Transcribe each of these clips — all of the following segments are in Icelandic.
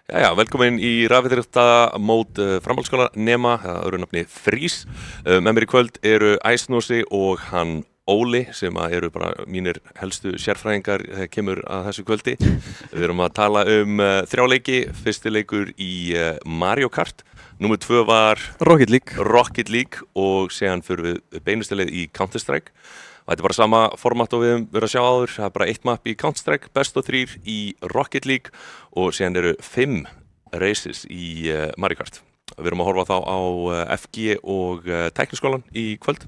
Jæja, velkomin í rafíþróttamót framhaldsskóla nema, öðru nafni Frís. Með mér í kvöld eru Æsnósi og hann Óli sem eru bara mínir helstu sérfræðingar þegar kemur að þessu kvöldi. Við erum að tala um 3 leiki, fyrsti leikur í Mario Kart, númer 2 var Rocket League og síðan fyrir við beinustileið í Counter-Strike. Og þetta bara sama format og við höfum verið að sjá áður, það bara 1 map í Counter-Strike, best of 3 í Rocket League og síðan eru 5 races í Mario Kart. Við erum að horfa þá á FG og tækniskólan í kvöld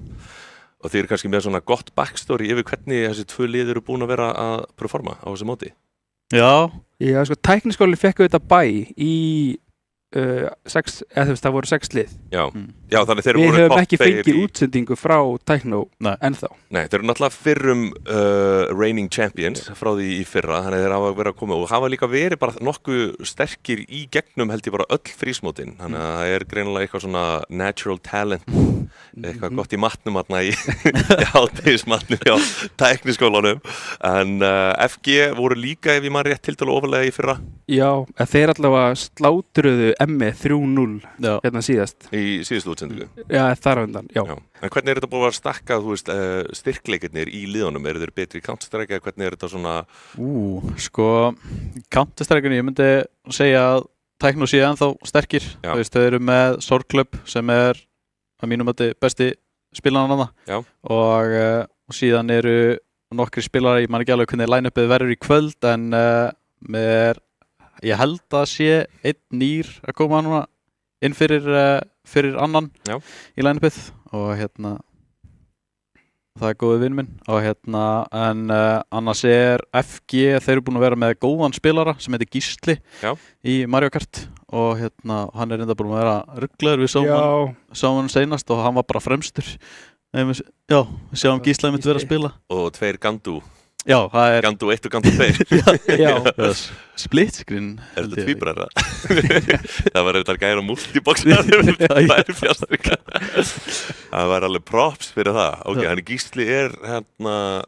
og þeir eru kannski með svona gott backstory yfir hvernig þessi 2 lið eru búin að vera að performa á þessu móti. Já, sko tækniskólinn fekk þetta bæ í 6, eða þú veist, það voru 6 lið. Já, þannig þeir Við voru höfum ekki top 2 fengið útsendingu frá Tæknó ennþá. Nei, þeir eru náttúrulega fyrrum reigning champions frá því í fyrra, þannig þeir hafa verið að koma og hafa líka verið bara nokkuð sterkir í gegnum held ég bara öll frísmótin, þannig að það er greinilega eitthvað svona natural talent, eitthvað gott í matnum þarna í hádegismatnum hjá tækniskólanum, en FG voru líka ef ég man rétt tiltölu ofarlega í fyrra. Já, þeir allavega slátruðu ME 3-0 hérna síðast. Í síðustu útsendingu? Já, þar á undan, já. En hvernig þetta búið að stakka, þú veist, styrkleikirnir í liðunum? Eru þeir betri í Counter-Strike eða hvernig þetta svona? Sko, Counter-Strike-unni, ég myndi segja að Tæknó sé ennþá sterkir. Þú veist, þeir eru með Sorglöp sem að mínum mati besti spilaran hana. Já. Og síðan eru nokkri spilarar, ég man ekki alveg hvernig line-upið verður í kvöld, en ég held að sé einn nýr að koma núna inn fyrir annan í line-upið og það er góður vinn minn og en annars er FG, þeir eru búin að vera með góðan spilara sem heitir Gísli í Mario Kart og hann er enda búin að vera rugglaður, við sáum hann seinast og hann var bara fremstur. Já, við sjáum Gísla myndi vera að spila. Og 2 Gandu. Já, það er Gandu 1 og Gandu 2. Já, split screen. Er þetta tvíbrar það? Það var auðvitað gæra multiboxar tvær fjárstyrka. Það var alveg props fyrir það. Ok, hann Gísli er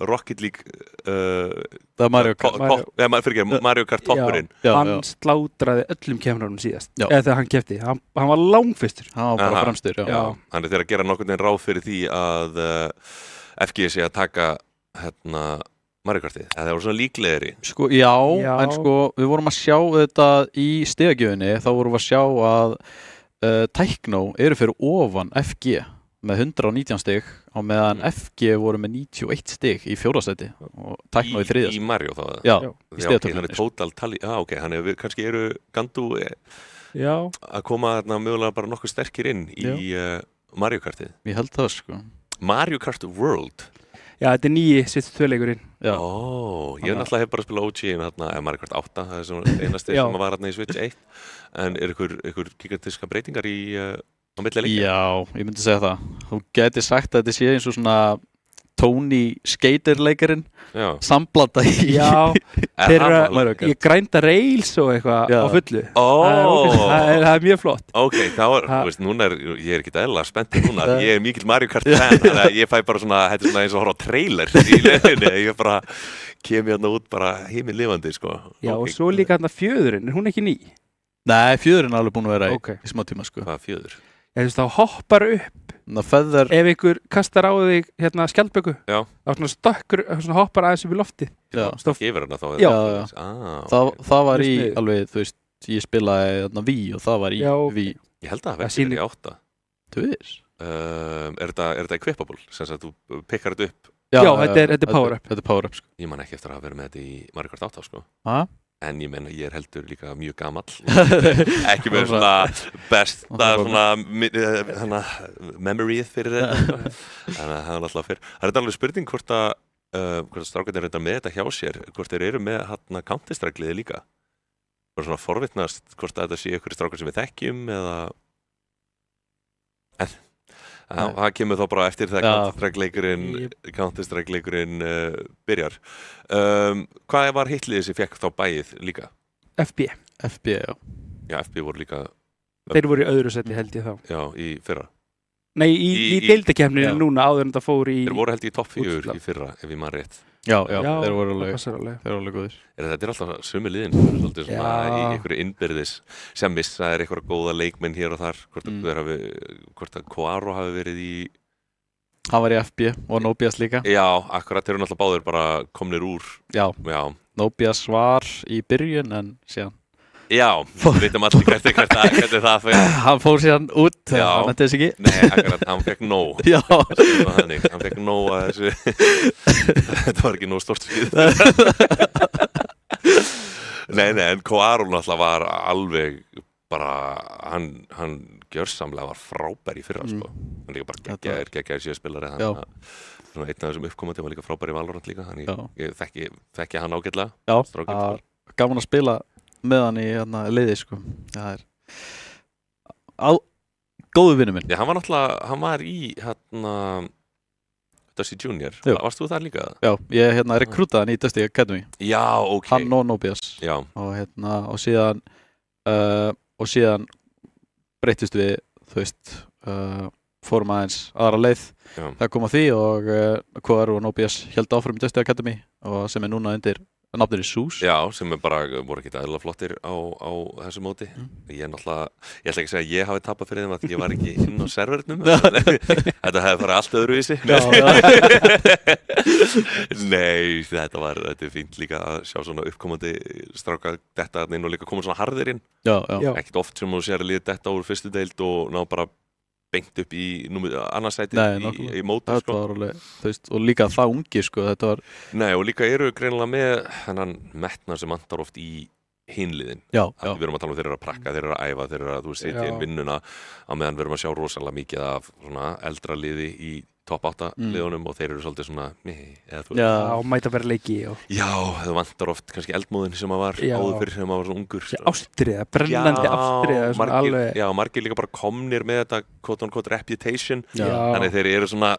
Rocket League það er Mario Kart. Mario Kart toppurinn. Hann slátraði öllum kemurunum síðast. Eða þegar hann keppti. Hann var langfyrstur. Hann var bara fremstur, já. Hann er þeirra að gera nokkurn veginn ráð fyrir því að FG sé að taka Mario Kartið, það voru svona líklegri. Sko, já, en sko, við vorum að sjá þetta í stigagjöfinni, þá vorum við að sjá að Tæknó eru fyrir ofan FG með 119 stig á meðan FG voru með 91 stig í 4. sæti og Tæknó í 3. Í Mario þá? Já, í stigatöflunni. Hann er total tali, ok, hann er kannski eru Gandu að koma mögulega bara nokkuð sterkir inn í Mario Kartið. Ég held það, sko. Mario Kart World. Já, þetta er nýji síðustu 2 leikurinn. Ég náttúrulega hef bara spilað OG-in Mario Kart 8, það er svona einasti sem var í Switch 1. En er ykkur gigantíska breytingar á milli leikja? Já, ég myndi segja það. Þú gæti sagt að þetta sé eins og svona Tony Skater-leikarinn samblanda í ég grænda rails og eitthvað á fullu. Það er mjög flott. Ok, þá er, núna ég er ekki eðlilega spenntur núna, ég er mikill Mario Kart fan, þannig að ég fæ bara svona, þetta er svona eins og að horfa á trailer í leiðinni, ég bara kem hérna út bara himinlifandi, sko. Já, og svo líka fjöðurinn, er hún ekki ný? Nei, fjöðurinn er alveg búin að vera í smá tíma, sko. Hvað fjöður? Þú veist, þá hoppar upp ef ykkur kastar á þig skjaldböku þá svona stökkur, svona hoppar aðeins upp í lofti. Gefur hana þá? Já. Það var í alveg, þú veist, ég spilaði Wii og það var í Wii. Ég held að það verður í 8. Þú veist? Er þetta equipable? Sem að þú pikkar þetta upp? Já, þetta er power-up. Þetta er power-up, sko. Ég man ekki eftir að vera með þetta í Mario Kart 8, sko. En ég menna, ég er heldur líka mjög gamall. Ekki með svona besta svona memoryið fyrir þetta. Þannig að það er alltaf fyrir. Það er alveg spurning hvort að strákarnir reynda með þetta hjá sér, hvort þeir eru með Counter-Strike-liði líka. Bara svona forvitnast hvort að þetta sé ykkur strákar sem við þekkjum eða það kemur þá bara eftir þegar Counter-Strike-leikurinn byrjar. Hvað var hitliðið sem fekk þá bæið líka? FB, já. Já, FB voru líka... Þeir voru í öðru seti held ég þá. Já, í fyrra. Nei, í deildakefninu núna áður en það fór í... Þeir voru held ég í topp 4 í fyrra, ef ég man rétt. Já, þeir voru alveg góðir. Þetta alltaf sömu liðin sem eru svolítið svona í einhverju innbyrðis sem missa einhverja góða leikmenn hér og þar, hvort að Coaro hafi verið í... Hann var í FB og Nobias líka. Já, akkurat, þeir eru náttúrulega báðir bara komnir úr. Já. Nobias var í byrjun en síðan. Já, við veitum allir hvernig það fyrir. Hann fór síðan út, hann nætti þess ekki. Nei, akkurat, hann fekk nóg. Já. Hann fekk nóg að þessu. Þetta var ekki nóg stórt skýð. Nei, en Coaro náttúrulega var alveg bara, hann gjörsamlega var frábær í fyrra, sko. Hann líka bara geggjaður síðaspillari. Einn af þessum uppkomandi var líka frábær í Valorant líka, þannig ég þekki hann ágætlega. Já, það var gaman að spila með hann í liði, sko. Það góðu vinur minn. Já, hann var í Dusty Junior. Varst þú þar líka? Já, ég rekrútaði hann í Dusty Academy. Já, ok. Hann og Nobias. Já. Og síðan breyttust við, þú veist, fórum aðeins aðra leið. Það kom á því og Coaro og Nobias héldu áfram í Dusty Academy og sem núna undir nafnir í SUS. Já, sem bara voru ekki eðlilega flottir á þessu móti. Ég ætla ekki að segja að ég hafi tapað fyrir þeim að ég var ekki inn á servernum. Þetta hefði farið allt öðruvísi. Nei, þetta er fínt líka að sjá svona uppkomandi stráka detta inn og líka koma svona harðir inn. Ekkert oft sem þú sér að liða detta úr fyrstu deild og ná bara beint upp í annarsæti í móti, sko. Þetta var alveg, þú veist, og líka það ungi, sko, þetta var... Nei, og líka eru greinilega með hennan metna sem vantar oft í hinliðin. Já. Við erum að tala þeir eru að prakka, þeir eru að æfa, þeir eru að, þú veist, setja inn vinnuna á meðan við erum að sjá rosalega mikið af svona eldra liði í topp 8 liðunum og þeir eru svolítið svona og mæta bara leiki Já, það vantar oft kannski eldmóðin sem að var áður fyrir sem að var svona ungur Ástriða, brennandi ástriða Já, margir líka bara komnir með þetta quote-on-quote reputation þannig þeir eru svona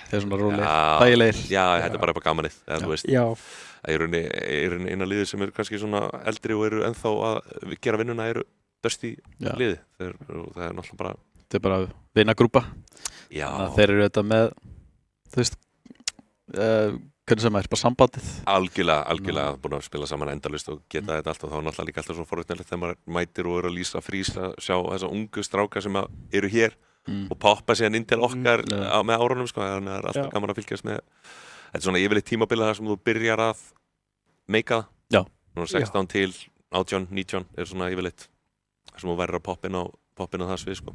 þeir eru svona rólegir, þægilegir Já, þetta er bara eitthvað gamanið þú veist Það er eina liðið sem er kannski svona eldri og eru ennþá að gera vinnuna eru Dusty liði það er náttúrulega bara Þetta er bara vinnagrúpa Þeir eru þetta með þú veist hvernig sem bara sambandið Algjörlega búin að spila saman endalaust og geta þetta allt og þá er náttúrulega líka alltaf svona forvitnilegt þegar maður mætir og eru að lýsa frís að sjá þessa ungu stráka sem eru hér og poppa síðan inn til okkar með árunum sko, þannig að það er alltaf gaman að fylgjast með Þetta er svona yfirleitt tímabilið þar sem þú byrjar að meika það 16 til 18, 19 er svona yfirleitt þar sem þú verður að poppin á það svið sko.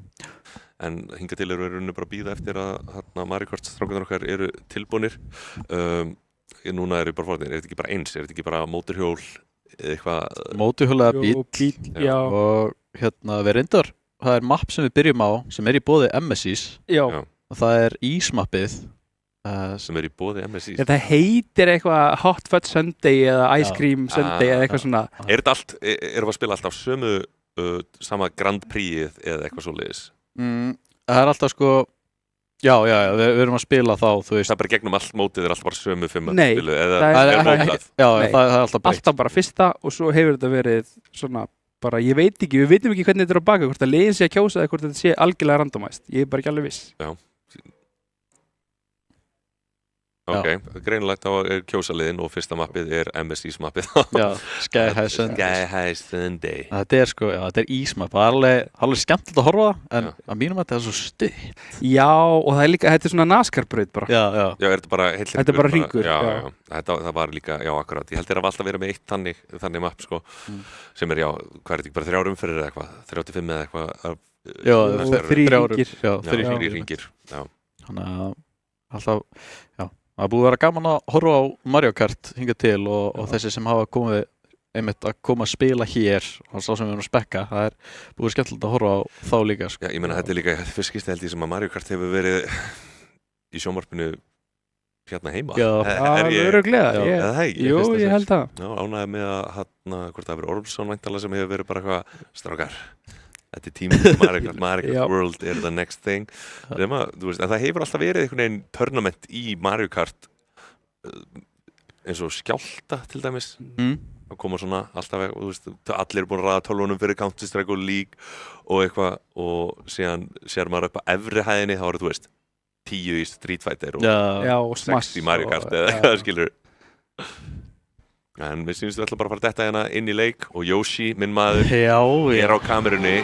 En hingað til eru við bara að bíða eftir að Mario Kart strákarnir okkar eru tilbúnir núna eru bara forðin, er þetta ekki bara eins er þetta ekki bara móturhjól eða eitthvað móturhjól eða bíl og við reyndar það er mapp sem við byrjum á sem er í boði MSIs og það er ísmappið sem er í boði MSIs Það heitir eitthvað Hot Fudge Sunday eða Ice Cream Sunday eða eitthvað svona Er þetta allt, erum við að spila alltaf sömu sama Grand Prix eða eitthvað svoleiðis Það er alltaf sko við erum að spila þá þú veist Það er bara gegnum allt mótið er alltaf bara sömu 5 Nei, spilu eða er mótlað það er alltaf breytt Alltaf bara fyrsta og svo hefur þetta verið svona bara, ég veit ekki, við veitum ekki hvernig þetta er á baka hvort að liðin sé að kjósa eða hvort þetta sé algjörlega randomæst ég er bara ekki alveg viss Ok, greinilegt þá er kjósaliðin og fyrsta mappið er MSIs mappið Sky High Sunday Þetta er sko, þetta er ísmapp það er alveg skemmtilegt að horfa en að mínum að þetta er svo stutt Já, og það er líka, þetta er svona NASCAR-braut bara Já, er þetta bara heilt Þetta er bara hringur Það var líka, akkurat, ég held þeir að alltaf vera með eitt þannig mapp sko sem er, hvað er þetta ekki, bara 3 umferðir eða eitthvað 35 eða eitthvað 3 hringir Þannig að alltaf, Það búið að vera gaman að horfa á Mario Kart hingað til og þessi sem hafa komið einmitt að koma að spila hér og sá sem við erum að spekka, það er búið skemmtilegt að horfa á þá líka sko. Já, ég meina þetta er líka fyrst skipti held ég sem að Mario Kart hefur verið í sjónvarpinu hérna heima örugglega Jú, ég held það Já, ánægði með að hvort það verið Ormsson væntanlega sem hefur verið bara eitthvað strákar Þetta er tíminn Mario Kart World er the next thing þú veist, en það hefur alltaf verið einhvern veginn tournament í Mario Kart eins og skjálta til dæmis að koma svona alltaf þú veist, allir er búin að raða 12 fyrir Counter-Strike og League og eitthvað og síðan sér maður upp á efri hæðinni þá eru þú veist 10 í Street Fighter og 6 í Mario Kart eða eitthvað skilur En við sýnumst við ætla bara að fara detta hérna inn í leik og Yoshi, minn maður, er á kamerunni.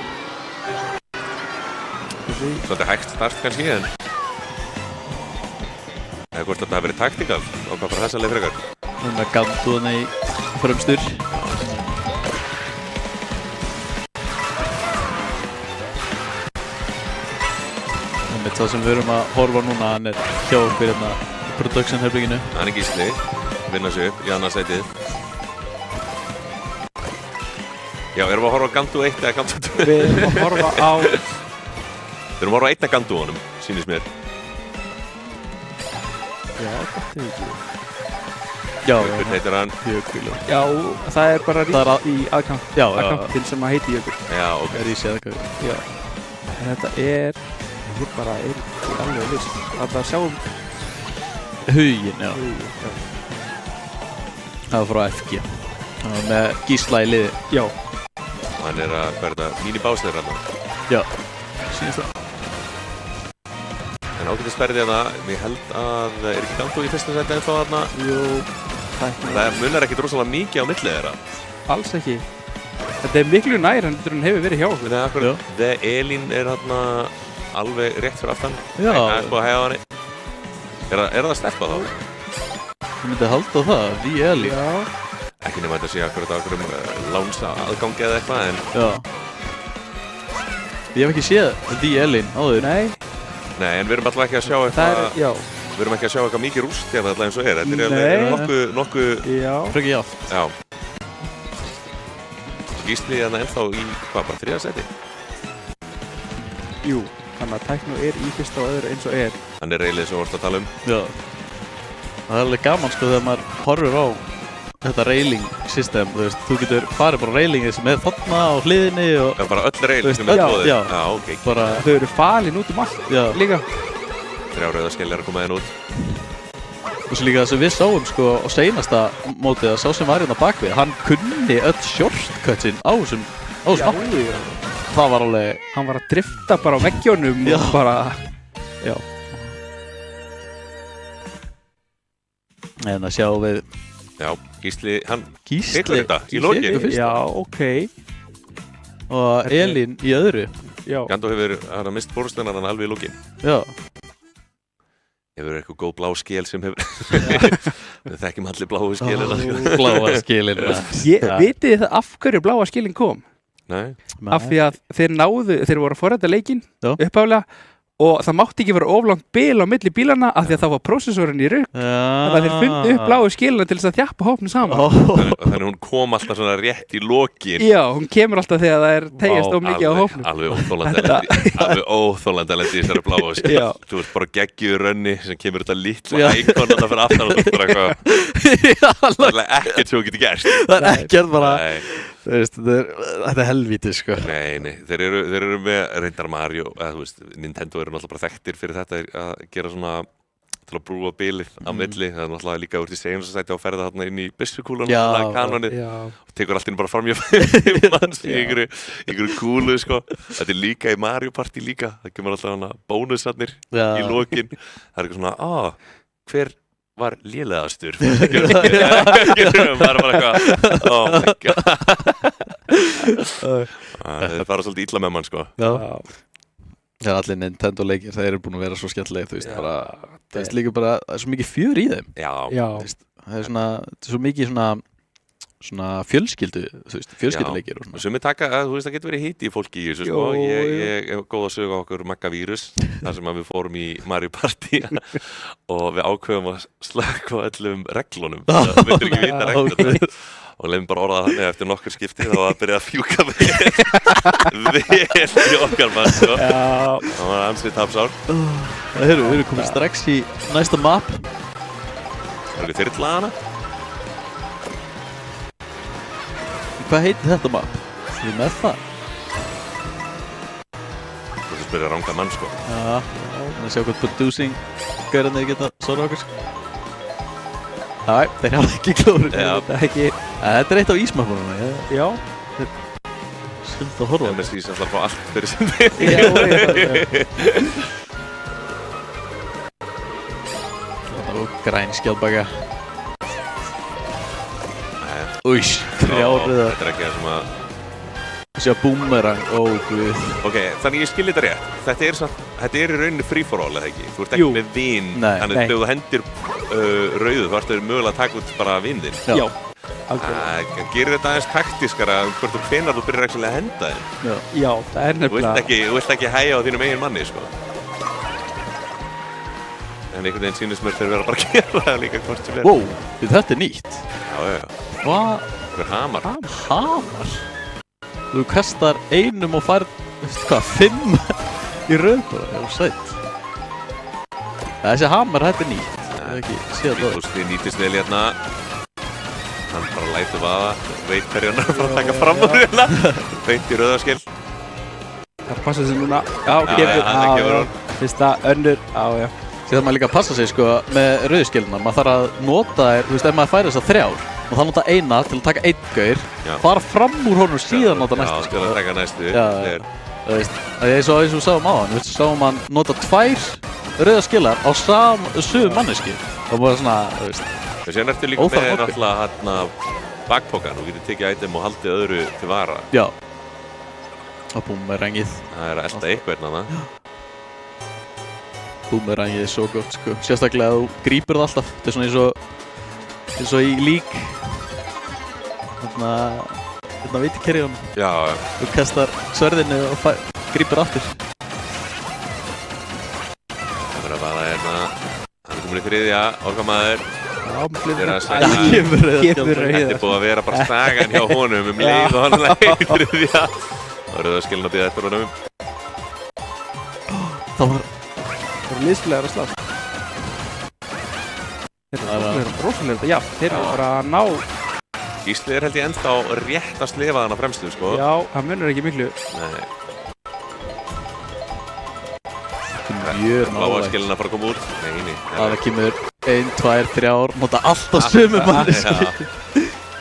Svolítið hægt start kannski, en eða hvort þetta hafi verið taktikal og hvað bara þessa leið frekar. Núna Ganduðna í fremstur. Það sem við erum að horfa núna, hann hjá okkur hérna í production-herbygginu. Hann Gísli, vinna sig upp í annað sætið. Já, erum við að horfa á Gandu 1 eða Gandu 2? Við erum að horfa á... Við erum að horfa á 1 af Gandu honum, sýnist mér. Já, gott ef ekki. Já, Jökull heitir hann. Jökull. Já, það er bara rít í aðkantinn sem að heiti Jökull. Já, ok. Rísi aðkant. Já. En þetta er... Ég bara er ekki alveg viss. Það sjáum... Huginn, já. Það var frá FG. Það var með Gísla í liði. Já. Hann er að verða mínibásleir hann. Já. Sýnist það. En ágætið sperrið hérna, ég held að er ekki Gandu í fyrsta sæti ennþá þarna. Jú. Það munar ekkert rosalega mikið á milli þeirra. Alls ekki. Þetta er miklu nær en þetta hefur verið hjá okkur. Nei, akkurat. Elín er hérna alveg rétt fyrir aftan. Já. Það er búið að hæga hann. Er það stelpa þá? Þú myndi halda það, Elín. Já. Ekki nema þetta sé akkurat á okkurum lánsa aðgangi eða eitthvað, en... Já. Ég hef ekki séð Elín áður. Nei, en við erum alltaf ekki að sjá eitthvað... Já. Við erum ekki að sjá eitthvað mikið rúst hérna alltaf eins og er. Þetta er nokkuð... Já. Frekki játt. Já. Gísli hérna ennþá í, hvað, bara 3. sæti? Jú. Þannig að Tækno er í fyrsta og öðru eins og er. Hann er reilið sem við vortum að tala um. Já. Það er alveg gaman sko þegar maður horfir á þetta railing system, þú veist, þú getur farið bara railingið sem er þarna á hliðinni og... Það er bara öll railing sem er bóðið. Já, ok. Bara... Þau eru falin út allt líka. 3 rauðarskeljar að koma henn út. Og svo líka það sem við sáum sko á seinasta mótið að sá sem var hérna bakvið, hann kunni öll shortcutsin á þessum snátt. Það var alveg... Hann var að drifta bara á veggjónum og bara... Já. En að sjá við... Já, Gísli, hann Gísli þetta í lokin. Já, ok. Og Elín í öðru. Já. Gandu hefur mist fórstennar hann alveg í lokin. Já. Hefur eitthvað góð blá skél sem hefur... Við þekkjum allir bláu skélina. Bláa skélina. Vitið þið það af hverju bláa skélin kom? Nei. Af því að þeir voru að forræta leikinn upphaflega og það mátti ekki vera oflangt bil á milli bílana af því að það var prósessorinn í rugg. Þannig að þeir fundu upp bláu skélina til þess að þjappa hópnum saman. Þannig hún kom alltaf svona rétt í lokin. Já, hún kemur alltaf þegar það er tegjast of mikið á hópnum. Alveg óþólandi að lendi í þessari bláu skél. Þú ert bara geggjuð rönni sem kemur þetta litla íkon að það fyrir aftan og þú ert bara eitthvað. Það er ekkert sem þú getur gert. Það er ekkert bara... Þetta er helvítið sko. Nei, þeir eru með reyndar Mario, eða þú veist, Nintendo eru náttúrulega bara þekktir fyrir þetta að gera svona til að brúa bilið á milli. Það er náttúrulega líka úr því segjum sem sæti á ferða þarna inn í byssukúlunum og kanonið og tekur allt inn bara fram hjá manns í einhverju kúlu sko. Þetta er líka í Mario Party líka, það kemur alltaf hana bónusarnir í lokin. Það er eitthvað svona, hver var lélegastur? Maður er bara eitthvað, oh my god. Það er bara svolítið illa með mann sko. Já. Það er allir Nintendo leikir, það eru búin að vera svo skemmtilegir, þú veist, bara, það er líka bara, það er svo mikið fjör í þeim. Já. Það er svo mikið svona fjölskyldu, þú veist, fjölskylduleikir og svona. Sumir taka, þú veist, það getur verið hiti í fólki í þessu, sko. Ég hef góð að sögja okkur Magavírus, þar sem við fórum í Mario Party og við ákveðum að slökkva öllum reglunum. Það myndir ekki vita reglunum. Og leiðum bara orðað þannig eftir nokkur skipti þá að byrja að fjúka vel í okkar mann, sko. Það var ansið tapsár. Við erum komið strax í næsta map. Það er ekki þyrla hana. Hvað heitir þetta map? Við með það? Þú veist byrja að ranga mann, sko. Já, þannig að sjá hvað producing gaurarnir geta svona okkur, sko. Næ, þeir hafa ekki klóru. Þetta er eitt á ísmapunum. Já. Svolítið að horfa. Það er því að fá allt fyrir sem þið. Og græn skjaldbaka. Új, 3 rauðar. Þetta ekki það sem að... Þessi að boomerang, guð. Ok, þannig ég skil þetta rétt. Þetta er í rauninni free for all, eða ekki? Þú ert ekki með vin, þannig þegar þú hendir rauðu, þú ert mögulega að taka út bara vin þinn. Já, algjörlega. Gerir þetta aðeins taktískara hvort þú hvenær þú byrjar að henda þinn? Já, það er nefnilega... Þú vilt ekki hægja á þínum eigin manni, sko. En einhvern veginn sýnist mér þeir vera bara að gera það líka hvort sem er. Wow, þetta er nýtt. Já. Hvað? Hver hamar? Hamar? Þú kastar einum og færð, veistu hvað, 5 í röð bara, það er sætt. Þessi hamar, þetta er nýtt. Það er ekki séð það. Ríkústi nýtist vel hérna. Hann bara lætur vaða, veit hverju hann er að fara að taka fram úr hérna. Beint í rauðarskil. Það passa sig núna. Já, kemur. Fyrsta, önnur, já. Sér maður líka að passa sig, sko, með rauðskilina. Maður þarf að nota þér, þú veist, ef maður færi þess að 3. Og það nota eina til að taka 1 gaur, fara fram úr honum síðan nota næstu. Já, skal að taka næstu. Það veist, það er eins og við sáum á hann, við sáum hann nota 2 rauðaskilar á sömu manneski. Það var svona, þú veist, síðan ertu líka með náttúrulega hérna bakpokan, þú getur tekið item og haldið öðru til vara. Já. Og boomerangið. Það er að elda eitthvað hérna. Boomerangið er svo gott, sko. Sérstaklega þú grípur það alltaf. Þetta er svona eins og í lík. Hérna viti kerjum. Já. Þú kastar sverðinu og grípur aftur. Það verður að vara hérna. Hann er komin í 3. orkamaður. Kemur Þetta er búið að vera bara sagan hjá honum leið og hann leið í 3. Það verður að skilna að býða eftir honum. Það var liðsfélagar að slá. Þeir eru rosalega, já, þeir eru bara að ná. Gísli held ég ennþá rétt að slefa hann á fremstu, sko. Já, það munur ekki miklu. Nei. Mjög nálægt. Bláa skilin að fara að koma út. Nei. Það kemur 1, 2, 3 nota alltaf sömu manneski.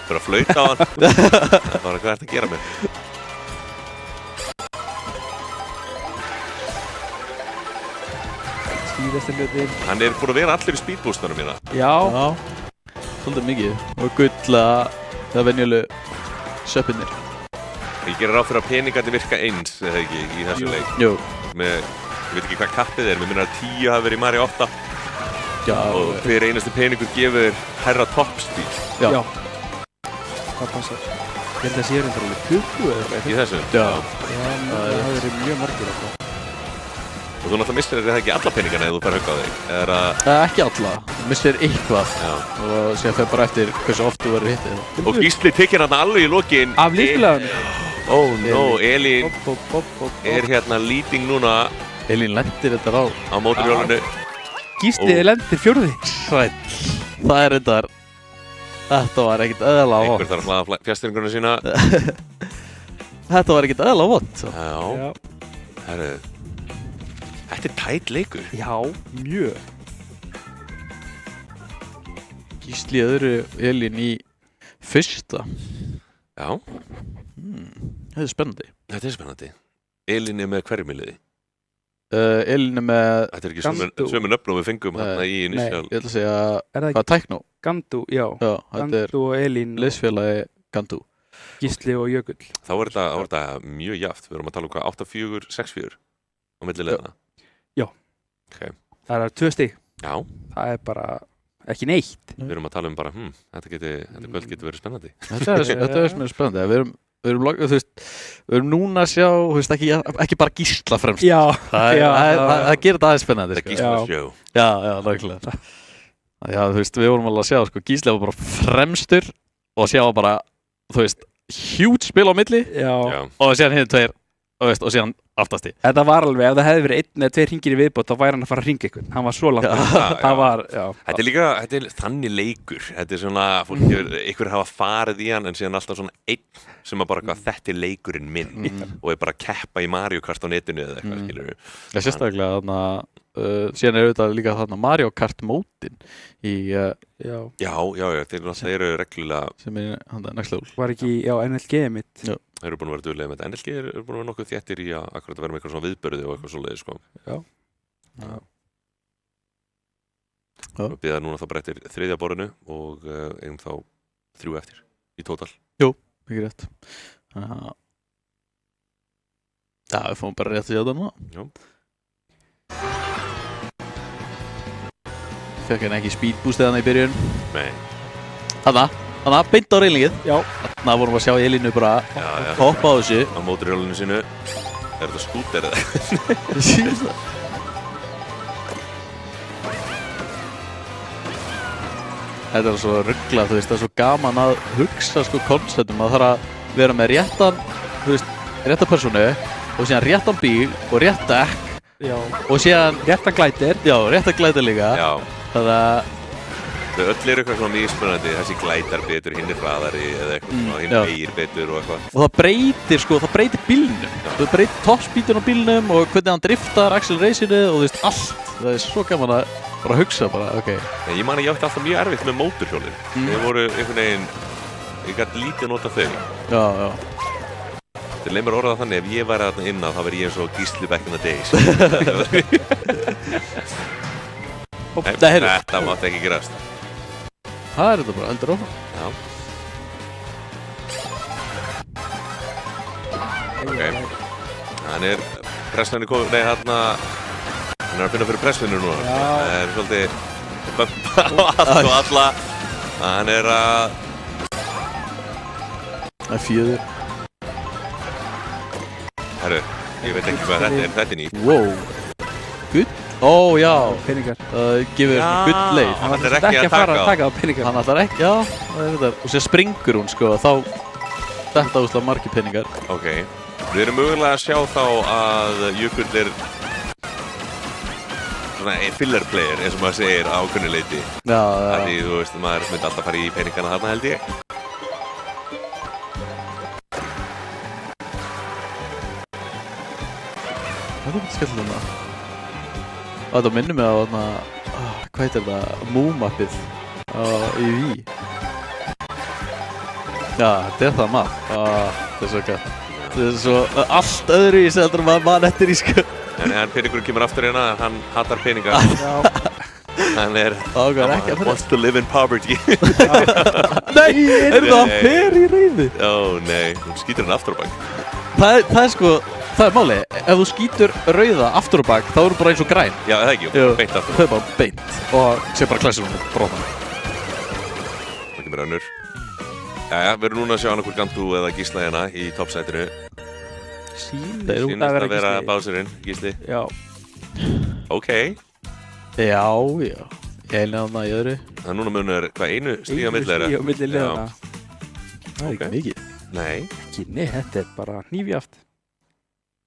Fyrir að flauta á hann. Það var hvað þetta að gera mér. Síðasta hlutin. Hann er búin að vera allir í speedboostunum mína. Já. Svolítið mikið. Og gulla það venjulegu söpinir. Ég gerir ráð fyrir að peningarnir virka eins, eða ekki, í þessu leik. Jú. Ég veit ekki hvað kappið er, mér minna að 10 hafi verið í Mario 8. Já. Og hver einasti peningur gefur herra toppstíl. Já. Það passar. Ég held að það sé reyndar alveg 20 eða eitthvað. Í þessu? Já. Það hefur verið mjög margir eitthvað. Og þú náttúrulega missir þér ekki alla peningana ef þú fær högg á þig? Ekki alla. Þú missir eitthvað. Já. Og sér fer bara eftir hversu oft þú verður hittið. Og Gísli tekir hann alveg í lokin. Af lífsfélagunum. Oh no, Elín er hérna leading núna. Elín lendir þetta á mótorhjólinu. Gísli lendir 4. Sæll. Það er þetta var ekkert eðalega vott. Einhver þarf að hlaða fjastringuna sína. Þetta var ekkert eðalega vott. Já. Herru. Þetta er tætt leikur. Já, mjög. Gísli öðru, Elín í 1. Já. Þetta er spennandi. Þetta er spennandi. Elín er með hverjum í liði? Elín er með... Þetta er ekki sömu nöfnum við fengum hérna í initial. Nei, ég ætla að segja... Hvað er Tæknó? Gandu, já. Gandu og Elín. Liðsfélagi Gandu. Gísli og Jökull. Þá er þetta mjög jaft. Við erum að tala um hvað 8-4, 6-4 á milli liðana. Já. Okay. Það er 2 stig. Já. Það er bara ekki neitt. Við erum að tala um bara, þetta kvöld getur verið spennandi. Þetta er mjög spennandi. Við erum núna að sjá, ekki bara Gísla fremst. Já. Það gerir þetta aðeins spennandi. Það er Gísla sjó. Já, nákvæmlega. Já, við vorum alveg að sjá, Gísli var bara fremstur og sjá bara, huge spil á milli. Já. Og síðan hinn 2 og síðan aftasti. Þetta var alveg, ef það hefði verið 1 eða 2 hringir í viðbót, þá væri hann að fara að hringa ykkur. Hann var svo langt. Það var, já. Þetta er líka, þetta er þannig leikur. Þetta er svona, ykkur hafa farið í hann, en síðan alltaf svona 1 sem að bara, þetta er leikurinn minn og er bara að keppa í Mario Kart á netinu eða eitthvað, skilur við. Já, sérstaklega þarna, síðan er auðvitað líka þarna Mario Kart mótin í... Já, þeir eru reglulega... Sem er next level. Var ekki, NLG mitt. Já. Þeir eru búin að vera duglega með þetta. NLG eru búin að vera nokkuð þéttir í að akkurat að vera með eitthvað svona viðbörði og eitthvað svoleiðis, sko. Já. Við bíða núna þá bara eftir 3. borðinu og eigum þá 3 eftir. í tótal. Jú, ekki rétt. Já, við fórum bara rétt að sjá það núna. Já. Fekk hann ekki speedboostið hann í byrjun. Nei. Þannig, beint á reilingið. Já. Þannig vorum við að sjá Elínu bara hoppa á þessu. Á mótorhjólinu sínu. Er þetta skúter eða? Þetta er svo rugglað, þú veist, það er svo gaman að hugsa sko konceptum að það þarf að vera með réttan, þú veist, rétta persónu og síðan réttan bíl og rétt dekk og síðan réttan glætir. Já, réttan glætir líka. Já. Þannig að þau öll eru eitthvað svona mismunandi, þessi glætar betur, hinn er hraðari eða eitthvað svona, hinn vegir betur og eitthvað. Og það breytir bílnum. Það breytir toppspeedun á bílnum og hvernig hann driftar, accelerationu og þú veist, allt. Það er svo gaman að bara hugsa bara, ok. Ég man að ég átti alltaf mjög erfitt með mótorhjólin. Þeir voru einhvern veginn, ég gæti lítið nota þau. Já. Þeir leið mér orðað þannig, ef ég væri þarna innan þá verði ég eins og Gísli back in the days. Þetta mátti ekki gerast. Það er þetta bara, heldur ofan. Já. Ok. Hann er presslunni komið, nei hann er að finna fyrir presslunni núna. Það er svolítið bömpa á allt og alla. Hann er að... Það er fjöður. Herru, ég veit ekki hvað þetta er nýtt. Wow. Gull? Ó, já. Peningar. Það gefur svona gull leið. Hann ætlar ekki að taka á peningar. Hann ætlar ekki, já. Það er þetta. Og sér springur hún, sko, þá þetta úslega margir peningar. Ok. Við erum mögulega að sjá þá að Jökull er svona filler player, eins og maður segir á ákveðnu leyti. Já. Því, þú veist, maður myndi alltaf fara í peningana þarna, held ég. Það er ekki skemmtilega. Þetta minnir mig á þarna, hvað heitir þetta, Moo-mappið í Wii. Já, þetta er það maður. Þetta er svo gætt. Þetta er svo allt öðru í sig heldur maður mann eftir í sko. En peningurinn kemur aftur hérna, hann hatar peninga. Hann er... wants to live in poverty. Nei, er það fer í reyði? Ó nei, hún skýtur hann aftur á bak. Það er sko, það er málið. Ef þú skýtur rauða aftur á bak, þá eru bara eins og græn. Já, það ekki, beint aftur. Það er bara beint. Og sé bara klæsir hún brotna. Það kemur önnur. Jæja, við erum núna að sjá annarkur Gantu eða Gísla hérna í toppsætinu. Sýnist að vera básurinn, Gísli. Já. Ok. Já. Ég heilin þarna í öðru. Það er núna munur hvað einu stíga milli þeirra. Einu stíga milli liðana. Það er ekki mikið. Nei. Nei, þetta er bara hnífjaft.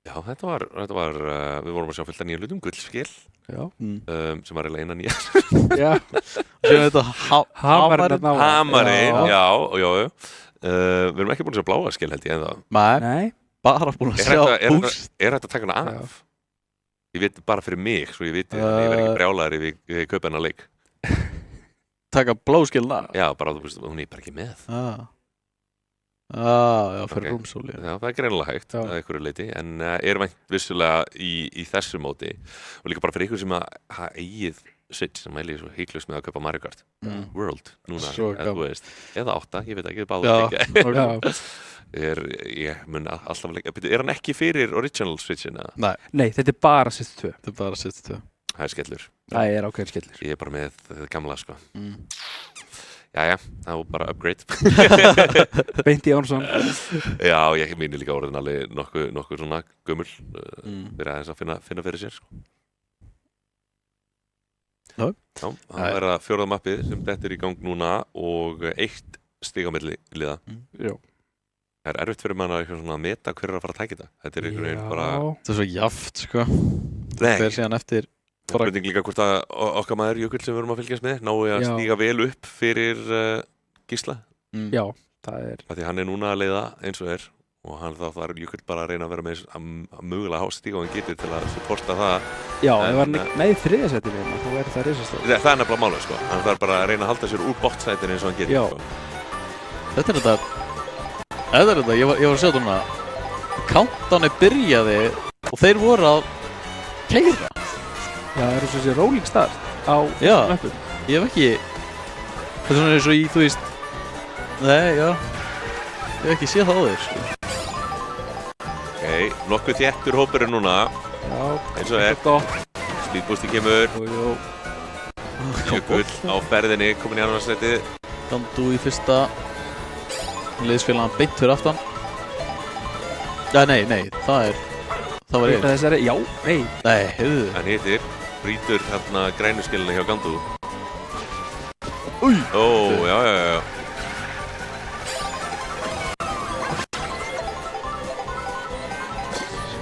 Já, þetta var, við vorum að sjá fullt af nýja hlutum, gullskil. Já. Sem var eiginlega eina nýja. Já. Sem þetta Hamarinn, já. Við erum ekki búin að sjá bláa skil held ég ennþá. Nei. Bara búin að sjá búst. Er þetta að taka hana af? Ég veit bara fyrir mig, svo ég veit að ég verð ekki brjálæður ef ég kaupa hennar leik. Taka bláskilna? Já, bara þú veist, hún er bara ekki með. Já, fyrir rúmsóli. Já, það er greinilega hægt að einhverju leiti, en er vænt vissulega í þessu móti. Og líka bara fyrir ykkur sem að eigið Switch sem mæli svo heiklust með að kaupa Mario Kart World núna, þú veist. Eða 8, ég veit ekki, báður ekki. Ég mun alltaf leika. Er hann ekki fyrir original Switchin? Nei, þetta er bara Switch 2. Þetta er bara Switch 2. Það er skellur. Það er ákveðin skellur. Ég er bara með gamla, sko. Jæja, það var bara upgrade. Beinti Jónsson. Já, ég mínu líka orðin alveg nokkuð svona gömul fyrir aðeins að finna fyrir sér, sko. Já, það er að fjórða mappið sem þetta er í gang núna og 1 stig á milli liða. Já. Það er erfitt fyrir mann að meta hver er að fara að tækja þetta. Þetta er einhvern veginn bara... Þetta er svo jaft, sko. Nei. Það er síðan eftir... Það er spurning líka hvort að okkar maður Jökull sem við erum að fylgjast með náu að stíga vel upp fyrir Gísla. Já, það er... Því hann er núna að leiða eins og er og hann þá þarf Jökull bara að reyna að vera með að mögulega há stíga og hann getur til að supporta það. Já, ef hann með þriðasætinu þá er það risastóð. Það er nefnilega málið, sko. Hann þarf bara að reyna að halda sér úr bottsætinu eins og hann getur. Já. Þetta er þetta, ég var að sjá þetta núna. Countdowni byrjaði og þeir voru að keyra. Já, það eru svo þessi rolling start á möppum. Ég hef ekki... Þetta er svona eins og í, þú veist... Nei, já. Ég hef ekki séð það áður, sko. Ok, nokkuð þéttur hópurinn núna. Já, eins og gott. Speedboosti kemur. Jú. Jökull á ferðinni, komin í annarsætið. Gandu í fyrsta. Liðsfélagann beint fyrir aftan. Ja, nei, það var ég. Þessari, já, nei. Nei, heyrðu. Hann hittir, brýtur hérna grænuskilinu hjá Gandu. Új! Ó, já.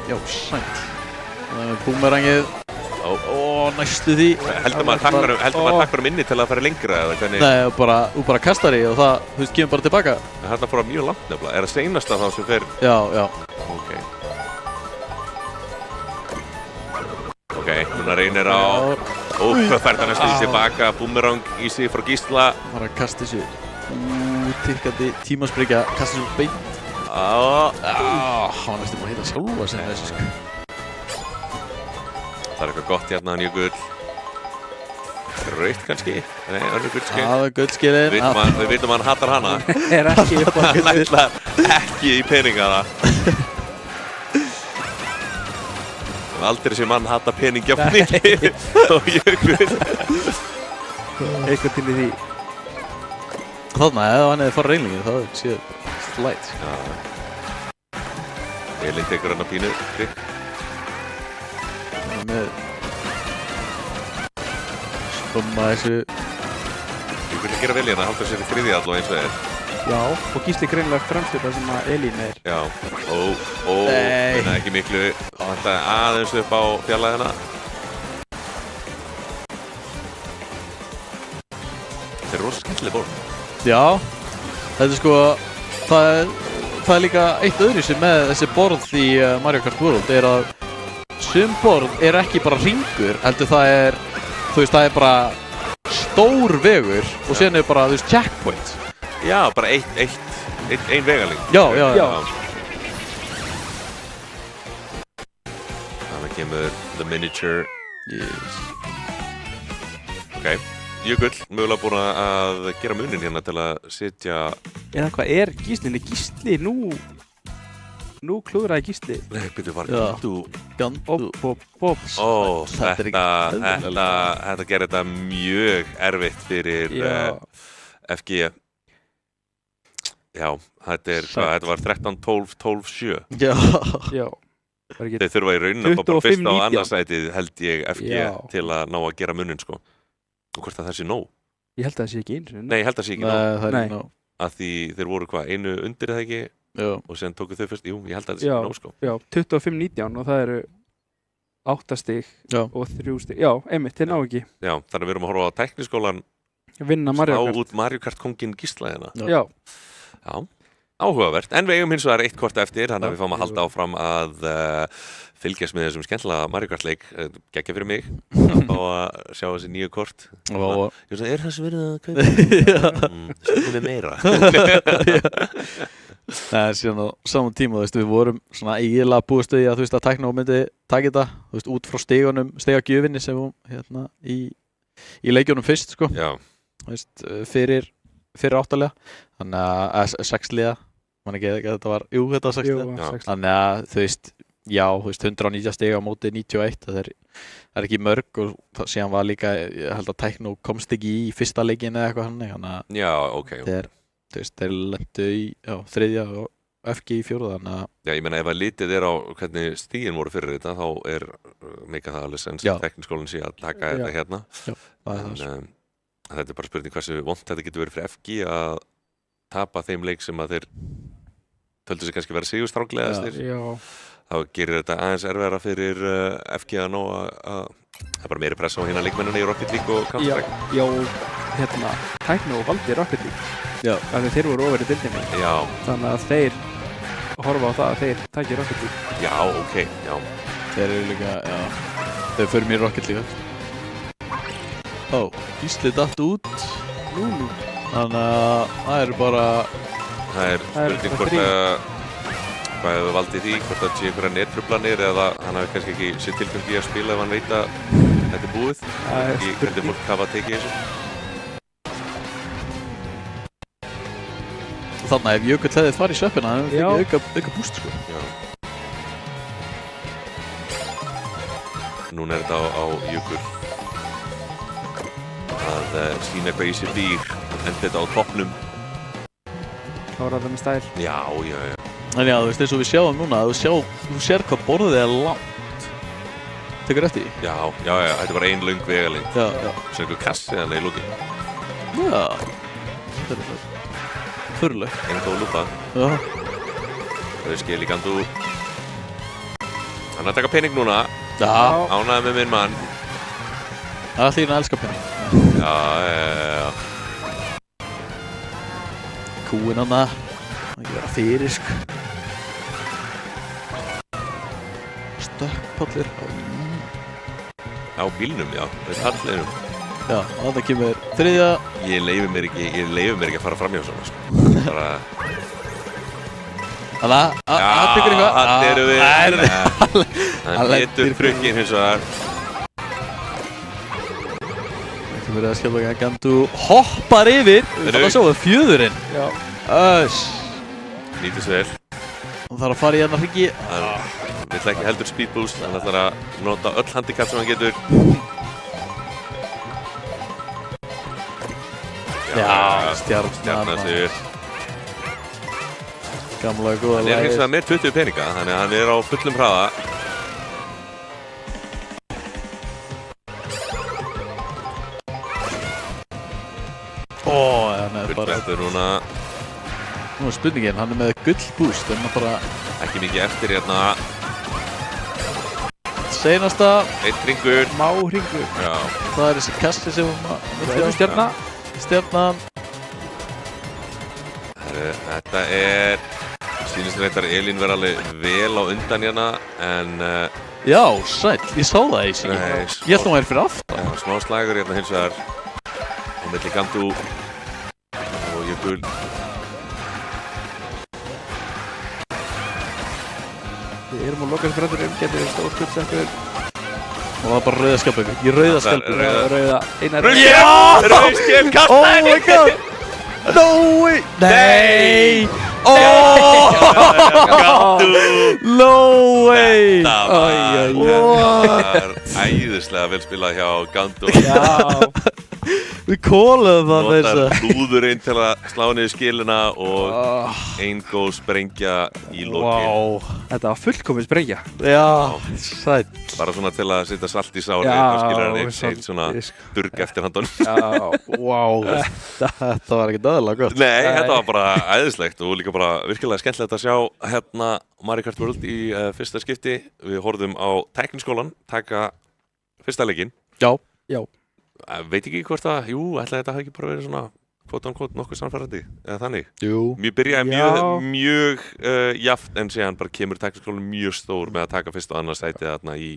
Já, sænt. Það er búmerangið. Ó, næstu því. Heldur maður takkar inni til að fara lengra eða hvernig? Nei, þú bara kastar í og það, þú veist, kemur bara tilbaka. Þarna fór það mjög langt nefnilega. Er það seinasta þá sem fer? Já. Ok, núna reynir á... hvað fær það næstu tilbaka, búmerang í sig frá Gísla. Bara að kasta þessu tikkandi tímasprengja, kasta þessu beint. Hann næstu bara að heita sjálfa sem þessu, sko. Það er eitthvað gott hérna, Jökull. Rautt kannski? Nei, önnur gullskil. Það er gullskilin. Við vitum að hann hatar hana. Er ekki Hann ætlar ekki í peningana. Aldrei sem mann hatar peningafni og Jökull. eitthvað til í því. Þarna, ef hann hefði farið reynlingin, þá séu slætt. Elin tekur hann á pínu. Með skomma þessu. Ég vil gera vel hérna, halda sér í þriðja allavega eins og þeir. Já, og Gísli greinilega framsluta sem að Elín er. Já, minna ekki miklu. Það er aðeins upp á fjarlæðina. Þetta er rosa skemmtileg borð. Já, þetta er sko, það er líka eitt öðru sem með þessi borð í Mario Kart World er að sum borð er ekki bara hringur, heldur það er, þú veist, það er bara stór vegur og síðan er bara, þú veist, checkpoint. Já, bara ein vegalengd. Já. Þannig kemur The Miniature. Yes. Ok, Jökull, mögulega búin að gera munin hérna til að sitja... Eða hvað er Gísli? Gísli, nú klúðraði Gísli. Nei, byrju, var Gandu. Þetta gerir þetta mjög erfitt fyrir FG. Já, þetta var 13-12-12-7. Já. Þeir þurfa í rauninni að bara fyrst á annarsætið held ég FG til að ná að gera munin, sko. Og hvort að það sé nóg? Ég held að það sé ekki eins og Nei, ég held að það sé ekki nóg. Nei, það er ekki nóg. Að því þeir voru einu undir eða ekki? Já. Og sen tóku þau fyrst, jú, ég held að það sé nóg, sko. Já, 25-19 og það eru 8 stig og 3 stig. Já, einmitt, þeir ná ekki. Já, þannig að við erum að horfa á tækniskólan vinna Mario Kart. Slá út Mario Kart konginn Gísla hérna. Já. Áhugavert. En við eigum hins vegar eitt kort eftir, þannig að við fáum að halda áfram að fylgjast með þessum skemmtilega Mario Kart leik. Gekkja fyrir mig að sjá þessi nýju kort. Ég veist að er þessi verið að kaupa? Stundum við meira. Nei, síðan á saman tíma, þú veist, við vorum svona eiginlega búist við að, þú veist, að Tecno myndi taka þetta, þú veist, út frá stigagjöfinni sem hún, hérna, í leikjónum fyrst, sko. Já. Þú veist, fyrir áttalega, þannig að 6 liða, man ekki að þetta var, jú, þetta var 6 liða. Þannig að, þú veist, já, þú veist, 190 stiga á móti 91, það er ekki mörg og síðan var líka, ég held að Tecno komst ekki í fyrsta leikinn eða eitthvað hann, þannig að já, ok. Þú veist, þeir lendu í þriðja og FG í fjórða, þannig að... Já, ég meina, ef að litið er á hvernig stigin voru fyrir þetta, þá er meika það alveg sens að tekniskólinn sé að taka þetta hérna. Já, það er það. Þetta er bara spurning hversu vont þetta getur verið fyrir FG að tapa þeim leik sem að þeir töldu sig kannski vera sigurstránglegastir. Já. Þá gerir þetta aðeins erfiðara fyrir FG að ná að það er bara meiri pressa á hérna leikmennina í Rocket League og Counter-Strike. Já, hérna, Tecno valdi Rocket League. Já. Þannig þeir voru ofar í dildinni. Já. Þannig að þeir horfa á það að þeir taki Rocket League. Já, ok, já. Þeir eru líka, já, þeir fyrir mér Rocket League. Gísli datt út. Þannig að það eru bara... Það er spurning hvort að hvað hefur valdið því, hvort það sé einhverja nettruflanir eða hann hafi kannski ekki sér tilgangi að spila ef hann veit að þetta er búið. Ekki hvernig fólk hafa tekið þessu. Þannig ef Jökull hefði farið í sveppina hann hefði auka búst sko. Já. Núna þetta á Jökull að sína hvað í sér býr en þetta á toppnum. Klára það með stæl. Já. En já, þú veist eins og við sjáum núna þú sér hvað borðið langt. Tekur eftir því? Já, þetta var ein löng vegalengd. Já. Svo einhver kassi þannig í lókin. Já. Þurrleg. Einn góð lúpa. Já. Það skil í gandu. Hann að taka pening núna. Já. Ánægði með minn mann. Það er allir að elska pening. Já. Kúin hana. Það ekki vera fyrir sko. Stökkpallir á bílnum, já, þetta hallinum. Já, það kemur þriðja. Ég leyfi mér ekki að fara fram hjá svona, sko. Bara... Þannig að tekur eitthvað. Það eru við. Það getur frukkin hins vegar. Þetta verður að skjála ekki að Gandu hoppar yfir. Það var svo fjöðurinn. Já. Nýtist vel. Það þarf að fara í hérna hringi. Hann vill ekki heldur speed boost, hann ætlar að nota öll handicap sem hann getur. Já, stjarnan sigur. Gamla góða Hann hins vegar með 20 peninga, þannig að hann á fullum hraða. Fullbrettur núna. Nú spurningin, hann með gullbúst, en það bara... Ekki mikið eftir hérna. Seinasta. Einn hringur. Má hringur. Já. Það þessi kasti sem Stjarnan. Þetta sýnist reyndar Elín vera alveg vel á undan hérna, en... Já, sæll, ég sá það í sig. Ég held að hún væri fyrir aftan. Já, smá slagur hérna hins vegar. Á milli Gandu og Jökull. Við erum á lokaðsbræðurum, getur við stórkullsettur. Og það var bara rauðaskjálpöku. Í rauðaskjálpöku. Rauða. Já! Rauðskjálp, kasta Oh my god! No way! Nei! Gandu! No way! Þetta var æðislega vel spilað hjá Gandu. Já. Við kóluðum það Notar hlúðurinn til að slá niður skilina og ein góð sprengja í lokin. Þetta var fullkomið sprengja. Já, sæll. Bara svona til að setja salt í sári og skilurinn eitt svona durg eftir handunum. Já, Þetta var ekkert aðalega gott. Nei, þetta var bara æðislegt og líka bara virkilega skemmtilegt að sjá hérna Mario Kart World í fyrsta skipti. Við horfðum á tækniskólan taka fyrsta leikinn. Já. Veit ekki hvort að, ætlaði þetta hafi ekki bara verið svona quote-unquote nokkuð samfærandi eða þannig. Jú. Mér byrjaði mjög jafnt en síðan bara kemur tækniskólinn mjög stór með að taka fyrst og annað sætið þarna í...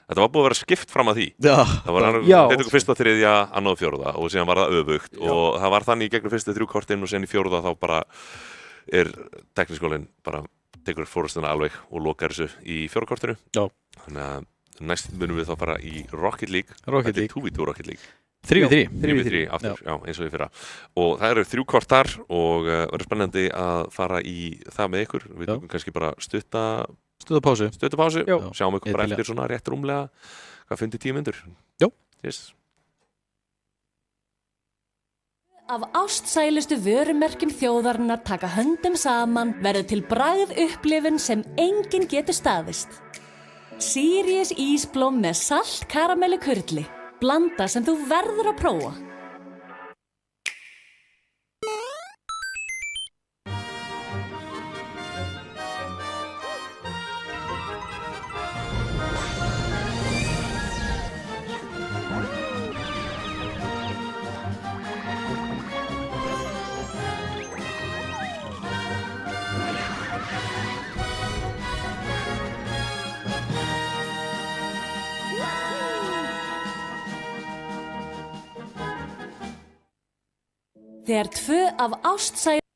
Þetta var búið að vera skipt fram að því. Já. Það var þeir tóku fyrsta, þriðja, annað og fjórða og síðan var það öfugt og það var þannig í gegnum fyrstu 3 kortin og síðan í fjórða þá bara tækniskólinn bara tekur fórustina alveg og lokar þessu í 4 kortinu. Já. Þannig að næst munum við þá fara í Rocket League. Rocket League. 2v2 Rocket League. 3v3. 3v3 aftur, já, eins og við fyrra. Og það eru 3 kort þar og verður spennandi að fara í það með ykkur. Við tökum kannski bara Stuttapásu. Sjáum ykkur bara eftir svona rétt rúmlega, hvað 5-10 mínútur. Já. Yes. Af ástsælustu vörumerkjum þjóðarinnar taka höndum saman verður til bragð upplifun sem enginn getur staðist. Sirius ísblóm með salt karamellu kurli. Blanda sem þú verður að prófa. Þegar 2 af ástsælustu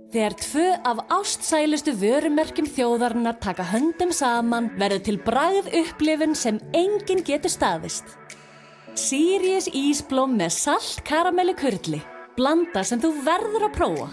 Þegar 2 af ástsælustu vörumerkjum þjóðarinnar taka höndum saman verður til bragð upplifun sem enginn getur staðist. Sirius ísblóm með salt karamellu kurli. Blanda sem þú verður að prófa.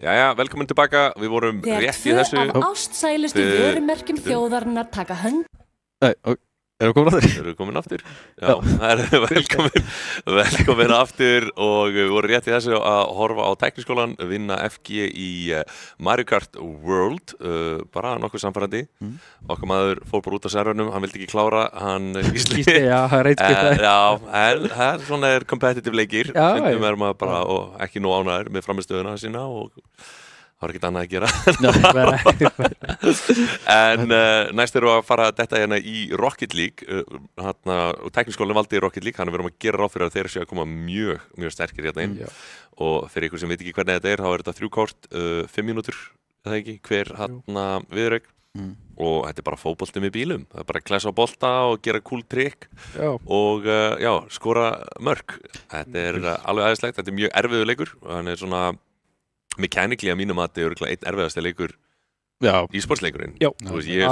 Jæja, velkomin tilbaka, við vorum rétt í þessu. Þegar 2 af ástsælustu vörumerkjum þjóðarinnar taka Erum við komin aftur? Erum við komin aftur? Já, velkomin aftur og við vorum rétt í þessu að horfa á tækniskólan, vinna FG í Mario Kart World, bara nokkuð samfærandi. Okkar maður fór bara út á servernum, hann vildi ekki klára, hann Gísli. Já, það reitskiptaði. Já, en svona competitive leikir, stundum er maður bara ekki nóg ánægður með framistöðuna sína og það var ekkert annað að gera. En næst erum við að fara þetta hérna í Rocket League og tækniskólinn valdi Rocket League, þannig að við erum að gera ráð fyrir að þeir séu að koma mjög sterkir hérna inn. Og fyrir ykkur sem veit ekki hvernig þetta þá er þetta 3 kort, 5 mínútur, eða ekki, hver viðrauk. Og þetta er bara fótbolti með bílum, það er bara að klessa á bolta og gera cool trick og skora mörk. Þetta er alveg æðislegt, þetta er mjög erfiður leikur, þannig svona mechanically að mínum að þetta er örugglega einn erfiðasti leikur e-sportsleikurinn. Ég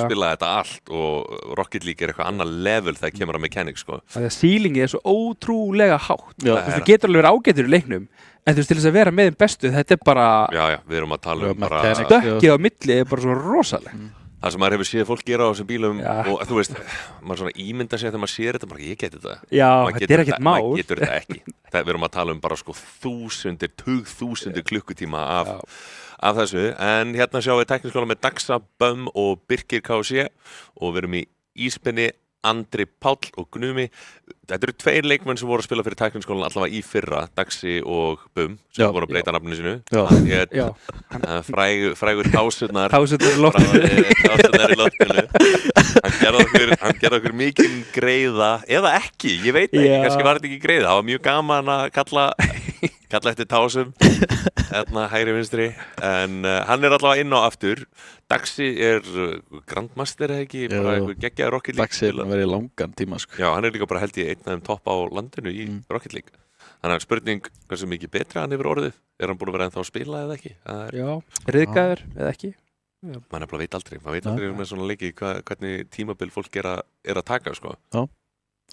spilaði þetta allt og Rocket League er eitthvað annað level þegar kemur að mechanics, sko. Það ceilingi er svo ótrúlega hátt. Það getur alveg verið ágætur í leiknum, en þú veist, til þess að vera með þeim bestu, þetta er bara... Já, við erum að tala bara... Stökkið á milli er bara svo rosaleg. Það sem maður hefur séð fólk gera á þessum bílum og þú veist, maður svona ímynda sér þegar maður sér þetta, bara ég geti þetta. Já, þetta er ekkert mál. Maður getur þetta ekki. Við erum að tala bara sko tugþúsundir klukkutíma af þessu. En hérna sjáum við tækniskóla með Daxa, Bömm og Birkir KC og við erum í Íspenni, Andri Páll og Gnumi. Þetta eru 2 leikmenn sem voru að spila fyrir tækniskólan allavega í fyrra, Daxi og Bömm, sem voru að breyta nafninu sínu. Frægur Tásurnar í loftinu. Hann gerði okkur mikinn greiða, eða ekki, ég veit ekki, kannski var þetta ekki greiða. Það var mjög gaman að kalla eftir Tásum, hægri vinstri, en hann er allavega inn á aftur. Daxi er grandmaster, eða ekki, bara einhver geggjaður Rocket League. Daxi er verið langan tíma, sko. Já, hann er líka bara held ég einn af þeim topp á landinu í Rocket League. Þannig að spurning, hversu mikið betra hann hefur orðið? Er hann búin að vera ennþá að spila eða ekki? Já, ryðgæður eða ekki? Maður veit aldrei með svona leiki hvernig tímabil fólk er að taka, sko. Já,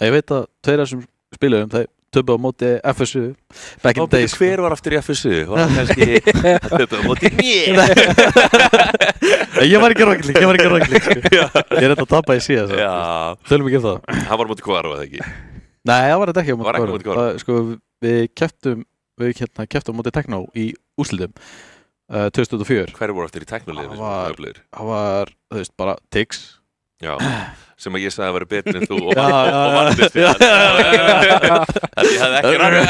ég veit að 2 sem spilaðum, þeir töfðu á móti FSU back in the days. Hver var aftur í FSU? Var það kannski að töfðu á móti mér? Ég var ekki Rocket League, sko. Ég er þetta að tapa í síðan, tölum ekki það. Hann var á móti Kvaru, eða ekki? Nei, það var þetta ekki á móti Kvaru. Sko, við keptum á móti Tekno í úrslitum 2004. Hverju voru aftur í Tekno-liðinu? Það var, þú veist, bara Tix. Já, sem að ég sagði að vera betri en þú og vannist því að ég hefði ekki ræður.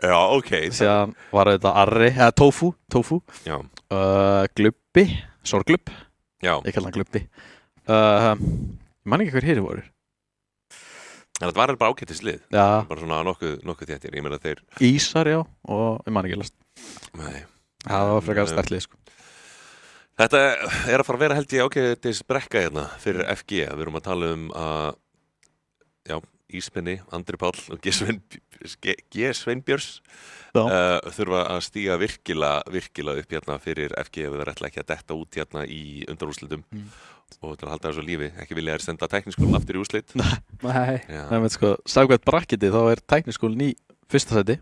Já, ok. Síðan var þetta Arri, eða Tofu, Glubbi, Sorglubb, ég kalla hann Glubbi. Ég man ekki hver hér voru. En þetta var bara ágættis lið, bara svona nokkuð þéttir, ég meina þeir... Ísar, já, og ég man ekki last. Nei. Það var frekar sterkt lið, sko. Þetta er að fara að vera held ég ágætis brekka hérna fyrir FG. Við erum að tala um að Íspenni, Andri Páll og G. Sveinbjörns þurfa að stíga virkilega upp hérna fyrir FG ef það ætla ekki að detta út hérna í undanúrslitum og til að halda þessu lífi. Ekki vilja senda tækniskólan aftur í úrslit. Nei. Nei, menn sko, samkvæmt brakketi þá er tækniskólinn í 1. sæti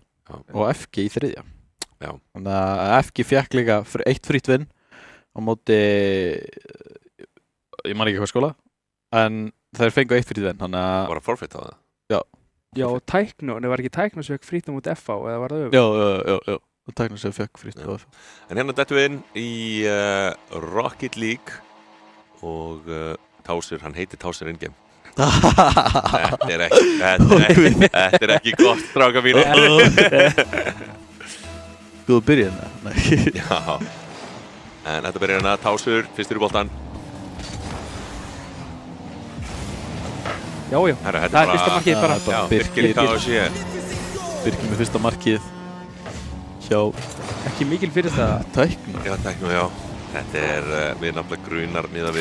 og FG í 3. Já. Þannig að FG fékk líka 1 frýtt vinn á móti, ég man ekki hvað skóla, en þeir fengu 1 frýtt vinn, þannig að... Var að forfeit á það? Já, og Tækno, það var ekki Tækno sem fekk frýtt á móti FH, eða var það öfugt? Já, Tækno sem fekk frýtt á FH. En hérna dettum við inn í Rocket League og Tásur, hann heitir Tásur Ingame. Þetta er ekki gott, stráka mínu. Góðu byrjun. Já. En þetta byrjar hérna, Tásur, fyrstur í boltan. Já, Herra, það er fyrsta markið bara. Já, Birkir KSC. Birkir með fyrsta markið hjá Ekki mikil fyrir það. Tæknu. Já, Tæknu, já. Þetta er við nafnilega grunar miðað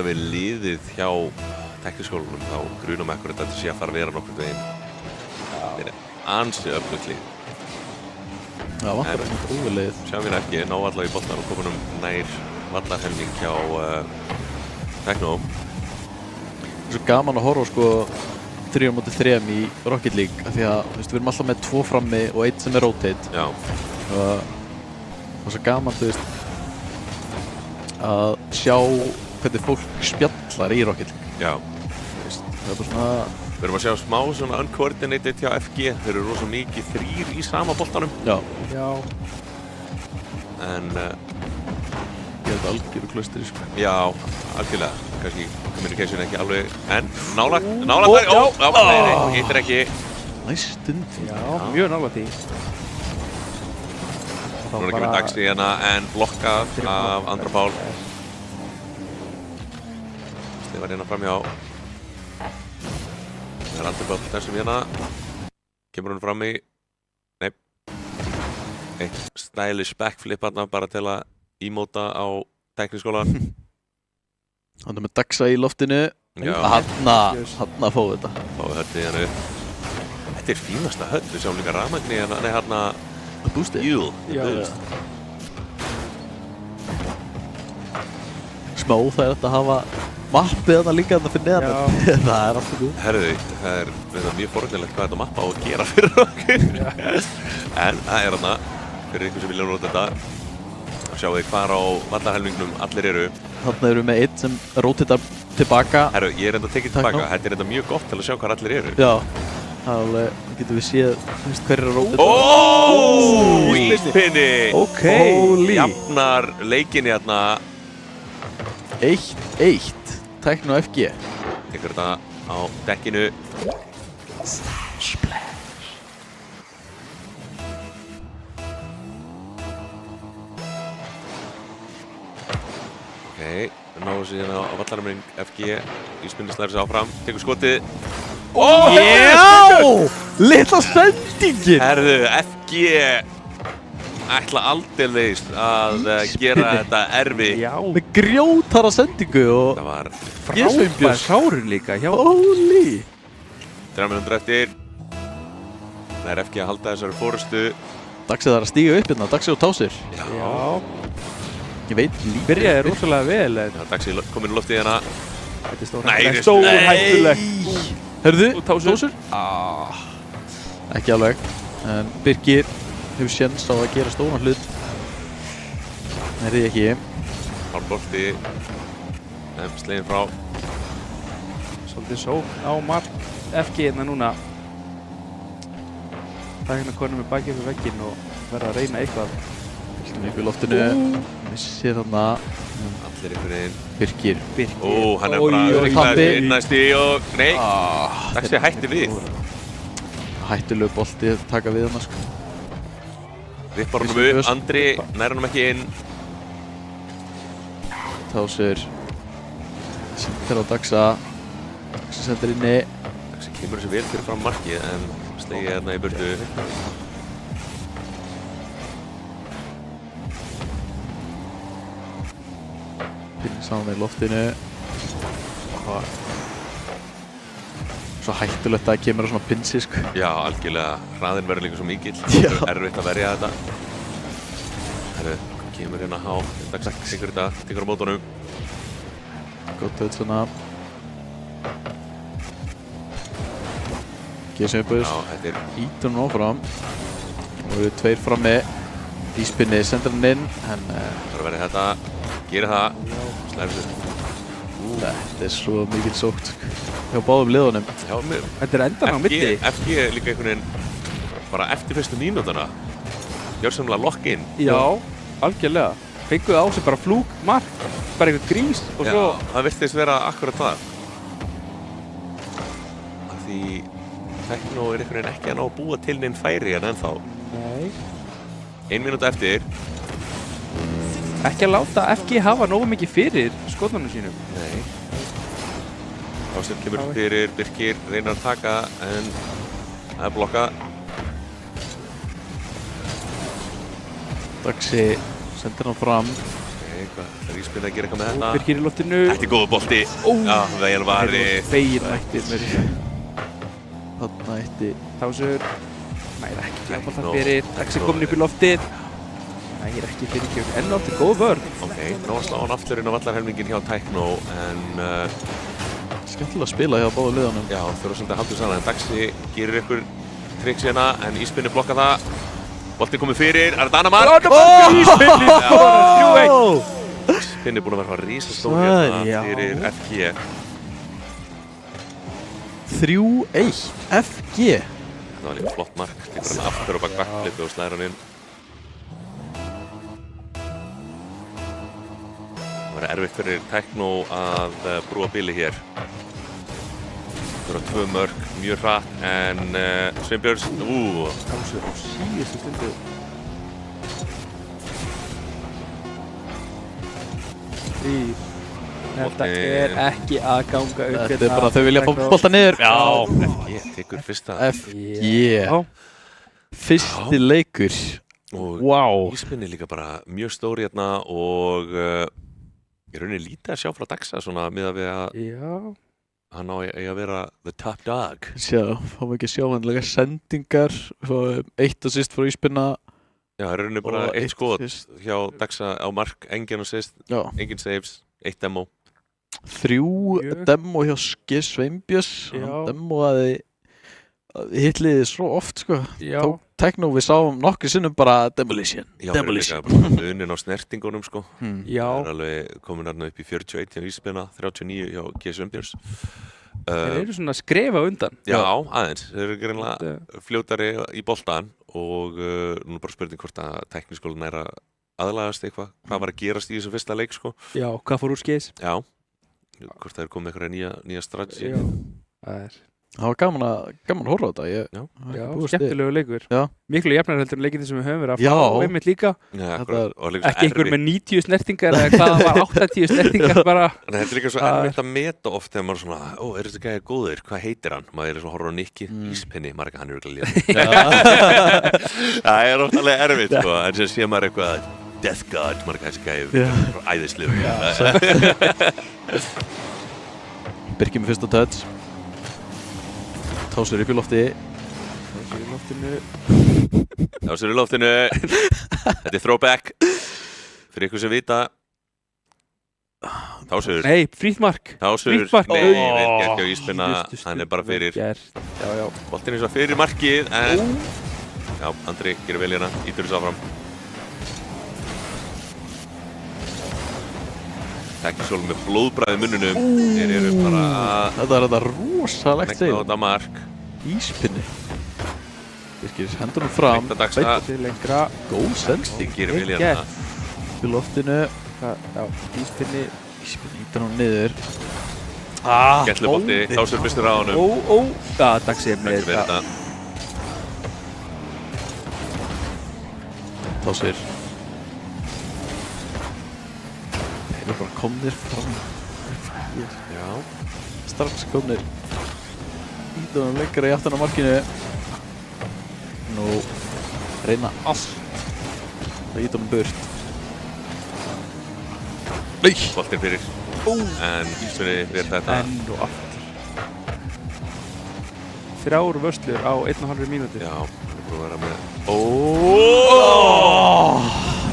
við liðið hjá Tækniskólanum, þá grunum ekkur þetta sé að fara að vera nokkurn veginn. Þetta er ansi öflugt lið. Já, vantar ekki óvilegið. Sjáum við ekki, ná allavega í boltan og komunum nær vallarhelming hjá Tæknu. Það er svo gaman að horfa sko 3-3 í Rocket League af því að við erum alltaf með 2 frammi og 1 sem er rotate. Já. Og svo gaman að sjá hvernig fólk spjallar í Rocket League. Já. Það er bara svona... Við erum að sjá smá svona uncoordinated hjá FG. Þeir eru rosa mikið 3 í sama boltanum. Já. En... Ég held algjöru klaustri sko. Já, algjörlega. Kannski communication ekki alveg, en nálagt þær, nei, hittir ekki. Næstund. Já, mjög nálægt í. Nú ekki með Daxi hérna, en blokkað af Andra Pál. Sleifar hérna framhjá. Það er Andri Pál þessum hérna. Kemur hún fram í, nei. Eitt stylish backflip hérna bara til að ímóta á Tækniskólan. Hann er með Daxa í loftinu. Hanna fóðu þetta. Fáðu höllið hérna upp. Þetta er fínasta höll, við sjáum líka rafmagni hérna, nei hérna... Boostið? Jú, Smá það er að hafa mappið þarna líka þarna fyrir neðan. Það er alltaf góð. Herðu, það er mjög forvitnilegt hvað þetta mappa á að gera fyrir okkur. En það er þarna, fyrir einhver sem vilja nota þetta. Sjáu þið hvar á vallarhelmingnum allir eru. Þarna eru við með 1 sem rotatar tilbaka. Herru, ég er enda að tekið tilbaka. Þetta er enda mjög gott til að sjá hvar allir eru. Já, það er alveg, getum við séð hver er að rotata. Íspinni! Ok. Jafnar leikinni hérna. 1-1, Tæknu og FG. Tekur þetta á dekkinu. Splash. Ok, við náum síðan á vallarhelming FG. Íspinni slæðir sig áfram, tekur skotið. Já! Litla sendingin! Herðu, FG ætla aldeilis að gera þetta erfitt. Já. Með grjótara sendingu og... Það var Frábær sárun líka hjá... Holy! 3 mínútur eftir. Það er FG að halda þessari fórustu. Daxi þarf að stíga upp hérna, Daxi og Tásir. Já. Ég veit líka. Byrjaði rosalega vel. Já, Daxi komin í loftið hérna. Þetta er stórhættulegt. Hörðu, Tásur? Ekki alveg. En Birkir hefur séns á að gera stóran hlut. Það er því ekki. Hálfbolti. Slegin frá. Svolítið sók á mark FG hérna núna. Það er hérna konum með bakið fyrir vegginn og verða að reyna eitthvað. Viltum upp í loftinu. Missir þarna. Allir einhvern veginn. Birkir. Hann er bara tappi. næsti og... Nei, Daxi hætti við. Hættulegu bolti að taka við hana sko. Rippar honum upp, Andri nær honum ekki inn. Tásir. Sendir á Daxa. Daxa sendir inni. Daxi kemur þessi vel fyrir fram markið en slegið hérna í burtu. Pinni saman í loftinu. Svo hættulegt að það kemur á svona pinsi sko. Já, algjörlega. Hraðinn verður líka svo mikill. Já. Það er erfitt að verja þetta. Herru, kemur hérna há. Daxi tekur þetta, tekur á mótunum. Gott veit svona. G-Sjöfus. Já, þetta er... Ítur hún áfram. Og við 2 frammi. Íspinni sendur hann inn. En Það er verið þetta. Gerir það. Slæðir sig. þetta er svo mikil sókt sko. Hjá báðum liðunum. Já, mér... Þetta er endan á milli. FG líka einhvern veginn bara eftir fyrstu mínútana. Gjörsamlega lock-in. Já, algjörlega. fenguðu á sig bara flúk, mark, bara einhvern grís og svo... Já, það virtist vera akkurat það. Af því Tekno einhvern veginn ekki að ná að búa til neinn færi en ennþá. Nei. 1 mínúta eftir. Ekki að láta FG hafa nógu mikið fyrir skotnunum sínum. Nei. Ásir kemur fyrir, Birkir reynar að taka en það er blokkað. Daxi sendir hann fram. Hvað er Ísbjörn að gera eitthvað með þetta? Birkir í loftinu. Þetta er góð bolti. Já, vel varið. Fegin ætti mér. Þarna ætti Tásur. Nægir ekki að það fyrir. Daxi komin upp í loftið. Nægir ekki fyrir kjöfn. Enn átti góð vörn. Ok, ná að slá hann aftur inn á vallarhelmingin hjá Tekno en... skemmtilega að spila hjá báðu liðanum. Já, þurfa svolítið að halda saman en Daxi gerir ykkur triks hérna en Ísbjörn blokka það. Boltinn komið fyrir, er þetta annar mark? Ísbjörn skorar 3-1. Ísbjörn er búinn að vera risastór hérna fyrir FG. 3-1 FG. Það var líka flott mark, tekur hann aftur og bakklippi og slæðir hann inn. Það var erfitt fyrir Tekno að brúa bili hér. Það voru 2 mörk, mjög hratt, en Sveinbjörns, Tásur á síðustu stundu. Þetta er ekki að ganga upp. Þetta er bara þau vilja fá bolta niður. Já, FG tekur fyrsta. FG. Fyrsti leikur. Og Ísbjörn er líka bara mjög stór hérna og ég rauninni lítið að sjá frá Daxa svona miðað við að hann á að vera the top dog. Sjá, fáum ekki sjávanlega sendingar, eitt assist frá Ísbjörna. Já, það er rauninni bara eitt skot hjá Daxa á mark, engin assist, engin saves, 1 demo. 3 demo hjá Sveinbjörns, hann demoaði hitliði svo oft sko. Tók Tekno, við sáum nokkri sinnum bara demolition. Já, það er líka bara munin á snertingunum sko. Já. Það er alveg komin hérna upp í 41 hjá Ísbjörna, 39 hjá Sveinbjörns. Þeir eru svona að skrefa undan. Já, aðeins. Þeir eru greinlega fljótari í boltan og nú bara spurning hvort að Tekniskólinn er að aðlagast eitthvað. Hvað var að gerast í þessu fyrsta leik sko? Já, hvað fór úr skeiðs? Já, hvort það er komið eitthvað nýja strategi. Já, það er... Það var gaman að horfa á þetta. Já, skemmtilegu leikur. Miklu jafnar heldur en leikinn sem við höfum verið að fá einmitt líka. Ekki einhver með 90 snertingar eða hvað var 80 snertingar bara. Þetta er líka svo erfitt að meta oft þegar maður er svona, er þetta gæði góður, hvað heitir hann? Maður er svona að horfa á Nikki, Íspinni, maður er ekki hann örugglega létt. Það er oft alveg erfitt sko, en sem sé maður eitthvað Death God, maður er kannski gæði æðislegur. Birkir með fyrsta touch. Tásur upp í lofti. Tásur í loftinu. Þetta er throwback. Fyrir ykkur sem vita. Tásur. Nei, frítt mark. Tásur. Nei, vel gert hjá Ísbjörna. Hann er bara fyrir. Boltinn er svo fyrir markið, en... Já, Andri gerir vel hérna. Ítur þessu áfram. Teknisólum með blóðbræði munnunum. Þeir eru bara að... Þetta er þetta rosalegt segja. Nekna á þetta mark. Íspinni. Birkir hendunum fram. Veitir lengra. Góð sending. Gerir vel hérna. Í loftinu. Já, Íspinni. Íspinni ítur hann niður. Skellubólti. Tásur fyrstur á honum. Já, Daxi er með þetta. Tásur. Þeir eru bara komnir fram. Já. Strax komnir. Ítum hann lengra í aftan á markinu. Nú reyna allt. Það ítum hann burt. Nei! Boltinn fyrir. En Ísbjörni verð þetta. Enn og aftur. 3 vörslur á 1,5 mínúti. Já, hann er búin að vera með...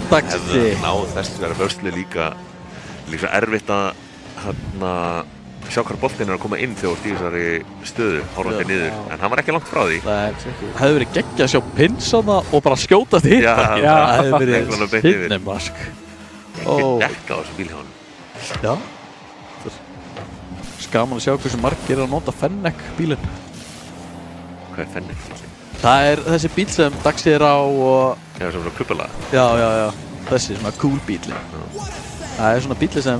Daxi. Hefði náð þess að vera vörslu líka erfitt að sjá hvar boltinn er að koma inn þegar þú ert í þessari stöðu, horfandi niður, en hann var ekki langt frá því. Það hefði verið geggjað að sjá pinsana og bara skjótast hitt. Já, það hefði verið finnemask. Ekki dekka á þessu bíl hjá hann. Já. Skaman að sjá hversu margir er að nota Fennec bílinn. Hvað er Fennec bílinn? Það er þessi bíl sem Daxi er á og... Já, sem er á kuppalaga. Já. þessi svona cool bíli. Það svona bíli sem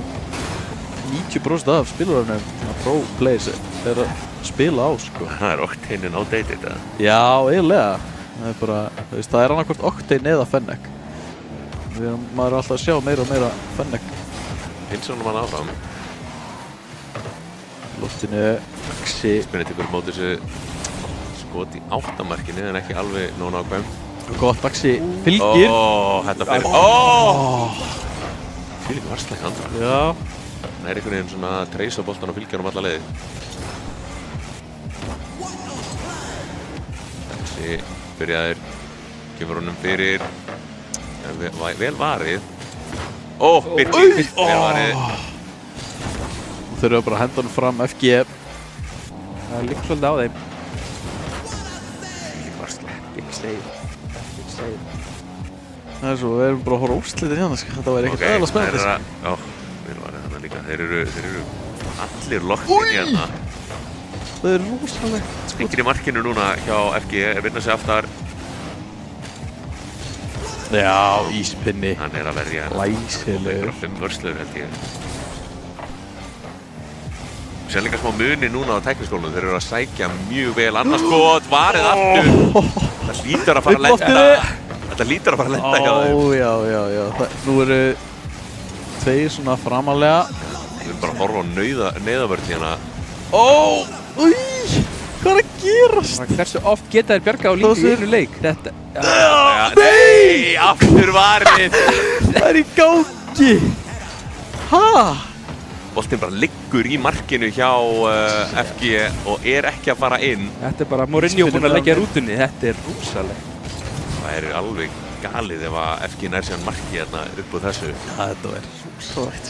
90% af spilarunum, svona pro players, að spila á, sko. Það Octane outdated, eða? Já, eiginlega. Það bara, þú veist, það annarkvort Octane eða Fennec. Maður alltaf að sjá meira og meira Fennec. Hinsonum hann áfram. Loftinu, Axi. Spennið tekur móti þessu skot í 8-markinu, en ekki alveg nóg nákvæm. Gott, Axi fylgir. Þetta fyrir. Fyrir varsleik andra. Já. Það einhvern veginn svona að treysa boltan og fylgja hann alla leiði. Þessi byrjaðir, kemur honum fyrir, vel varið. Birgir, vel varið. Þau þurfa bara að henda honum fram, FG. Það liggur svolítið á þeim. Fyrir varsleik. Big save. Það svo, við erum bara að horfa úrslitin hérna, þetta væri ekkert aðeins spennandi. Já, vel varið þannig líka. Þeir eru allir loktinn hérna. Það rosalegt. Enginn í markinu núna hjá FG, vinna sig aftar. Já, íspinni. Hann að verja. Læsilegur. 5 vörslur held ég. Sér líka smá muni núna á tækniskólanum. Þeir eru að sækja mjög vel. Annars skot, varið aftur. Það lítur að fara að lenda. Þetta lítur að fara að lenda hjá þeim. Já. Nú eru tveir svona framalega. Við erum bara að horfa á neyðavörð hérna. Új, hvað að gerast? Hversu oft geta þeir bjarga á líka í einu leik? Þetta... Nei, aftur varið. Það í gangi. Boltinn bara liggur í markinu hjá FG og ekki að fara inn. Þetta bara Mourinho búinn að leggja rútunni. Þetta rosalegt. Það alveg galið ef að FG nær síðan marki hérna upp úr þessu. Þetta rosalegt.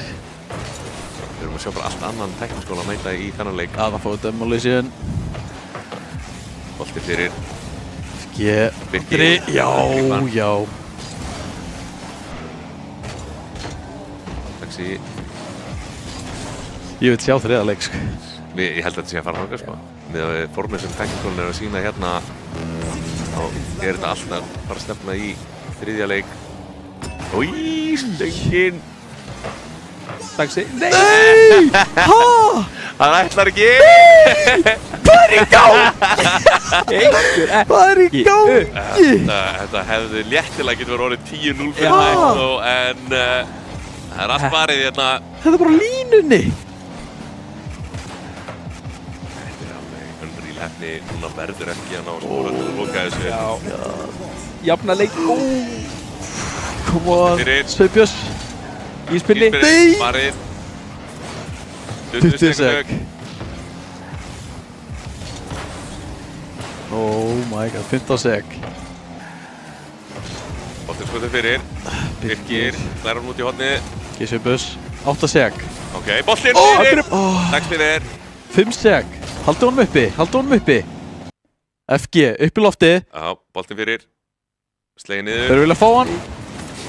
Við erum að sjá bara allt annan tækniskóla að mæta í þennan leik. Það fóðu demolition. Boltinn fyrir FG. Birgir. Já. Taxi. Ég vil sjá þriða leik, sko. Ég held að þetta sé að fara þangað, sko. Með að formið sem tækniskólinn að sína hérna, þá þetta alltaf bara að stefna í þriðja leik. Stöngin! Taxi. Nei! Hann ætlar ekki! Hvað í gangi? Hvað í gangi? Þetta hefði léttilega getur verið orðið 10-0 fyrir Hættó, en það allt varið hérna. Þetta bara línunni. Hefni, núna verður ekki að ná að skora til að loka þessu. Jafna leik. Come on, Sveipjós. Íspinni. Varið. 20 sek. Oh my god, 15 sek. Boltinn skotur fyrir. Birgir, læra hann út í horni. Sveipjós, 8 sek. Ok, boltinn fyrir. Takk fyrir. 5 sek. Haldu honum uppi. FG, upp í lofti. Já, boltinn fyrir. Slegið niður. Þeir vilja fá hann.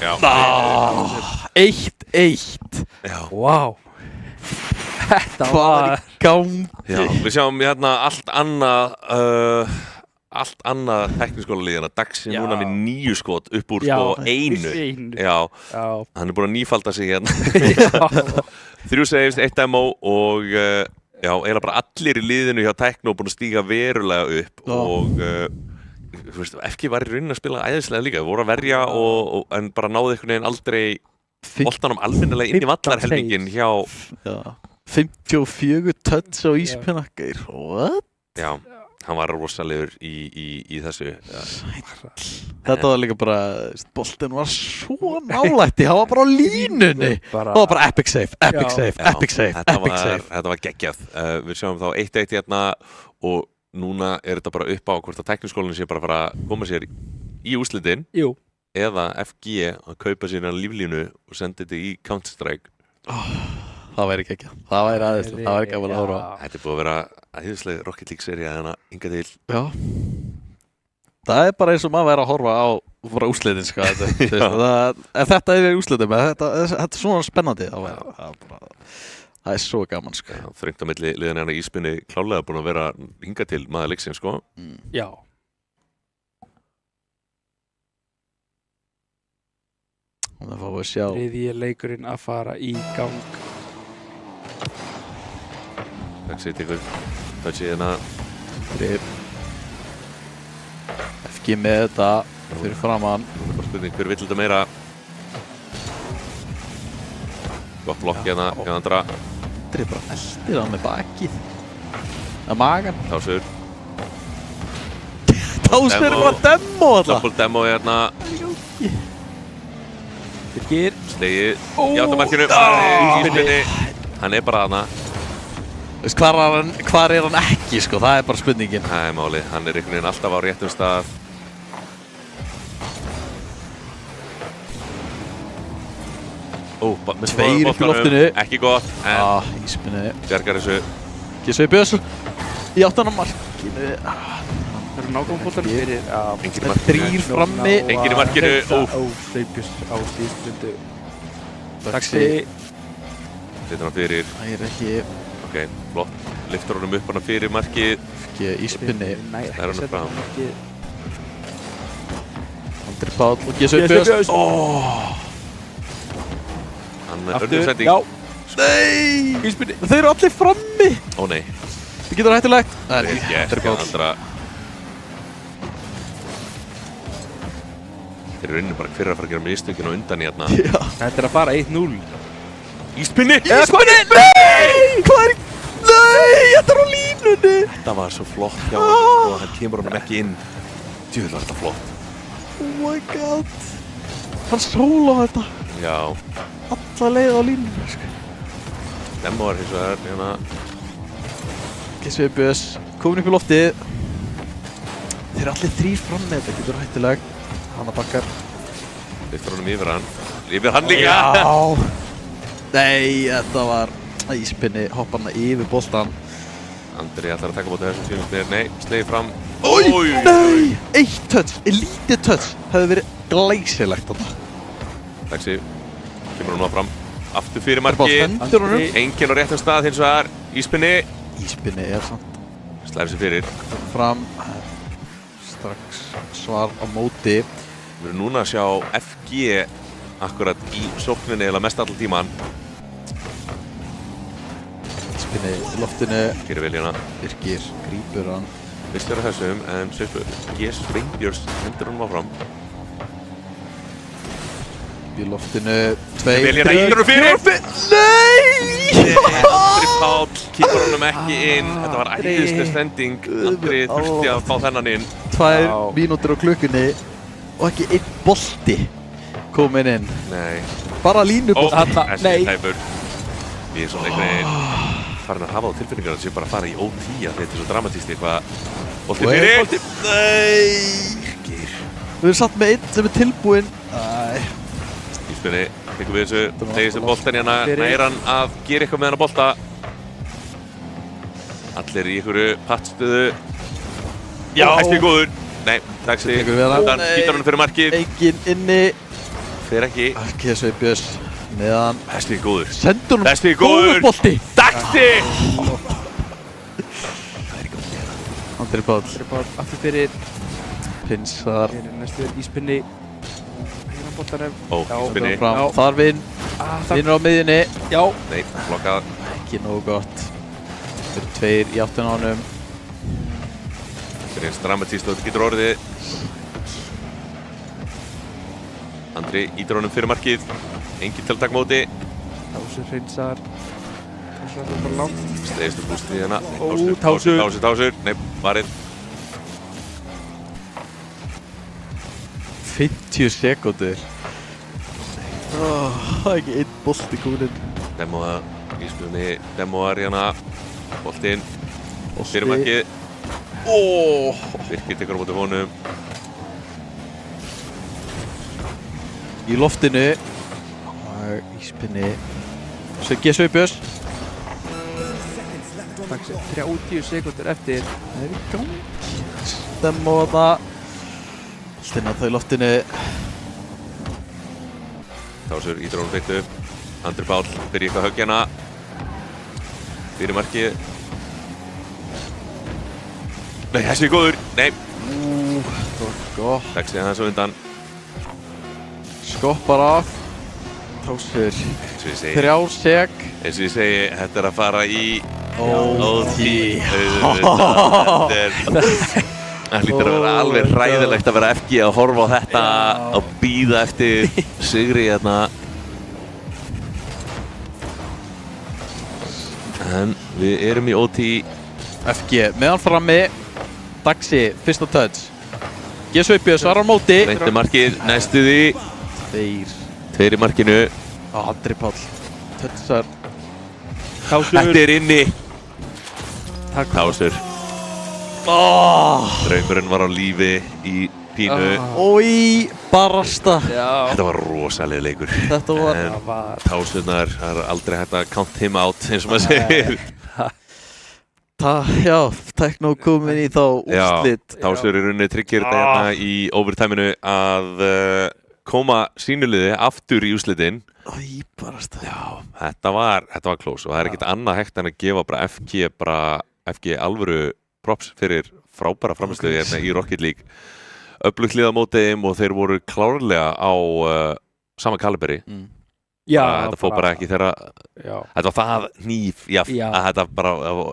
Já. 1-1. Já. Vá. Þetta var í gangi. Já, við sjáum hérna allt annað tækniskólalið hérna. Daxi núna með 9 skot upp úr sko 1. Já. Hann búinn að nýfalda sig hérna. 3 saves, 1 demo og já, eiginlega bara allir í liðinu hjá Tekno búin að stíga verulega upp og þú veist, FG var í rauninni að spila æðislega líka, voru að verja en bara náði einhvern veginn aldrei boltanum almennilega inn í vallarhelmingin hjá 54 touch á íspinnakkar. What? Já, hann var rosalegur í þessu. Þetta var líka bara, boltin var svo nálætti, hann var bara á línunni. Það var bara epic save. Þetta var geggjað. Við sjáum þá 1-1 hérna og núna þetta bara upp á hvort að tækniskólinn sé bara að fara að koma sér í úrslitin. Jú. Eða FG að kaupa sér hérna líflínu og senda þetta í Counter-Strike. Það væri geggjað. Það væri aðeinslega. Það væri ekki að horfa. Þetta búið að vera æðisleg Rocket League sería hérna hingað til. Já. Það bara eins og maður væri að horfa á úrslitin, sko. Ef þetta úrslitin, þetta er svona spennandi. Það svo gaman, sko. Þröngt á milli liðan hérna Íspinni klálega búin að vera hingað til maður leiksins, sko. Já. Þannig að fá að sjá. Þriðji leikurinn að fara í gang. Daxi tekur touchið hérna. Grip. FG með þetta fyrir framann. Núna er bara spurning hver vill þetta meira. Gott blokk hérna, Andra. Andri bara eldir hann með bakið. Að magan. Tásur. Tásur er bara demo alltaf. Double demo hérna. Birgir. Slegið í áttamarkinu. Íspinni. Hann er bara þarna. Veist, hvar er hann ekki, sko? Það er bara spurningin. Það er málið. Hann er einhvern veginn alltaf á réttum stað. Tveir upp í loftinu. Ekki gott, en Íspinni. bjargar þessu. Gissvei Björns í áttunarmarkinu. Það eru nákvæmboltar fyrir Enginn í markinu. 3 frammi. Enginn í markinu. Sveipjus á síðustu rundu. Daxi. Setur hann fyrir. Það er ekki Ok, flott. Lyftur honum upp hana fyrir markið. ekki Íspinni. Það er hann fram. Andri Páll og Gissvei Björns. Hann er önnur sending. Já. Nei! Íspinni. Þeir eru allir frammi. Ó nei. Það getur hættulegt. Það er Vel ekki gert, Andri Páll. Andra. Þeir eru rauninni bara hver að fara að gera mistökin á undan í hérna. Já. Þetta er að fara 1-0. Íspinni! Íspinni! Nei! Hvað er... Nei! Þetta er á línunni. Þetta var svo flott hjá hann og hann kemur honum ekki inn. Djúvel var þetta flott. Oh my god. Hann sóla þetta. Já. Alla leið á línunni, sko. Demo var hins vegar hérna. Gissvei Björns komin upp í loftið. Þeir eru allir 3 frammi. Þetta getur hættulegt. Hanna bakkar. Lyftur honum yfir hann. Yfir hann líka! Já. Nei, þetta var Íspinni hoppa hana yfir boltan. Andri ætlar að taka á móti þessum sínum snir. Nei, slegið fram. Nei! 1 touch, lítið touch. Hefði verið glæsilegt þarna. Daxi. Kemur hún áfram. Aftur fyrir marki. Hendur honum. Enginn á réttum stað hins vegar. Íspinni. Íspinni er samt Slæðir sér fyrir. fram. Strax svar á móti. Við erum núna að sjá FG akkurat í sókninni eða mest allan tíman. Íspinni í loftinu. Fyrir vel hérna. Birgir grípur hann. Vist vera þessum en Sveinbjörns hendur honum áfram. Í loftinu. 2. Vel hérna íður og fyrir. Nei! Andri Páll kemur honum ekki inn. Þetta var æðislega sending. Andri þurfti að fá þennan inn. 2 mínútur á klukkunni og ekki 1 bolti komin inn. Nei. Bara línubolti. Nei. Tæpur. Ég er svona einhvern veginn farin að hafa á tilfinningar að sé bara að fara í OT að þetta er svo dramatíst eitthvað. Bolti fyrir. Nei! Við erum satt með 1 sem er tilbúinn. Íspinni, tekur við þessu, tegir sem boltan hérna, nær hann að gera eitthvað með hann að bolta. Allir í einhverju pattstöðu. Já, ekki góður. Nei, Daxi, Tekur við hann. hýtar hann fyrir markið. Enginn inni. Fer ekki. Gissvei Björns meðan Þessi er góður. sendur hún Þessi er góður. bolti. Daxi! Andri Páll Aftur fyrir pinsar næstu Íspinni. Hérna boltanum. Ó, Íspinni. fram. Já. Þar vinnur á miðjunni. Já. Nei, blokkað. Ekki nógu gott. Þeir eru 2 í áttina á honum. Fyrir eins dramatíst og þetta getur orðið. Andri ítir honum fyrir markið. Enginn til að taka móti. Tásur hreinsar. Tásur er bara langt. Slegist upp úrstið hérna. Ó, Tásur. Tásur. Nei, varið. 50 sekúndur. Það er ekki 1 bolti komin inn. Demoða, Íspinni, demoðar hérna. Boltinn. Fyrir markið. Birkir tekur á móti honum. Í loftinu. Íspinni. Gissvei Björns. 30 sekúndur eftir. Það er í gang. Stemma á það. Stinna það í loftinu. Tásur ítir honum beint upp. Andri Páll byrja eitthvað högg hérna. Fyrir markið. Nei, þessi er góður. Nei. Það var gott. Daxi aðeins á undan. Skoppar af. Tásur Eins og ég segi, 3 seg eins og ég segi, þetta að fara í OT. Það hlýtur að vera alveg hræðilegt að vera FG að horfa á þetta og bíða eftir sigri hérna. En við erum í OT. FG meðan frammi. Daxi, fyrsta touch. G-Sveipi svarar á móti. Reyndi markið, næstu því. 2 í markinu. Andri Páll. Touchar. Þetta er inni. Tásur. Draumurinn var á lífi í pínu. Ói, barasta. Þetta var rosalega leikur. Þetta var... En Tásurnar, það er aldrei hægt að count him out eins og maður segir. Já, Tekno komin í þá úrslit. Já, Tásur er unnið tryggir þetta hérna í overtime-inu að koma sínuliði aftur í úrslitin. Ói, barasta. Já, þetta var close og það er ekkert annað hægt en að gefa bara FG alvöru props fyrir frábæra frammistöðu hérna í Rocket League. Öflugt lið á móti þeim og þeir voru klárlega á sama kaliberi. Þetta fór bara ekki þeirra, þetta var það hníf, að þetta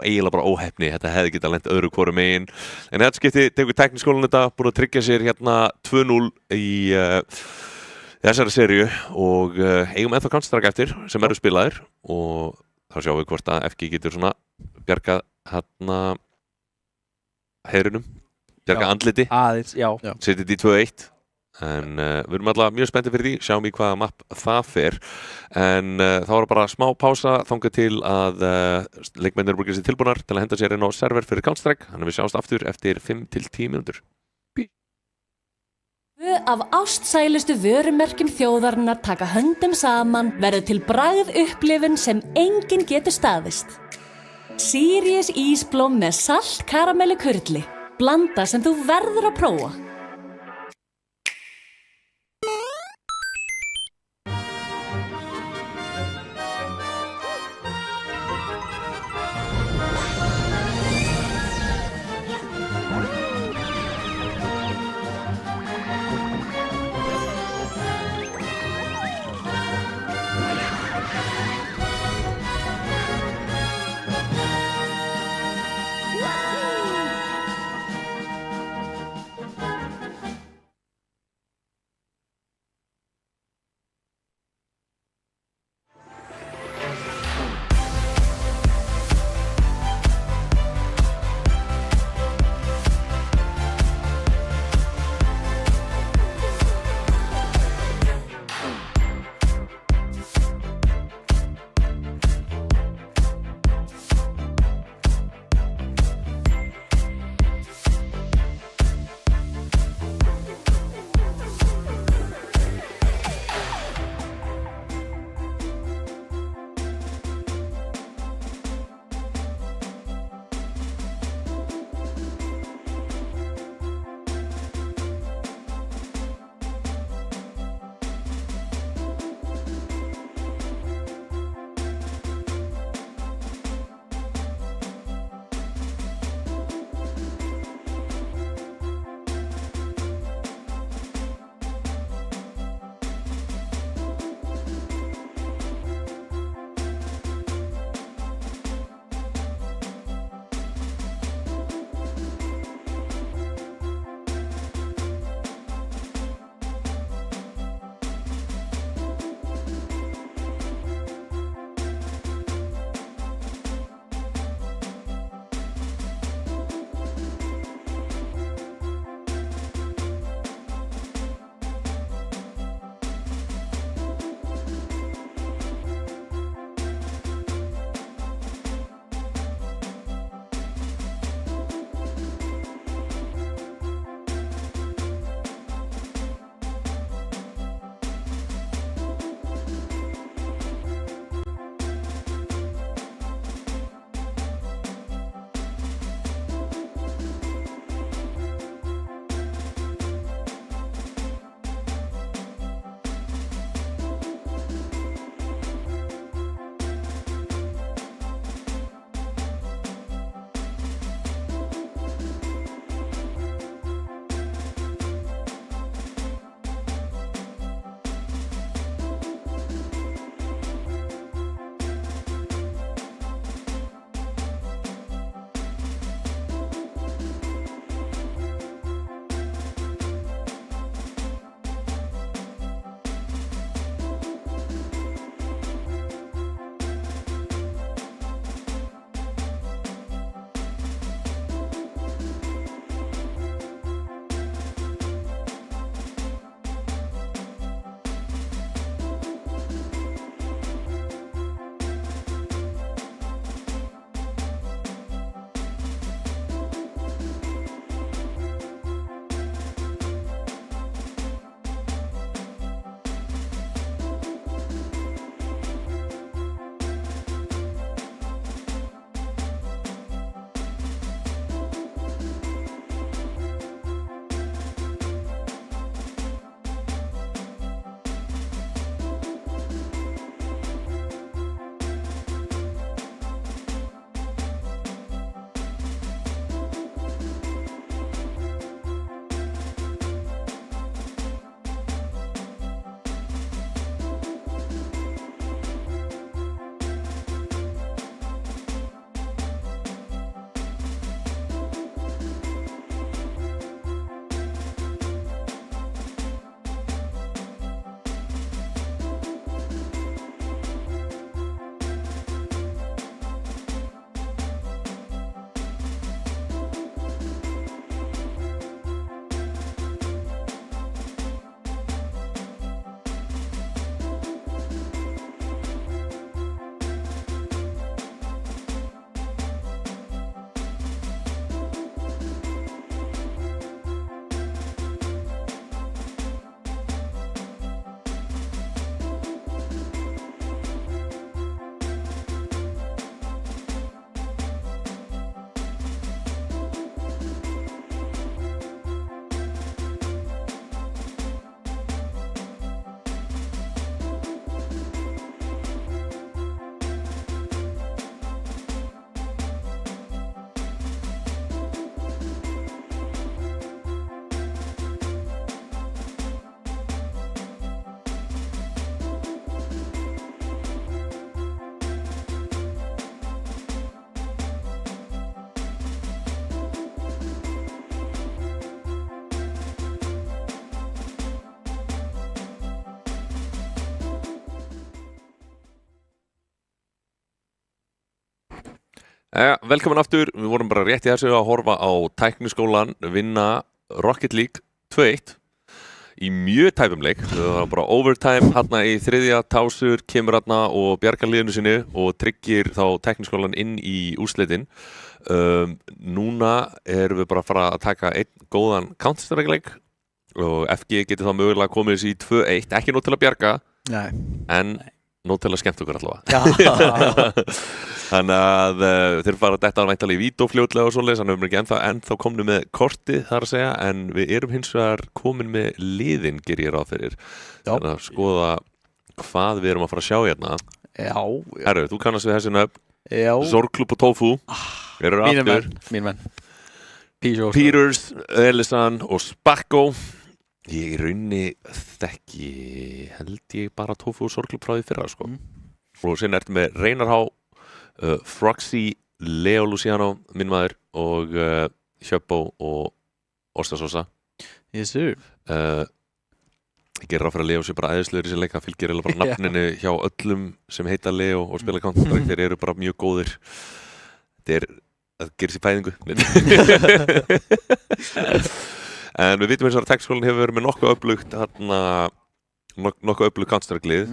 eiginlega bara óheppni, þetta hefði getað lent öðru hvoru megin. En þetta skipti, tekur tekniskólan þetta, búin að tryggja sér hérna 2-0 í þessari seríu og eigum ennþá Counter-Strike eftir sem eru spilaðir og þá sjáum við hvort að FG getur svona bjargað hérna heyrunum, bjargað andliti, setið í 2-1 en við erum alltaf mjög spenntið fyrir því, sjáum í hvaða mapp það fer en þá er bara smá pása þangað til að leikmennir eru búin að sér tilbúnar til að henda sér inn á server fyrir Counter-Strike, þannig að við sjáumst aftur eftir 5-10 mínútur. Af ástsælustu vörumerkjum þjóðarinnar taka höndum saman verður til bragð upplifun sem enginn getur staðist. Sirius ísblóm með salt karamellu kurli. Blanda sem þú verður að prófa. Velkomin aftur, við vorum bara rétt í þessu að horfa á tækniskólan vinna Rocket League 2-1 í mjög tæpum leik. Það var bara overtime hérna í þriðja, Tásur kemur hérna og bjargar liðinu sinni og tryggir þá tækniskólan inn í úrslitin. Núna erum við bara að fara að taka einn góðan Counter-Strike-leik og FG getur þá mögulega komið þessi í 2-1, ekki nóg til að bjarga, en nóg til að skemmta okkur allavega. Þannig að þeir fara að detta væntanlega í vító fljótlega og svoleiðis, þannig að við erum ekki ennþá komnu með kortið þar að segja, en við erum hins vegar komin með liðin, ger ég ráð fyrir. Þannig að skoða hvað við erum að fara að sjá hérna. Herru, þú kannast við þessi nöfn. Zorklub og Tofu. Mín menn. Peters, Elisan og Spacko. Ég í raunni þekki, held ég bara Tofu og Zorklub frá því fyrra, sko. Og síðan ertu með Reynar H, Froxy, Leo Luciano, minn maður, og Hjöppo og Ostasosa. Yes, sir. Ég gerir ráð fyrir að Leo sé bara æðislegur í þessi leik, það fylgir bara nafninu hjá öllum sem heita Leo og spila Counter-Strike, þeir eru bara mjög góðir. Það gerir sér fæðingu. En við vitum eins og að tækniskólinn hefur verið með nokkuð öflugt Counter-Strike-lið.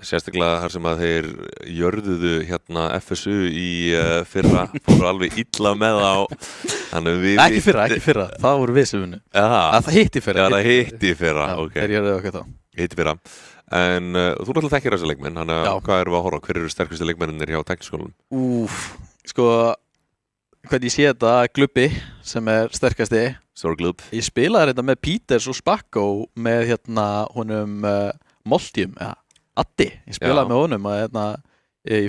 Sérstaklega þar sem að þeir jörðuðu hérna FSU í fyrra, fóru alveg illa með þá. Ekki fyrra, það voru við sem unnu. Það hitti fyrra. Já, það hitti fyrra, ok. Þeir jörðuðu okkur þá. Hitti fyrra. En þú náttúrulega þekkir þessi leikmenn, þannig að hvað erum við að horfa? Hver eru sterkustu leikmennir hjá tækniskólanum? Sko, hvernig ég sé þetta, Glubbi, sem sterkasti. Glub. Ég spilaði þetta með Peters og Spacko með hérna honum Moltium, Addi, ég spilaði með honum í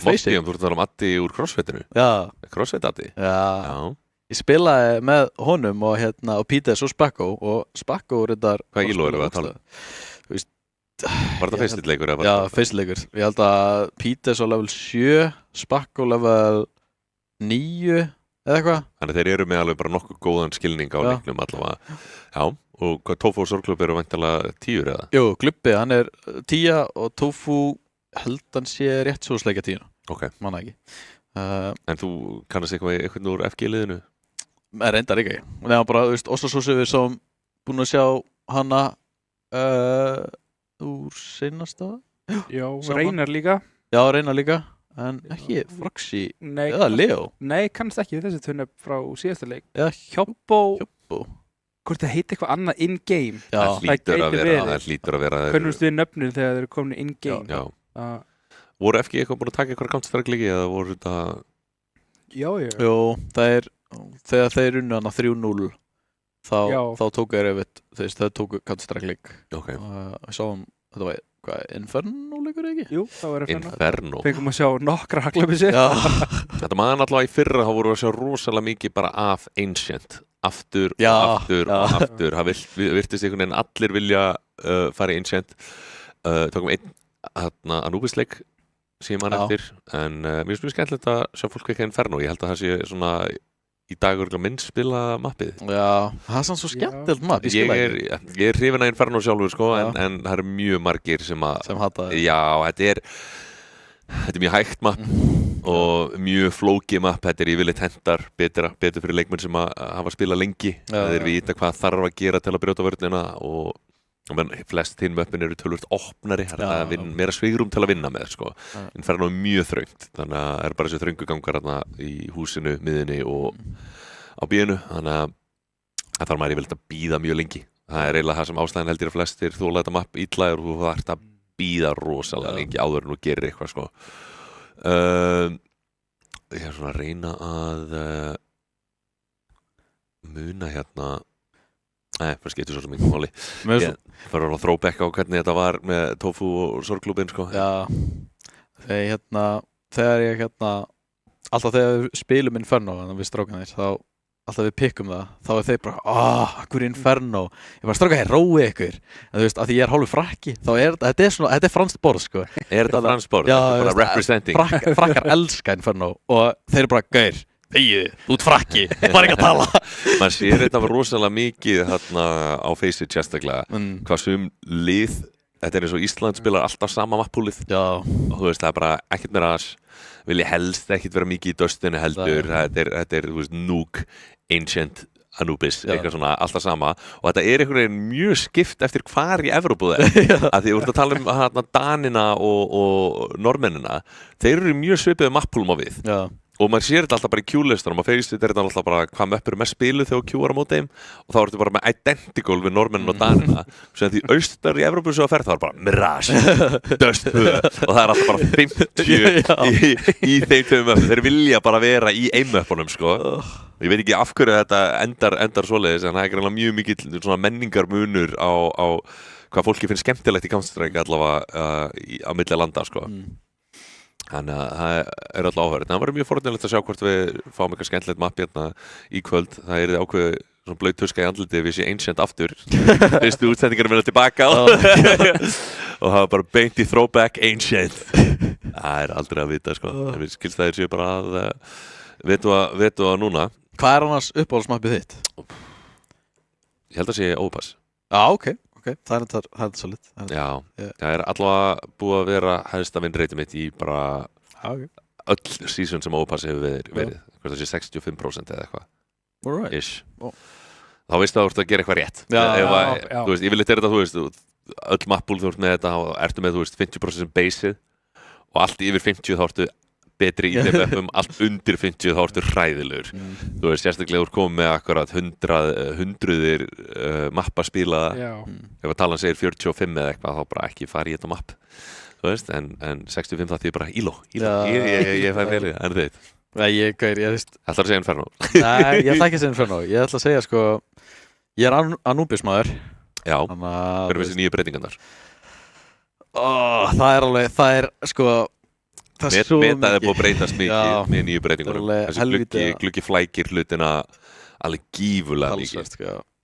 Faceit. Moltium, þú ert að tala Addi úr CrossFitinu? Já. CrossFit Addi? Já. Ég spilaði með honum og Peters og Spacko og Spacko reyndar... Hvað íló erum við að tala? Var þetta Faceit leikur? Já, Faceit leikur. Ég held að Peters á level 7, Spacko level 9 eða eitthvað. Þannig þeir eru með alveg bara nokkuð góðan skilning á leiknum allavega. Já. Og hvað Tofu og Zorklub eru væntanlega 10 eða? Jú, Glubbi, hann 10 og Tofu held hann sé rétt svo sleikja 10. Ok. Manna ekki. En þú kannast eitthvað úr FG-liðinu? Reyndar ekki. Nei, hann bara, Ostasosu við sem búin að sjá hana úr seinasta. Já, Reynar líka. Já, Reynar líka. En ekki Froxy eða Leo. Nei, kannast ekki við þessi tunni frá síðasta leik. Eða Hjöppo. Hvort það heiti eitthvað annað in-game. Það hlýtur að vera. Hvernig veist við nöfnum þegar þeir eru komin in-game? Já. Voru FG eitthvað búin að taka eitthvað Counter-Strike leiki eða voru þetta... Já. Jú, þegar þeir unnu hana 3-0 þá tóku þeir þeir tóku Counter-Strike leik. Ok. Við sáum, þetta var Inferno leikur ekki? Jú, það var Inferno. Fengum að sjá nokkra haglabissi. Þetta maður allavega í fyrra, þá voru að sjá rosalega mikið bara af Ancient. Aftur. Það virtist einhvern veginn allir vilja fara í Ancient. Tókum einn Anubis-leik sem mann eftir, en mér finnst mjög skemmtilegt að sjá fólk ekki Inferno. Ég held að það sé svona í dag minn spila mappið. Já, það er svo skemmtilegt mapp. Ég hrifinn að Inferno sjálfur, sko, en það eru mjög margir sem hata það. Já, þetta er mjög hægt mapp og mjög flókið mapp. Þetta yfirleitt hentar betur fyrir leikmenn sem hafa spilað lengi. Þeir vita hvað þarf að gera til að brjóta vörnina og flest hinn möppin eru tölvöld opnari. Það er meira svigrúm til að vinna með, sko. Inferno mjög þröngt, þannig að það er bara þessi þröngugangar í húsinu, miðinni og á bíinu, þannig að það þarf maður yfirleitt að bíða mjög lengi. Það er eiginlega það sem ástæðan heldur að flestir þola þetta mapp illa og þú þarft að bíða rosalega lengi áður en þú gerir eitthvað, sko. Ég svona að reyna að muna hérna. Nei, það skiptir svo mikið máli. Ég fyrir að throwback á hvernig þetta var með Tofu og Zorklubin, sko. Já, þegar ég alltaf þegar við spilum Inferno við strákanir, þá alltaf við pikkum það, þá þeir bara, akkur Inferno. Ég bara, stráka, rói ykkur. En þú veist, að því ég er hálfur frakki, þá þetta er franskt borð, sko. Er þetta franskt borð? Já, bara representing. Frakkar elska Inferno og þeir eru bara, gaur, þegið, út frakki, bara ekki að tala. Man sér þetta rosalega mikið á Faceit sérstaklega, hvað sum lið þetta eins og Ísland spilar alltaf sama mappúlið og þú veist, það bara ekkert meira vilja helst ekkert vera mikið í döstinu heldur, þetta þú veist, Nuke, Ancient, Anubis, eitthvað svona, alltaf sama og þetta einhvern veginn mjög skipt eftir hvar í Evrópu það að því þú ert að tala um Danina og Normennina, þeir eru mjög svipuð mappúlum á við og maður sér þetta alltaf bara í Q-listunum og Facebook er þetta alltaf bara hvað möppur er mest spiluð þegar Q er á móti þeim og þá ertu bara með identical við Normennin og Danina sem því austar í Evrópu svo að ferð þá er bara Mirage, Dust og það er alltaf bara 50 í þeim tveim möppum, þeir vilja bara vera í einmöppunum sko ég veit ekki af hverju þetta endar svoleiðis en það er greinlega mjög mikið svona menningarmunur á hvað fólki finnst skemmtilegt í Counter-Strike allavega á milli landa sko Þannig að það er alltaf áhverð. Það var mjög fornilegt að sjá hvort við fáum eitthvað skemmtilegt mapp hérna í kvöld. Það er ákveðið svona blauð tuska í andliti við sé Ancient aftur. Fyrstu útsendingar vilja tilbaka og það var bara beint í throwback Ancient. Það er aldrei að vita sko. En við skilst það séu bara að vetu að núna. Hvað er annars uppáhaldsmappið þitt? Ég held að sé Overpass. Ok. Það er svo lit. Já, það er allavega búið að vera hæsta vinnreitið mitt í bara öll season sem Overpass hefur verið. Hvort það sé 65% eða eitthvað. Ish. Þá veistu að þú ert að gera eitthvað rétt. Þú veist, ég vil eitthvað þú veist, öll mappúl þú ert með þetta og ertu með, þú veist, 50% sem baseið og allt yfir 50 þá ertu betri í þeim öppum, allt undir 50 þá ertu hræðilegur. Þú veist, sérstaklega þú komið með akkurat hundruðir mappa spilaða. Ef að talan segir 45 eða eitthvað, þá bara ekki fara í þetta mapp. Þú veist, en 65 það þýðir bara íló. Ég fæ vel í það, en þið? Nei, ég veist... Ætlar að segja Inferno? Nei, ég ætla ekki að segja Inferno. Ég ætla að segja, sko, ég er Anubis maður. Já, hver er þessi nýju breytingarnar? Það er, sko... Metaði búið að breytast mikið með nýju breytingunum. Þessi gluggi flækir hlutina alveg gífurlega mikið.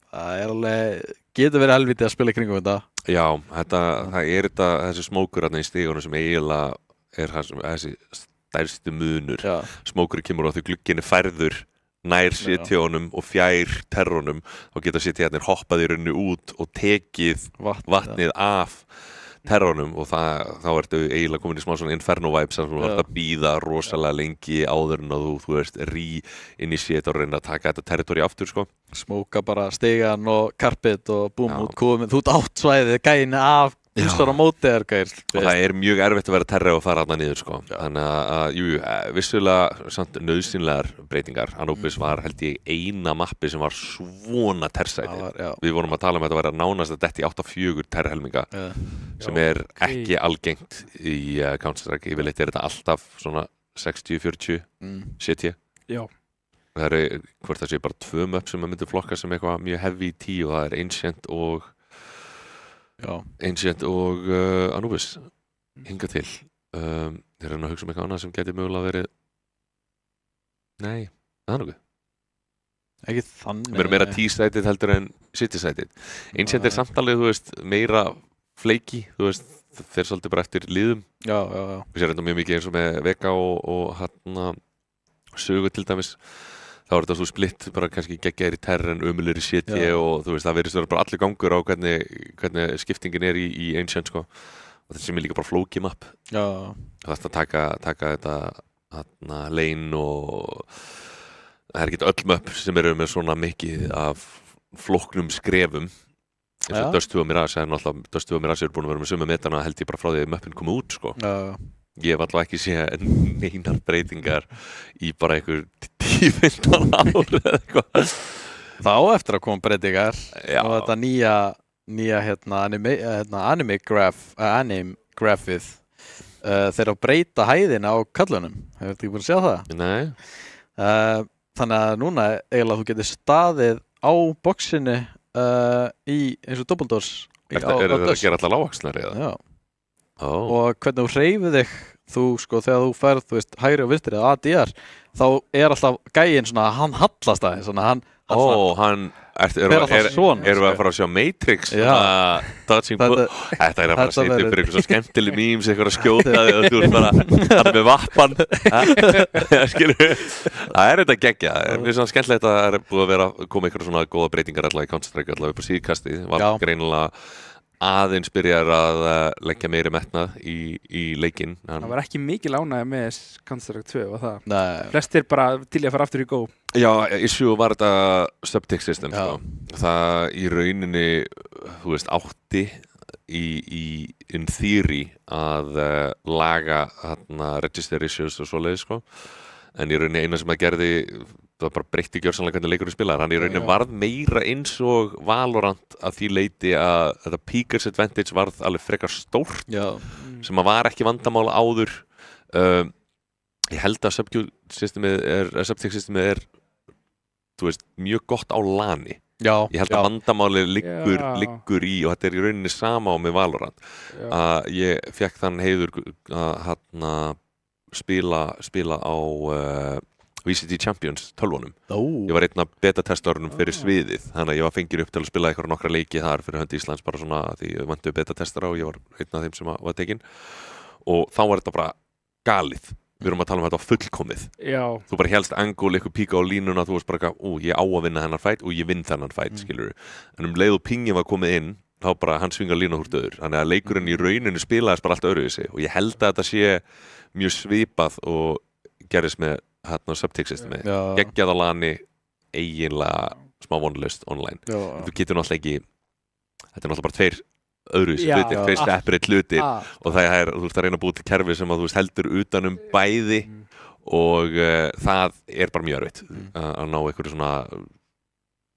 Það er alveg, getur verið helviti að spila í kringum þetta. Já, það er þessi smókur í stígunum sem eiginlega er þessi stærsti munur. Smókur kemur á því glugginni færður nær sitjónum og fjær terrónum og geta sitjarnir hoppað í rauninni út og tekið vatnið af terrónum og þá ertu eiginlega komin í smá svona Inferno vibes sem þú ert að bíða rosalega lengi áður en að þú veist re-initiate og reyna að taka þetta territory aftur sko. Smóka bara stegan og karpet og búm út komið, þú ert átt svæðið gæin af stóra móti er gæir. Og það er mjög erfitt að vera terri og fara þarna niður sko. Þannig að jú, vissulega samt nauðsynlegar breytingar. Anubis var held ég eina mappi sem var svona terrsæti. Við vorum að tala um að þetta væri nánast að detti 8-4 terrhelminga sem er ekki algengt í Counter-Strike. Yfirleitt er þetta alltaf svona 60-40 70. Já. Það eru hvort það sé bara 2 möpp sem að myndu flokka sem eitthvað mjög heavy í 10 og það er Ancient og Anubis hingað til. Þeir eru að hugsa um eitthvað annað sem geti mögulega verið Nei, það er nokkuð. Ekki þannig. Við erum meira T-sætið heldur en City-sætið. Ancient er samt alveg, þú veist, meira fleiki, þú veist, þeir svolítið bara eftir liðum. Já. Við séum þetta mjög mikið eins og með Vega og Sögu til dæmis. Þá er þetta svo splitt, bara kannski geggjaðir í terr en ömulir í City og þú veist, það verðist vera bara allir gangur á hvernig skiptingin er í Ancient, sko. Og þetta sem er líka bara flóki map. Já. Það er að taka þetta lane og það er ekki öll möpp sem eru með svona mikið af flóknum skrefum. Eins og Dust 2 og Mirage er náttúrulega, Dust 2 og Mirage eru búin að vera með sömu metana held ég bara frá því að möppin kom út, sko. Já. Ég hef allavega ekki séð neinar breytingar í bara einhver 10-15 ár eða eitthvað. Þá eftir að koma breytingar og þetta nýja anime graphið þeir að breyta hæðina á köllunum. Hefur þið ekki búin að sjá það? Nei. Þannig að núna eiginlega þú getur staðið á boxinu í eins og Dumbledores. Er það að gera alltaf lágvaxnari eða? Já. Og hvernig þú hreyfir þig þegar þú ferð, þú veist, hægri og vinstri eða ADR, þá er alltaf gæinn svona, hann hallast aðeins, svona hann erum við að fara að sjá Matrix þetta er að fara að setja upp fyrir eitthvað svo skemmtileg memes, eitthvað að skjóta og þú ert bara með vappan skilur það er þetta geggja, það er svona skemmtilegt að það er búið að vera koma eitthvað svona góða breytingar allavega í Counter-Strike allavega upp á síðkasti, var greinilega aðeins byrjar að leggja meiri metnað í leikinn. Það var ekki mikil ánægja með Counter-Strike 2 og það. Nei. Flestir bara til að fara aftur í Go. Já, issue var þetta subtick system, sko. Það í rauninni, þú veist, átti in theory að laga register issues og svoleiðis, sko. En í rauninni eina sem það gerði, það var bara breytti gjörsamlega hvernig leikurinn spilaði. Hann í rauninni varð meira eins og Valorant að því leiti að þetta Peekers Advantage varð alveg frekar stórt sem að var ekki vandamál áður. Ég held að subtick systemið er þú veist, mjög gott á LAN-i. Ég held að vandamálið liggur í, og þetta í rauninni sama á með Valorant. Ég fékk þann heiður að spila á VCT Champions 12-unum. Ég var einn af beta-testarunum fyrir sviðið, þannig að ég var fenginn upp til að spila eitthvað nokkra leiki þar fyrir hönd Íslands, bara svona því ég vantu beta-testara og ég var einn af þeim sem var tekinn. Og þá var þetta bara galið. Við erum að tala um þetta á fullkomið. Þú bara helst angul, eitthvað píka á línuna, þú veist bara ég á að vinna þennan fight og ég vinn þennan fight, skilurðu. En leið og pingin var komið inn, þá bara hann svingar lína úr döður. Þannig að leikurinn í rauninu spilaðist bara allt öðruvísi og ég held að þetta sé mjög svipað og gerist með subtick systemi. Geggjað á LAN-i, eiginlega smá vonlaust online. Þú getur náttúrulega ekki, þetta náttúrulega bara tveir öðruvísi hlutir, tveir separate hlutir og það þú ert að reyna að búa til kerfi sem að þú veist heldur utanum bæði og það bara mjög erfitt að ná einhverju svona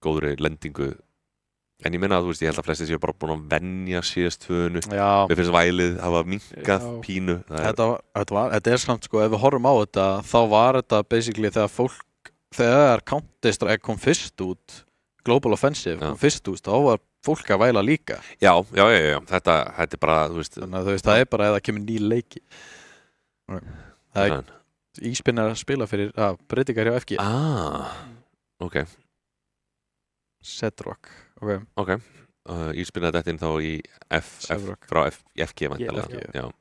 góðri lendingu. En ég minna að þú veist, ég held að flestir séu bara búin að venja CS2-nu. Mér finnst vælið hafa minkað pínu. Þetta samt sko, ef við horfum á þetta, þá var þetta basically þegar Counter-Strike kom fyrst út, Global Offensive kom fyrst út, þá var fólk að væla líka. Já. Þetta er bara, þú veist. Þannig að þú veist, það er bara ef það kemur ný leiki. Það Íspinn að spila fyrir breytingar hjá FG. Ok. Zedrock. Ok. Íspinn að þetta inn þá í frá FG vantilega.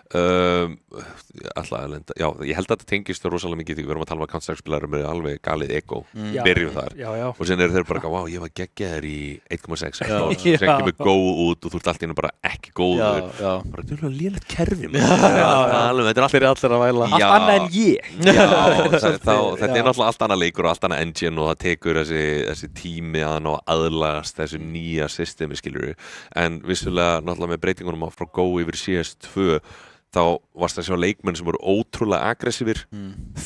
Alltaf að lenda. Já, ég held að þetta tengist rosalega mikið því við erum að tala um að Counter-Strike-spilarum með alveg galið ego. Byrjum þar. Og sen eru þeir bara, wow, ég var geggjaður í 1.6. Sen kemur Go út og þú ert allt í hennu bara ekki góður. Bara, þú erum að lélegt kerfi. Þetta er allir að væla. Allt annað en ég. Þetta er náttúrulega allt annað leikur og allt annað engine og það tekur þessi tími að ná aðlagast þessu nýja systemi, skilurðu. En vissulega náttúrulega með breytingunum frá Go yfir CS2 þá varst það að sjá leikmenn sem voru ótrúlega aggressífir.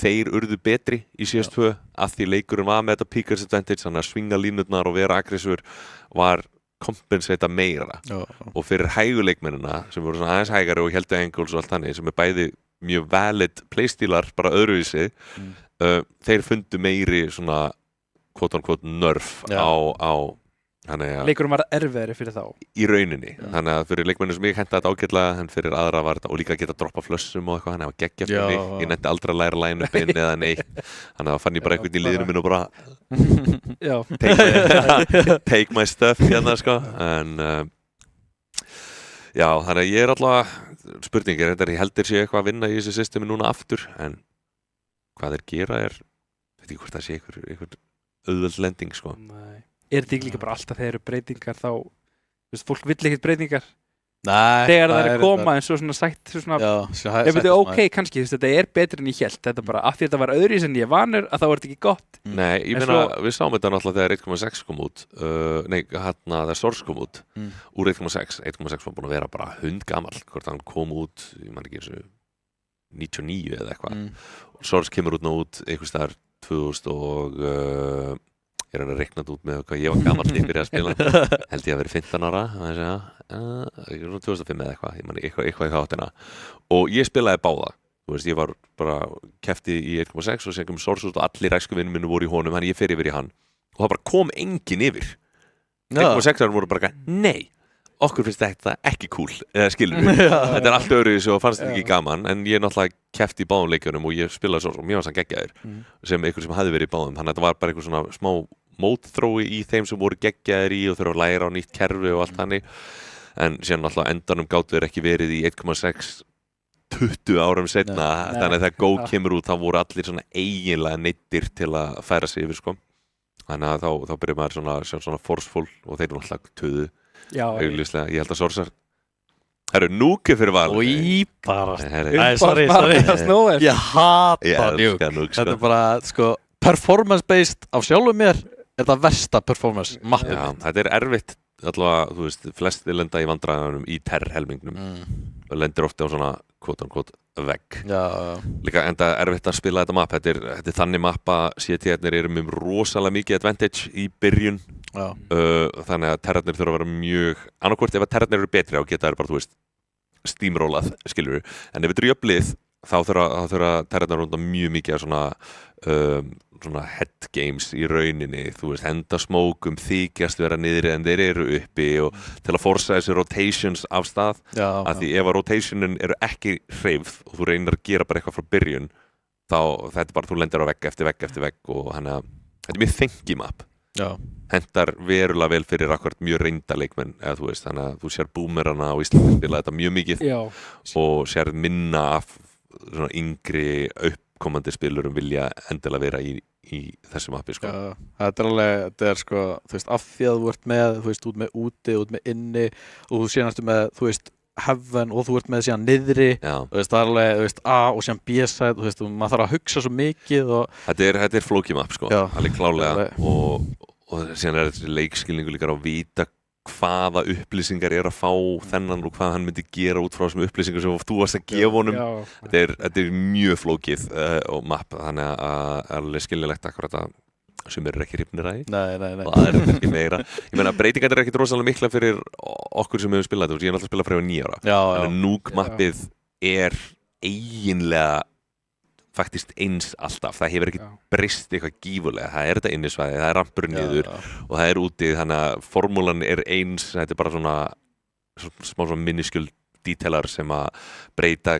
Þeir urðu betri í CS2 af því leikurinn var með þetta Peekers Advantage, þannig að svinga línurnar og vera aggressífur var kompensata meira. Og fyrir hægu leikmennina sem voru svona aðeins hægari og héldu angles og allt þannig, sem bæði mjög valid playstílar bara öðruvísi, þeir fundu meiri svona quote-unquote nerf á Leikurinn var erfiðari fyrir þá í rauninni, þannig að fyrir leikmennir sem ég henta þetta ágætlega, en fyrir aðra var þetta og líka að geta droppa flössum og eitthvað, hann var geggja fyrir mig, ég nefndi aldrei að læra line-upinn eða neitt, þannig að fann ég bara eitthvað í liðinu minn og bara take my stuff hérna, sko, en já, þannig að ég er alltaf spurningir, þetta ég heldur sé eitthvað að vinna í þessu systemi núna aftur, en hvað þeir gera veit ekki hvort það sé einhver auðvöld lending, sko. Er þetta ekki líka bara alltaf þegar eru breytingar þá, þú veist, fólk vill ekkert breytingar þegar það er að koma en svo svona sagt ef þetta er ok kannski, þetta er betur en ég hélt þetta bara, af því þetta var öðruvísi en ég vanur að þá er þetta ekki gott. Nei, ég meina, við sáum þetta náttúrulega þegar 1.6 kom út þegar Source kom út úr 1.6 var búin að vera bara hundgamall hvort hann kom út, ég man ekki eins og 99 eða eitthvað og Source kemur út einhvers staðar 2000 og ég er að reikna út með hvað ég var gamall þegar ég byrjaði að spila held ég að vera 15 ára 2005 eða eitthvað ég man eitthvað í háttina og ég spilaði báða, þú veist, ég var bara kefti í 1.6 og sem kom Source út og allir ræskuvinnum minni voru í honum, þannig ég fer yfir í hann og það bara kom enginn yfir 1.6-arum voru bara nei, okkur finnst þetta ekki cool eða skilur við, þetta er allt öðruvísi og fannst þetta ekki gaman, en ég náttúrulega kefti í báðum leikjunum og ég spilaði Source og mér var sann geggjaður sem einhver sem hafði verið í báðum, þannig að þetta var bara einhver svona smá mótþrói í þeim sem voru geggjaðir í og þurfa að læra á nýtt kerfi og allt þannig, en síðan náttúrulega endanum gátu þeir ekki verið í 1.6 20 árum setna, þannig að þegar Go kemur út þá voru allir svona eiginlega neyddir til að færa sig yfir, sko, þannig að þá byrjar maður svona forceful og þeir náttúrulega töðu augljóslega, ég held að Sorsar Herru, Núk fyrir val Í bara Sorry Ég hata Núk Núk Þetta bara, performance based af sjálfum mér er það versta performance mappið Já, þetta erfitt allavega, þú veist, flestir lenda í vandræðanum í helmingnum og lendir ofta á svona quote-unquote vegg líka enda erfitt að spila þetta mapp þetta er þannig mapp að CT-ernir eru með rosalega mikið advantage í byrjun þannig að terrarnir þurfa að vera mjög annarkvort ef að terrarnir eru betri á geta þær bara, þú veist, steamrollað skilur en ef þetta eru jöfnlið þá þurfa terrarnir runda mjög mikið af svona head games í rauninni, þú veist, henda smókum þykjast vera niðri en þeir eru uppi og til að forsa þessi rotations af stað, að því ef að rotationin eru ekki hreyfð og þú reynir að gera bara eitthvað frá byrjun þá þetta bara, þú lendir á vegg eftir vegg og hann að, þetta er mjög thinky map hendar verulega vel fyrir akkurat mjög reynda leikmenn, eða þú veist, þannig að þú sér boomerana á Íslandi spila þetta mjög mikið og sér minna af svona yngri uppkomandi spilurum vilja endilega vera í þessu mappi Þetta er sko, þú veist, af því að þú ert með, þú veist, út með úti, út með inni og þú sénastu með, þú veist, heaven og þú ert með síðan niðri þú veist, það er alveg, þú veist, A og síðan B-side þú veist, maður þarf að hugsa svo mikið Þetta er flókið mapp, alveg klálega og síðan þessi leikskilningu líka að vita hvaða upplýsingar að fá þennan og hvað hann myndi gera út frá þessum upplýsingar sem þú varst að gefa honum þetta er mjög flókið og mapp, þannig að alveg skiljulegt akkurat að sem eru ekki hrifnir að Nei. og það er ekki meira ég meina, breytingar er ekkit rosalega mikla fyrir okkur sem hefur spilað þetta, ég er alltaf að spila frá 9 ára þannig að Núk mappið er eiginlega faktist eins alltaf, það hefur ekki breyst eitthvað gífurlega, það er þetta innisvæði, það er rampurinn niður og það er úti, þannig að formúlan er eins, þetta er bara svona smá svona minniskjöld detailar sem að breyta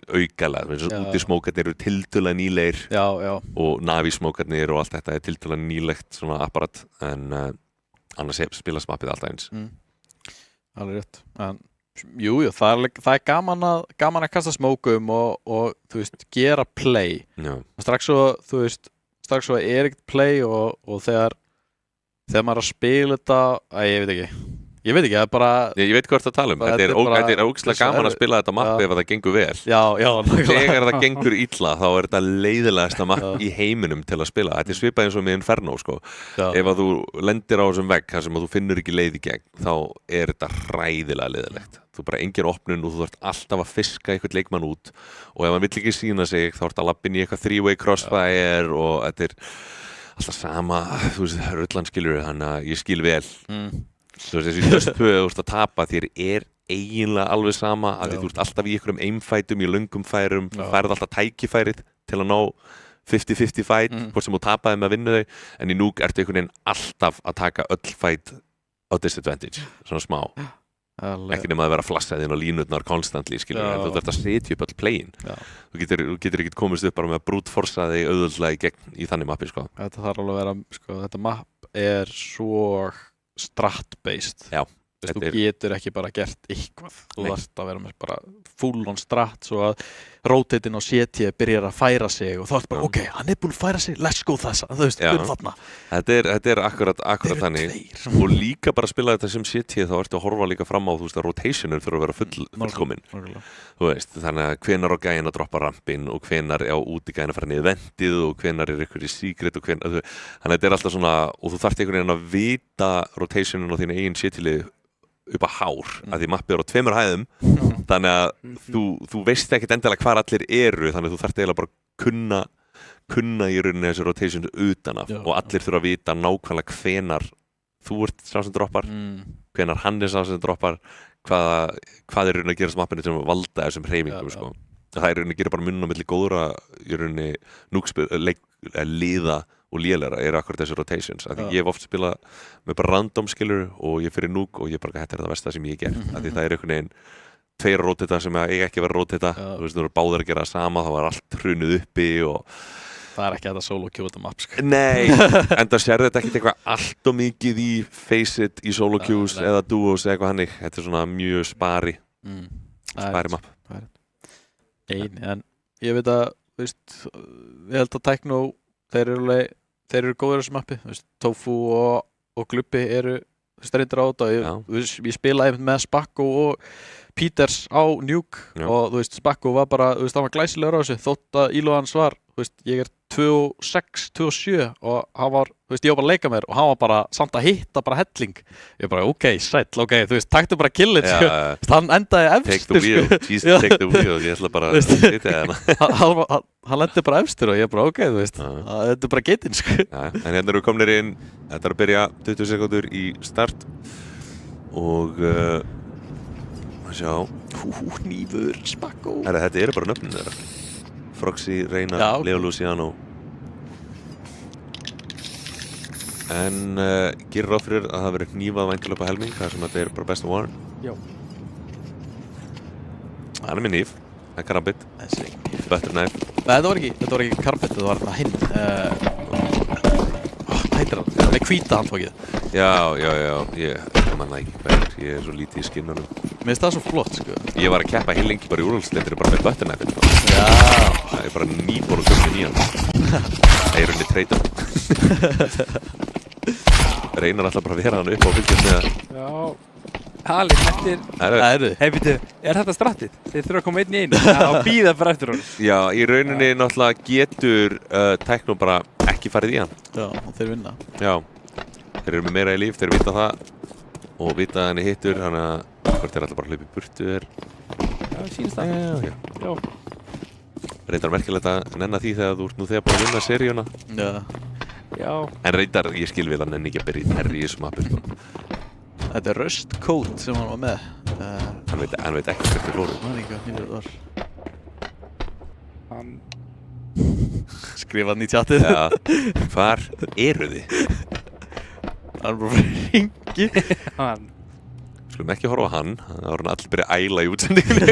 aukalega, eins og úti smókarnir eru tiltölulega nýlegir og Navi smókarnir og allt þetta er tiltölulega nýlegt svona apparat en annars spilast mappið alltaf eins Alveg rétt, en Jú, það er gaman að kasta smókum og þú veist, gera play strax svo er ekkert play og þegar maður er að spila þetta ég veit ekki, það er bara ég veit hvað það tala um, þetta er ógeðslega gaman að spila þetta mapp ef það gengur vel þegar það gengur illa þá er þetta leiðilegasta mapp í heiminum til að spila, þetta er svipað eins og með Inferno ef að þú lendir á þessum vegg þar sem að þú finnur ekki leið í gegn þá er þetta hræðilega leiðilegt þú bara engin opnun og þú þarft alltaf að fiska eitthvað leikmann út og ef hann vill ekki sína sig þá ert að lappin í eitthvað three-way crossfire og þetta er alltaf sama þú veist, rullan skilur þannig að ég skil vel þú veist, þessi döstpöðu þú ert að tapa þér er eiginlega alveg sama að þú ert alltaf í einhverjum einfætum í löngum færum, þú færð alltaf tækifærið til að ná 50-50 fæt hvort sem þú tapaði með að vinna þau en í Núk ertu einhvern veginn alltaf að taka öll fæt á disadvantage, svona smá ekki nema að vera flassaðinn og línutnar konstantli, skilur, en þú þarft að setja upp öll playin þú getur ekkert komist upp bara með að brútforsa þig auðvöldlega í gegn í þannig mappi, Þetta þarf alveg að vera, þetta mapp er svo strat-based þú getur ekki bara gert eitthvað þú þarft að vera með bara full on strat svo að rotatin á CT byrjar að færa sig og þá ertu bara ok, hann er búin að færa sig, let's go þessa þú veist, þarna Þetta er akkurat þannig og líka bara að spila þetta sem CT þá ertu að horfa líka fram á þú veist að rotationin þurfa að vera fullkomin þú veist, þannig að hvenar á gæin að droppa rampin og hvenar á úti gæin að fara niður vendið og hvenar er ykkur í secret og þannig að þetta er alltaf svona og þú þarft einhvern veginn að vita rotationin á þínu eigin CT-lið upp að hár, að því mappið eru á 2 hæðum þannig að þú veist ekkert endilega hvar allir eru þannig að þú þarft eiginlega bara kunna í rauninni þessu rotations utan af og allir þurfa að vita nákvæmlega hvenar þú ert sá sem droppar hvenar hann er sá sem droppar hvað er rauninni að gera mappinu sem valda þessum hreyfingum það er rauninni að gera bara munna milli góðra í rauninni núkspil liða og lélæra er akkurat þessu rotations af því ég hef oft spilað með bara random skilur og ég fyrir Núk og ég bara þetta er það versta sem ég hef gert af því það er einhvern veginn 2 rótita sem eiga ekki að vera rótita þú veist, þú eru báðir að gera það sama þá var allt hrunuð uppi og það er ekki þetta solo queue þetta mapp Nei, en það sér þetta ekkert eitthvað allt og mikið í face it í solo queues eða duos eða eitthvað hannig þetta er svona mjög spari mapp en ég veit að ég held að Tekno þeir eru góðir á þessu mappi Tofu og Gluppi eru reyndir á þetta. Ég spilaði einmitt með Spacko og Peters á Nuke og þú veist, Spacko var bara, þú veist, hann var glæsilegur á þessu þótt að íló hans var, þú veist, ég er 2.6, 2.7 og hann var, þú veist, ég var bara að leika mér og hann var bara samt að hitta bara helling. Ég bara, ok, sæll, ok, þú veist, taktu bara kill it, sko. Hann endaði efstur, Take the wheel, Jesus, take the wheel, ég ætla bara að sitja hérna. Hann lendi bara efstur og ég bara, ok, þú veist, þetta er bara getinn, sko. En hérna eru komnir inn, þetta er að byrja 20 sekúndur í start og sjá. Hnífur, Spacko. Þetta eru bara nöfnin þeirra. Froxy, Reyna, Leo Luciano. En gerir ráð fyrir að það verið hnífað væntanlega upp á helming, þar sem þetta er bara best of one. Já. Hann er með hníf, það er karambit. Þessi er ekki hníf. Butter knife. Þetta var ekki karambit, þetta var hinn. Hvað heitir hann? Það er hvíta handfókið. Já, ég manna ekki hvað ég er svo lítið í skinnunum. Mér finnst það svo flott, sko. Ég var að keppa lengi bara í úrvalsdeildinni bara með butter knife. Já. Það er bara nýbúin að köpa nýjan. Það er rauninni treyta. Reynar alltaf bara að vera hann upp á fylgjum með það. Já. Halli, er þetta strattið? Þeir þurfa að koma einn í einu og bíða bara eftir honum. Já, í rauninni náttúrulega getur Tekno bara ekki farið í hann. Já, og þeir vinna. Já, þeir eru með meira í líf, þeir vita það og vita að henni hittur, þannig að hvort þeir alltaf bara hlaupa í burtu er. Já, sýnist það. Já. Reyndar merkilegt að nenna því þegar þú ert nú þegar búin að vinna seríuna. Já. En reyndar, ég skil við að nenni ekki að byrja í terri í þessu mappi, sko. Þetta er Rust Code sem hann var með. Hann veit ekki hvert er flóru. Hann ekki hvað nýrið var. Hann... Skrifa hann í tjatið. Já, hvar eru þið? Hann er bara fyrir ringi. Hann... Skulum ekki horfa á hann, það var hann allir byrja að æla í útsendingunni.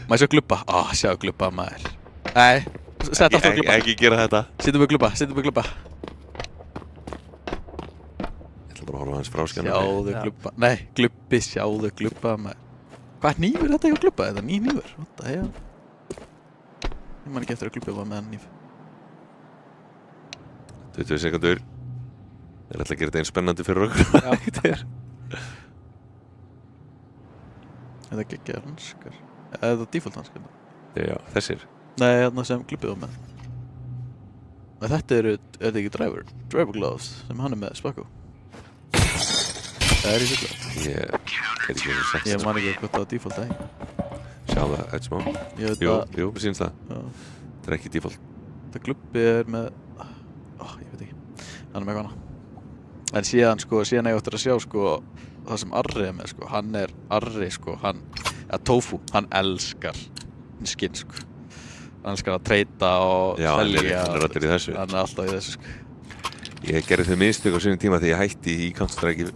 Maður sjá glubba. Sjá glubba maður. Nei, sett aftur glubba. Ekki gera þetta. Sittum við glubba. Ég ætla bara að horfa á hans fráskjana. Sjáðu glubba. Nei, glubbi, sjáðu glubba maður. Hvað hnífur er þetta hjá glubba? Þetta er ný hnífur. What the hell? Ég man ekki eftir að glubbi var með hann hníf. 20 sekundur. Ég ætla að gera þetta einn spennandi fyrir okkur. Þetta geggjaðar hanskar. Eða default hanskar. Já, þessir. Nei, þarna sem glubbi var með. Þetta er þetta ekki driver gloves sem hann er með Spacko. Það er í fulla. Ég er ekki eins og sagt. Ég man ekki hvað það var default að Sjá það, eitt smá. Jú, við sýnum það. Það er ekki default. Það glubbi er með... ég veit ekki. Hann er með hana. En síðan ég áttur að sjá það sem Arri er með, hann er Arri, Tofu, hann elskar skinn, hann elskar að treyta og selja. Já, hann er alltaf í þessu. Hann er alltaf í þessu, Ég gerði þau mistök á sínum tíma þegar ég hætti í Counter-Strike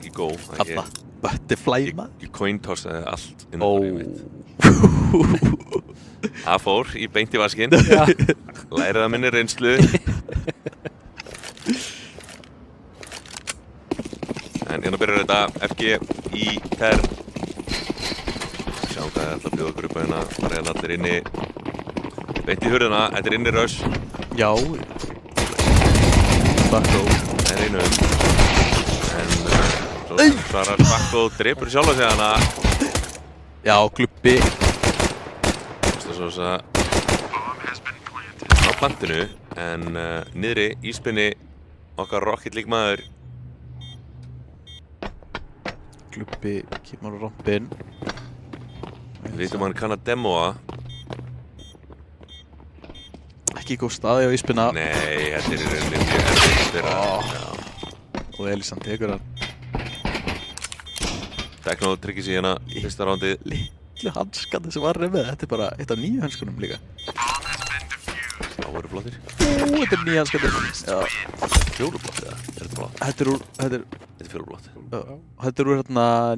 í Go. Alla, butterfly maður. Ég cointossaði allt inn á mitt. Það fór í beint í vaskinn. Lærið að minni reynslu. En hérna byrjar þetta FG í TER. Sjáum hvað það ætla að bjóða okkur upp á hérna. Bara hérna allir inni. Beint í hurðina, þetta er inni rush. Já. Spacko. Það er einu. En svo svarar Spacko, drepur sjálf sig hana. Já, glubbi. Svo á plantinu. En niðri íspinni okkar Rocket League maður. Glubbi kemur á rompinn. Við veitum hann kann að demoa. Ekki góð staði á íspinna. Nei, þetta er í rauninni mjög erfitt fyrir Og Elisan tekur hann. Tekno tryggir sig hérna í fyrsta rándið. Litlu hanskandi sem Arri er með. Þetta er bara eitt af nýju hanskunum líka. Já, voru flottir. Þetta er nýju hanskandi. Fjólublátt eða? Er þetta blótt? Þetta er fjólublátt. Þetta er úr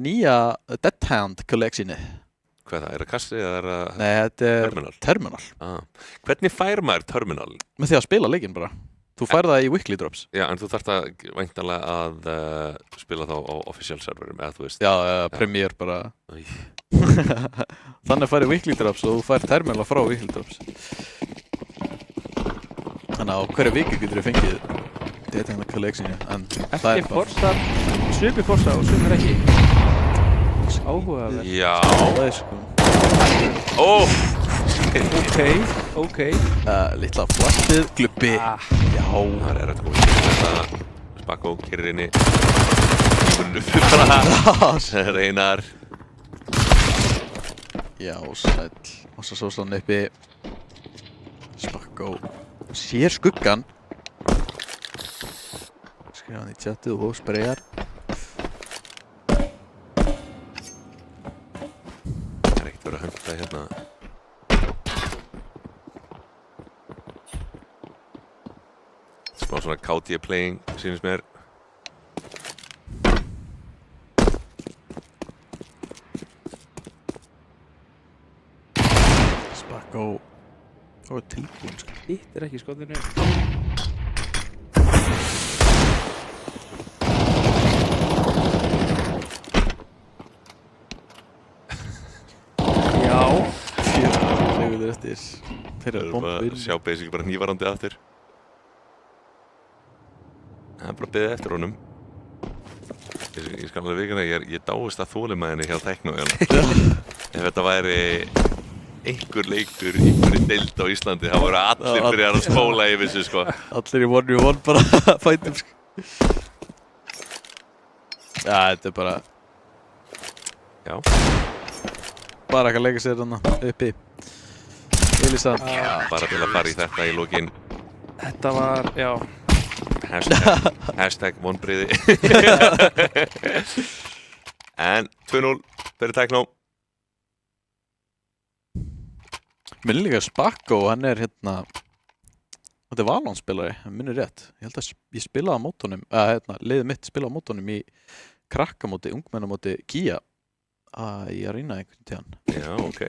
nýja Dead Hand collectioni. Hvað er það? Er það kassi eða er það... Nei, þetta er Terminal. Hvernig fær maður Terminal? Með því að spila leikinn bara. Þú fær það í weekly drops. Já, en þú þarft að væntanlega að spila þá á official serverum, eða þú veist. Já, Premiere bara. Þannig fær ég weekly drops og þú fær Terminal frá weekly drops. Þannig að á hverju viku getur þú fengið Technical Collection, en Ekki forsar, svipi forsar og svipir ekki. Áhugaverð. Já. Það sko. Ok. Litla flattið, glubbi. Já. Það er þetta góð. Þetta Spakko kerir inn í bara Reynar. Já, sæll. Og svo hann uppi. Spakko. Sér skuggan. Skrifa hann í chatið og spreyjar. Það er ekkert verið að hönda hérna. Smá svona KD playing, sýnist mér. Spakko. Það var tilbúin, sko. Hitt ekki skotinu. Já. Leguður eftir. Þeir eru bombin. Sjá basically bara hnífarandi aftur. Það er bara að biðja eftir honum. Ég skal alveg vikuna, ég dáist að þolinmæðinni hjá Tekno. Ef þetta væri einhver leikur, einhverju deild á Íslandi, þá voru allir byrjar að spóla yfir sig, sko. Allir í 1v1 bara fætum, sko. Já, þetta er bara... Já. Bara ekki að leika sér þarna uppi. Elisa. Bara til að fara í þetta í lokin. Þetta var, já. Hashtag vonbrigði. En 2-0 fyrir Tekno. Minn líka Spakko, hann er hérna... Þetta er Valon-spilari, hann minnir rétt. Ég held að ég spilaði á mótunum, liðið mitt spilaði á mótunum í krakkamóti, ungmennamóti Kia í Arena einhvern tíðan. Já, ok.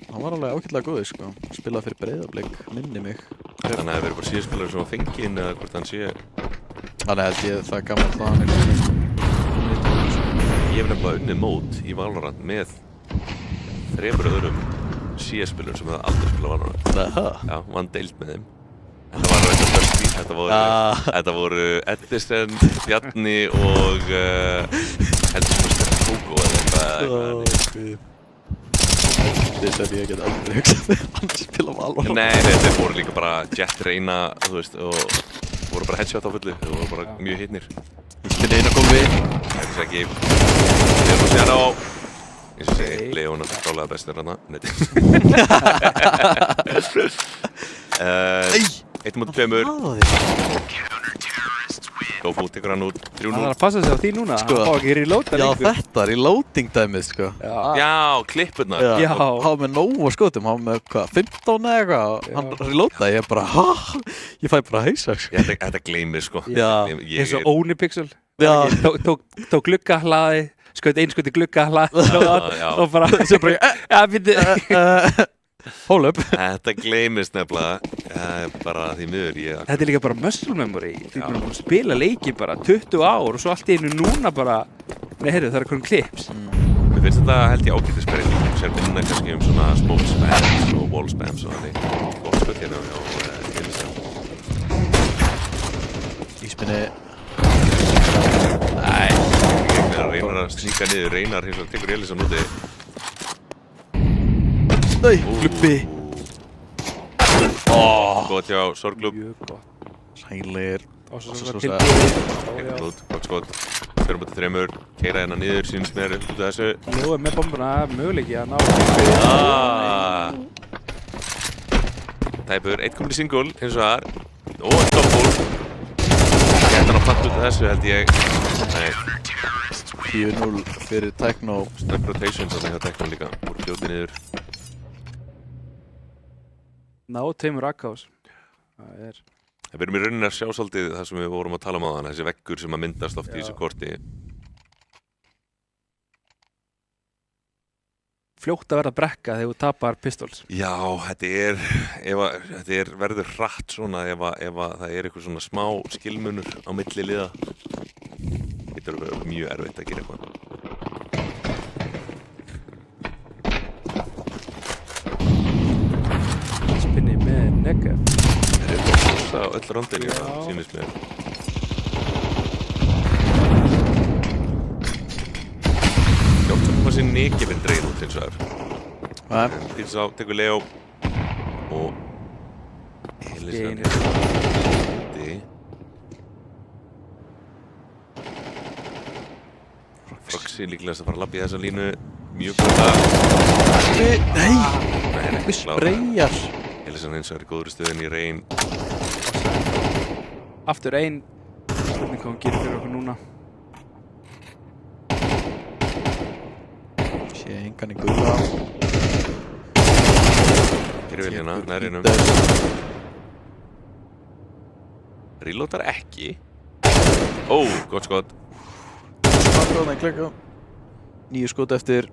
Hann var alveg ágætlega góður, sko. Spilaði fyrir Breiðablik, minni mig. Þannig að það verður bara síðspilari sem var fenginn eða hvort hann sé... Þannig held ég það gaman það hann er. Ég hef nefnilega unnið mót í Valorant með 3 öðrum CS-spilur sem hefði aldrei spilað Valorant. Já, vann deild með þeim. Þetta var þetta Dusty, þetta voru Edison, Bjarni og heldur Tóko eða eitthvað. Þess að ég get aldrei hugsað þegar hann spila Valorant. Nei, þetta voru líka bara Jet Reyna, þú veist, og voru bara headshot á fullu, þau voru bara mjög hitnir. Ég spila einu gólfi. Þetta er ekki, Leon Luciano, eins og segi, Leon er klálega bestur hana, neti. 1-2. Gófú tekur hann út 3-0. Það er að passa sig á því núna, hann fá ekki reloada lengur. Já, þetta er reloading dæmið, sko. Já, klippurnar. Já, hann var með nógu skotum, hann var með hvað, 15 eða eitthvað, hann reloadaði, ég bara, ég fæ bara hausa, sko. Þetta gleymir, sko. Já. Eins og Onipixel, tók glugga, hlaði, skaut einskoti glugga, hlaði, og bara, sem bara, ja, býtti. Hold up. Þetta gleymist nefnilega, bara því miður ég... Þetta er líka bara muscle memory, því að búin að spila leiki bara 20 ár og svo allt í einu núna bara, nei heyrðu það er konum clips. Mér finnst þetta held ég ágætisbreyting, sér minna kannski svona smoke spams og wall spams og þannig. Gott skott hérna á Elisa. Íspinni. Nei, Reynar að sníka niður, Reynar hins vegar tekur Elisa núti. Nei, glubbi. Gott hjá Sorglub. Mjög gott. Sælir. Og svo svo tilbúið. Gott skott. 4-3, keira hérna niður, sínst mér út af þessu. Nú er með bombuna möguleiki að ná. Tæpur, 1 single, eins og það er. Og doppul. Gæti hann að fatta út af þessu held ég. Nei. 4-0 fyrir Tekno. Snögg rotation þannig hjá Tekno líka. Úr fljóti niður. Ná tveimur akkás. Það er... Við erum í rauninni að sjá svolítið það sem við vorum að tala um áðan, þessi veggur sem að myndast oft í þessu korti. Fljótt að verða brekka þegar þú tapar pistols. Já, þetta verður hratt svona ef það er eitthvað svona smá skilmunur á milli liða. Þetta verður mjög erfitt að gera eitthvað. Spinni með Negev. pússa á öll rondinni, sýnist mér. Hjálptum að sé Nikifinn dregin út hins vegar. Pizza tekur Leo og Elisabeth Froxy líklegast að fara að labba í þessa línu mjög góða. Nei, við spreyjar. Elisabeth hins vegar í góðri stöðin í reyn. Aftur ein spurning hvað hún gerir fyrir okkur núna. Sé engan í gulla. Gerir vel hérna, nærinum. Reloadar ekki. Ó, gott skot. Skotað, klikka. 9 skot eftir.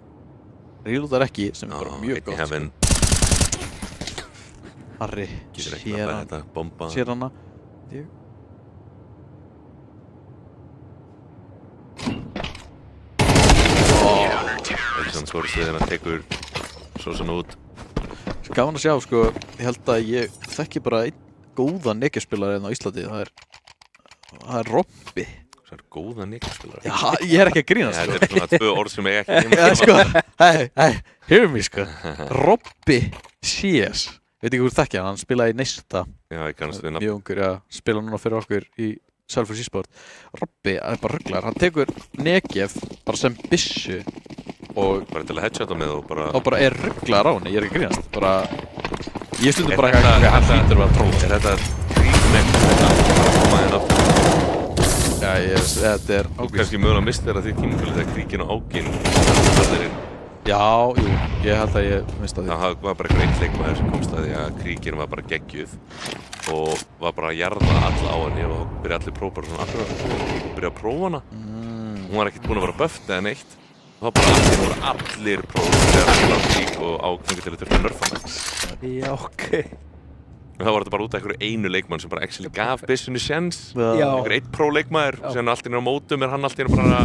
Reloadar ekki, sem er bara mjög gott. Heaven. Harry, Getur ekki að þetta bomba. sér hana. Elisabeth skóri stöðina, tekur Sosan út. Gaman að sjá, sko, ég held að ég þekki bara einn góðan nekjaspilar á Íslandi, það er Robby. Það er góða nekjaspilar. Já, ég er ekki að grínast, sko. Þetta er svona 2 orð sem ég ekki Já, sko, hear me, sko. Robby CS. Veit ekki hvort þekkja hann spilaði í Neista. Já, ég kannast við nafn. Mjög ungur, já, spila núna fyrir okkur í Selfoss eSport. Robby, hann er bara rugglar, hann tekur nekjef bara sem byssu og bara til að headshotta með og bara er rugglar á henni, ég er ekki að grínast. Bara, ég stundum bara ekki að hann hlýtur að tróla. Er þetta kríknekk? Þetta bara koma þér aftur. Já, þetta er Þú kannski mögulega misti þér að því tímafélagi þegar kríkin og áginn varðirinn. Já, jú, ég held að ég mista því. Það var bara einhver einn leikmaður sem komst að því að kríkin var bara geggjuð og var bara að jarða alla á henni og byrja allir prófar svona allra og byrja að prófa hana. Hún var ekkert búin að vera böft eða neitt. Það var bara allir prófar þegar það var krík og ákveðingi til að þurfa að nörfa hana. Já, ok. Það var þetta bara út af einhverju einu leikmann sem bara actually gaf byssunni sjens. Já. Einhver einn próleikmaður og síðan allt í einu á mótum er hann allt í einu bara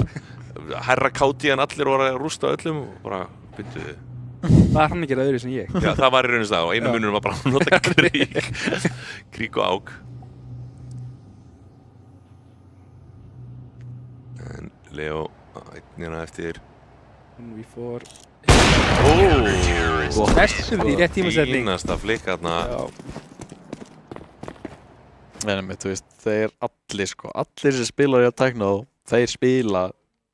herra káti en allir voru að rústa öllum og bara byrjuðu. Það er hann ekki öðru sem ég. Já, það var í raunins það og einu munurinn var bara að nota krík og ák. En Leo, einn hérna eftir. We four. Þessum því rétt tímasetning. Fínasta flikk þarna. En þú veist, þeir allir, sko, allir sem spilar í að tækna á, þeir spila,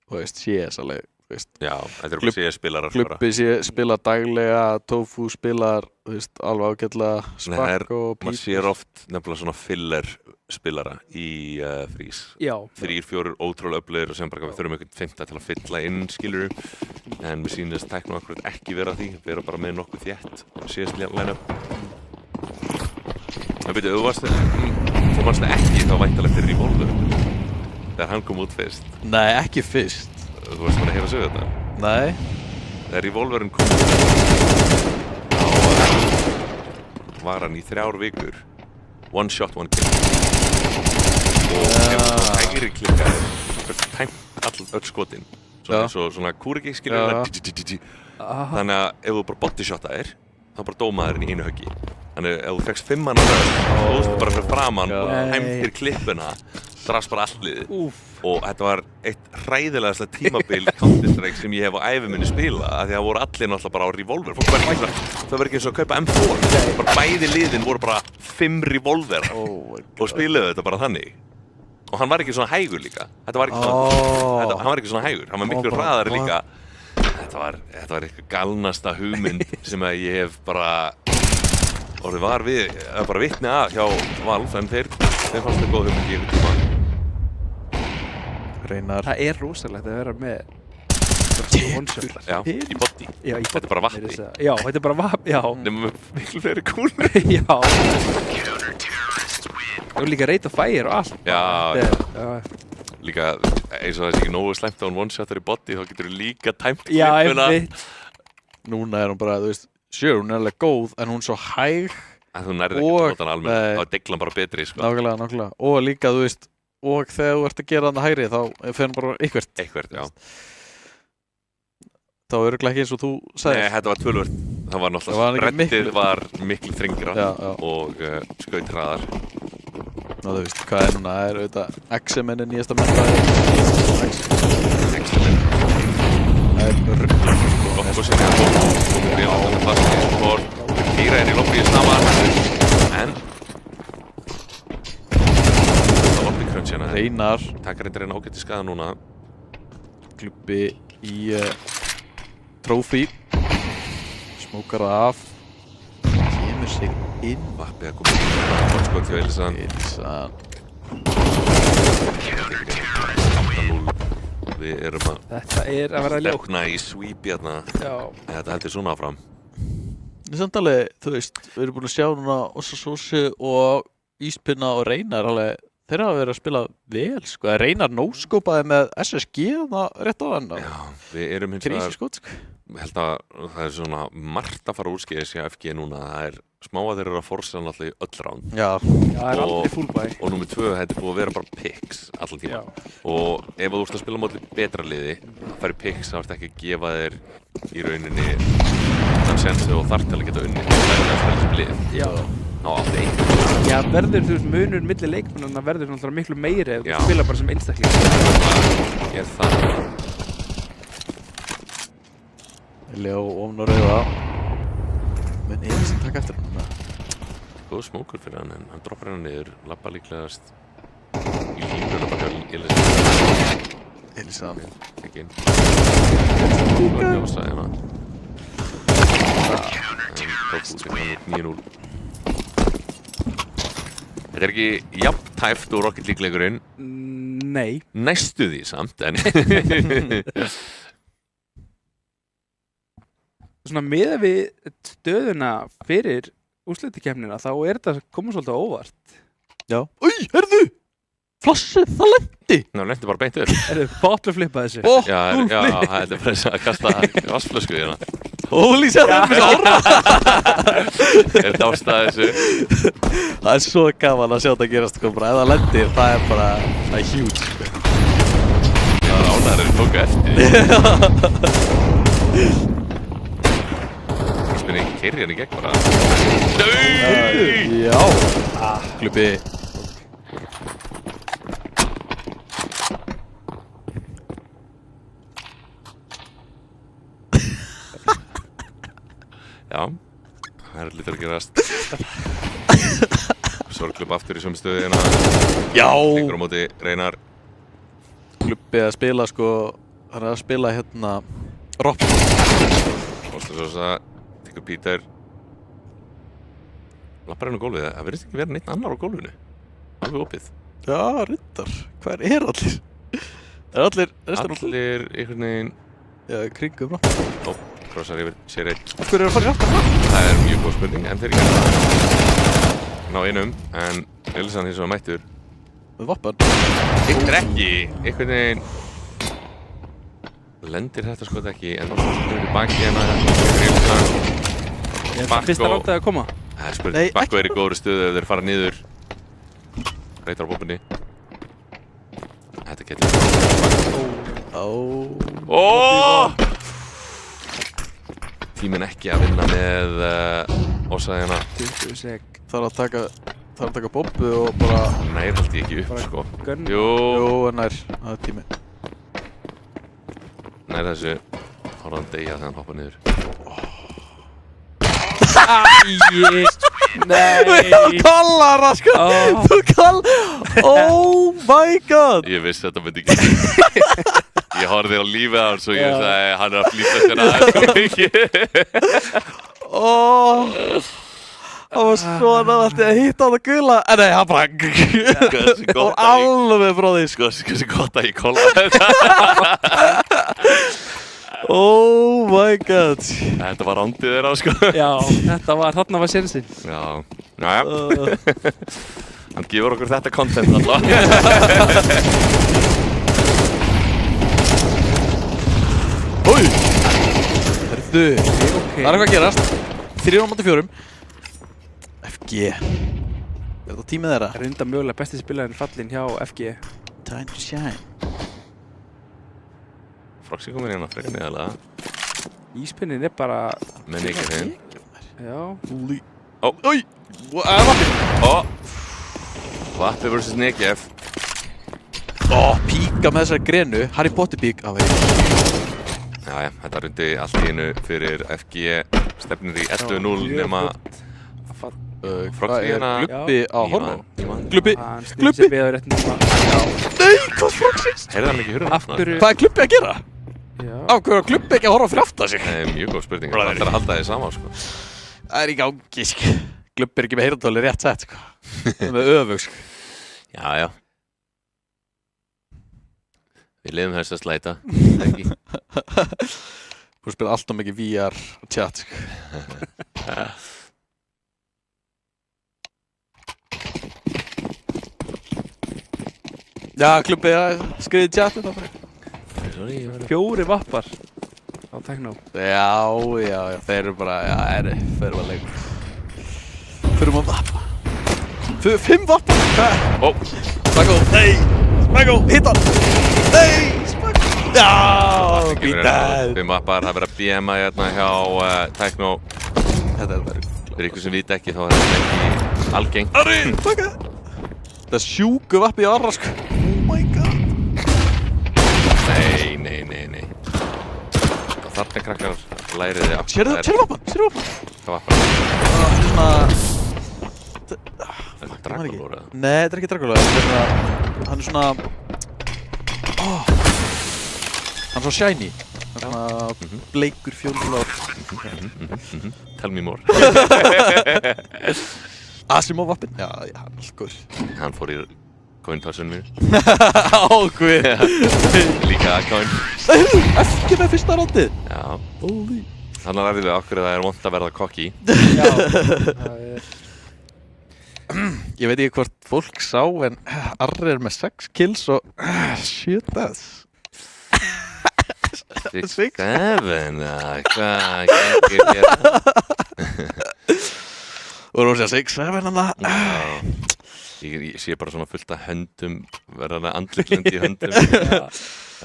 þú veist, CS alveg, þú veist. Já, þetta eru bara CS-spilarar. Klubbi spila daglega, Tofu spilar, þú veist, alveg ágætlega, Spark og Pítur. Man sér oft nefnilega svona filler-spilara í Frís. Já. 3-4 ótrúlega öflugir og sem bara við þurfum einhvern 5 til að fylla inn, skilur en mér sýnist tækna okkur ekki vera því, vera bara með nokkuð þétt CS-line-up. Það byrju, þú varst ekki þá væntanlega fyrir Revolver þegar hann kom út fyrst. Nei, ekki fyrst. Þú varst bara að heyra að sögja þetta? Nei. Þegar Revolverinn kom út þá var hann í 3 vikur one shot, one kill og hægri klikkaði tæmt öll skotin svona kúriki skilur þannig að ef þú bara bodyshotaðir þá bara dómaðurinn í einu höggi. Þannig ef þú fegst 5 manna röð þá stóðstu bara fyrir framann og hæmtir klippuna drast bara allt liðið og þetta var eitt hræðilegasta tímabil Counter-Strike sem ég hef á ævi minni spila af því að það voru allir náttúrulega bara á Revolver. Það var ekki eins og að kaupa M4 bara bæði liðin voru bara 5 Revolver og spiluðu þetta bara þannig og hann var ekki svona hægur líka. Þetta var ekki svona hann var ekki svona hægur, hann var miklu hraðari líka. Þetta var eitthvað galnasta hugmynd sem að ég hef bara orðið var við bara vitni að hjá Valve en þeir fannst það góð hugmynd í einhvern tíma. Reynar. Það er rosalegt að vera með one-shotar. Já, í body. Já, þetta er bara vatni. Já, þetta er bara vatni, já. Nefnum með miklu fleiri kúlur. Já. Og líka rate of fire og allt. Já. Líka eins og það sé ekki nógu slæmt á one-shotar í body þá getur þú líka tæmt klippuna. Já, núna er hún bara, þú veist, hún er alveg góð en hún er svo hæg. En þú nærði ekki að nota hann almennt, þá er deglan bara betri, sko. Nákvæmlega. Og líka, þú veist, og þegar þú ert að gera hann að hægri þá fer hann bara eitthvert. Eitthvert, já. Þá er örugglega ekki eins og þú sagðir. Nei, þetta var töluvert. Það var náttúrulega, breddið var miklu þrengra og skaut hraðar. Þú veist, hvað núna? Það auðvitað X-Men nýjasta menn. X-Men. Það ruggla. Lokko sinni að fór. Við erum alltaf með plastik í fór. Kýra í lobby í saman. En það var lobby crunch hérna. Reynar. Takkar reyndir ágætt í skaða núna. Klubbi í trófi. Smókar það af. Kemur sig inn. Vappið að koma í skot hjá Elsan. Elsan. 8-0. Við erum að Þetta að verða ljótt. stefna í sweep hérna. Já. Þetta heldur svona áfram. Samt alveg, þú veist, við erum búin að sjá núna Ossasósi og Íspinna og Reynar alveg, þeir hafa verið að spila vel, sko. Reynar nóskópaði með SSG þarna rétt á hann. Já, við erum hins Krísi skot, sko. Ég held að það er svona margt að fara úrskeiðis hjá FG núna. Það er smá að þeir eru að forsa náttúrulega í öll round. Já. Já, það er aldrei fullbæ. Og númer 2, þetta er búið að vera bara picks allan tíma. Og ef þú ert að spila móti betra liði, að fara í picks, þá ert ekki að gefa þér í rauninni þann sensu og þar til að geta unni. Það er að spila sem lið. Já. Ná, allt einn. Já, verður, þú veist, munur milli leikmennanna verður náttúrulega miklu meiri ef Já. þú spila bara sem einstakling. Ég er það. Ljó ofn og rauða. Men sem taka eftir hann. Góð smókur fyrir hann, en hann droppar hann niður, labba líklegast í línuna bara hjá Elsan. Ekki inn. Það var ljósaði hérna. En tók út hann út 9-0. Þetta er ekki jafn tæft og Rocket League leikurinn. Nei. Næstu því samt, en Svona miðað við stöðuna fyrir úrslitakeppnina þá er þetta komið svolítið á óvart. Já. Új, herðu! Flossið, það lendi! það lendi bara beint upp. Er þið botluflippa þessu? Já, þetta er bara að kasta vassflösku í hérna. Holy shit, það er með ára! Er þetta ástæða þessu? Það er svo gaman að sjá þetta gerast, sko, bara ef það lendir, það er bara, það er huge, sko. Það er ánæður að tóka eftir. Spinni ekki keiri hann í gegn bara. Já. Klubbi. Já, það er litur að gerast. Sorglubb aftur í sömu stöðina. Já. Leikur á móti Reynar. Klubbi að spila, sko, hann er að spila hérna Ropp. Óstaðsósa, tekur Pítur. Lappar hann á gólfið, það verðist ekki vera neitt annar á gólfinu. Alveg opið. Já, reyndar. Hvað er allir? Er allir restur Allir einhvern veginn. Já, kringum Ropp. Ó, krossar yfir sér einn. Af hverju er að fara í aftan? Það er mjög góð spurning, en þeir ekki ná einum, en Elsan hins vegar mættur. Við vappan. Ykkur ekki, einhvern veginn lendir þetta sko ekki, en það er baki hérna Elsan. Fyrsta rátaði að koma. Það er spurning, Bakko er í góðri stöðu ef þeir fara niður. Reytar á bópunni. Þetta getur Tíminn ekki að vinna með Ósaðina. 20 sek. Það er að taka bombu og bara... Nær held ég ekki upp, sko. Gunn. Jú, nær. Það er tími. nær þessu. Hóra hann deyja þegar hann hoppa niður. Æi, nei. Þú kallar það, sko. Þú kallar... Oh my god. Ég vissi þetta myndi ekki. Ég horfði á lífið hans og ég sagði hann er að flýta sér aðeins svo mikið. Það var svona alltaf að hitta á það gula. En nei, hann bara... Það var alveg frá því, sko. Hversu gott að ég kollaði þetta. Oh my god. Þetta var rándið þeirra, sko. Já, þarna var sénsinn. Já, næja. Hann gefur okkur þetta content alltaf. Hói! Herðu, það er eitthvað að gerast. 3-4. FG. Er þetta tímið þeirra? Reynda mögulega besti spilarinn fallinn hjá FG. Time to shine. Froxy komir hérna frekar neðalega. Íspinnin er bara... Með mikið þeim. Já. Úli. Ó! Úi! Ó! Vappi vs. Negev. Píka með þessari grenu, Harry Potter pík. Jæja, þetta rundi allt í einu fyrir FG, stefnir í 11-0 nema Froxy hérna. Glubbi á horfum? Glubbi! Glubbi! Nei, hvað Froxy? Heyrði hann ekki hurðum? Hvað er Glubbi að gera? Á hverju að Glubbi ekki að horfa fyrir aftan sig? Nei, mjög góð spurning, það ætlar að halda því sama, sko. Það er í gangi, sko. Glubbi er ekki með heyrnartóli rétt sett, sko. Það er með öfug, sko. Já. Við lifum þess að slæta, ekki? Þú spila alltaf mikið VR chat, sko. Já, Glubbi skriði chatið það bara. 4 vappar á Tekno. Já, þeir eru bara, fyrir að leika. Fyrir að vappa. 5 vappa! Hvað? Spaggo, nei! Spaggo, hitt hann! Nei, Spaggo! Já, býtað! 5 vappar, það verður að BM-a hérna hjá Tekno. Þetta er bara... Fyrir ykkur sem vita ekki, þá er þetta ekki algengt. Arri, Spaggo! Það er sjúku vappi á Arra, sko. Oh my god! Nei. Þarna krakkar læriði af... Sérðu vappan? Hvað vappar? Er þetta Dragolor eða? Nei, þetta er ekki Dragolor. Hann er svona... Hann er svo shiny. Hann er svona bleikur fjólblár. Tell me more. Asimov vappin? Já, hann er alltaf góður. Hann fór í coin-tossun mér. Ákveð. Líka coin. Ekki með fyrsta rándið. Já. Þannig að ræðum við okkur að það er vont að verða cocky. Já. Ég veit ekki hvort fólk sá, en Arri er með 6 kills og... Shit ass. 6-7, hvað gengir hér? Og þú sé 6-7 hann það. Ég sé bara svona fullt af höndum, verðan að andlitlundi í höndum.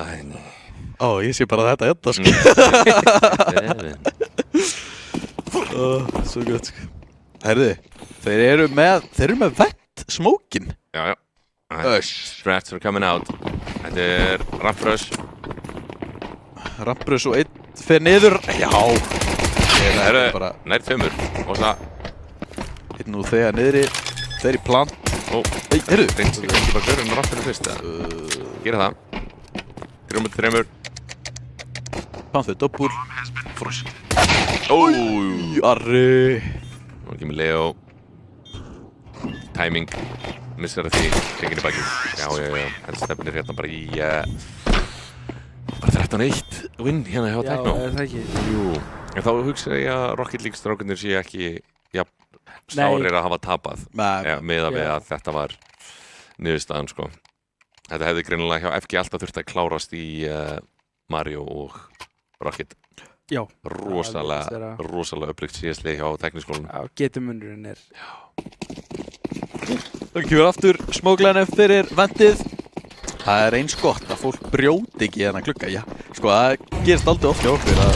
Æ, nei. Ég sé bara þetta hérna, sko. Svo gott, sko. Herðu, þeir eru með vett smókin. Já. Strats are coming out. Þetta er Ramprus. Ramprus og 1 fer niður. Já. Það eru nær 5 og það... Nú þegar niðri, þeir í plan. Heyrðu, reynst ekki bara görðum Ramprus fyrst, eða? Gera það. 3-3. Panther, doppur. Frost. Nú Arri. kemur Leo. Timing. Missar að því. Hringin í bakið. Já. Þetta stefnir hérna bara í... Bara 13-1 win hérna hjá Tekno. Já, það ekki. Jú. En þá hugsa ég að Rocket League strákunir sé ekki... Sárir að hafa tapað. Með að þetta var niðurstaðan, sko. Þetta hefði greinilega hjá FG alltaf þurft að klárast í Mario og Rocket. Já. Rosalega upplygt síðastli hjá tekniskólanum. Já, getumunurinn er... Það kemur aftur smóglæðinu fyrir vendið. Það er eins gott að fólk brjóti ekki hérna glugga. Já, sko, það gerist aldrei oft hjá okkur að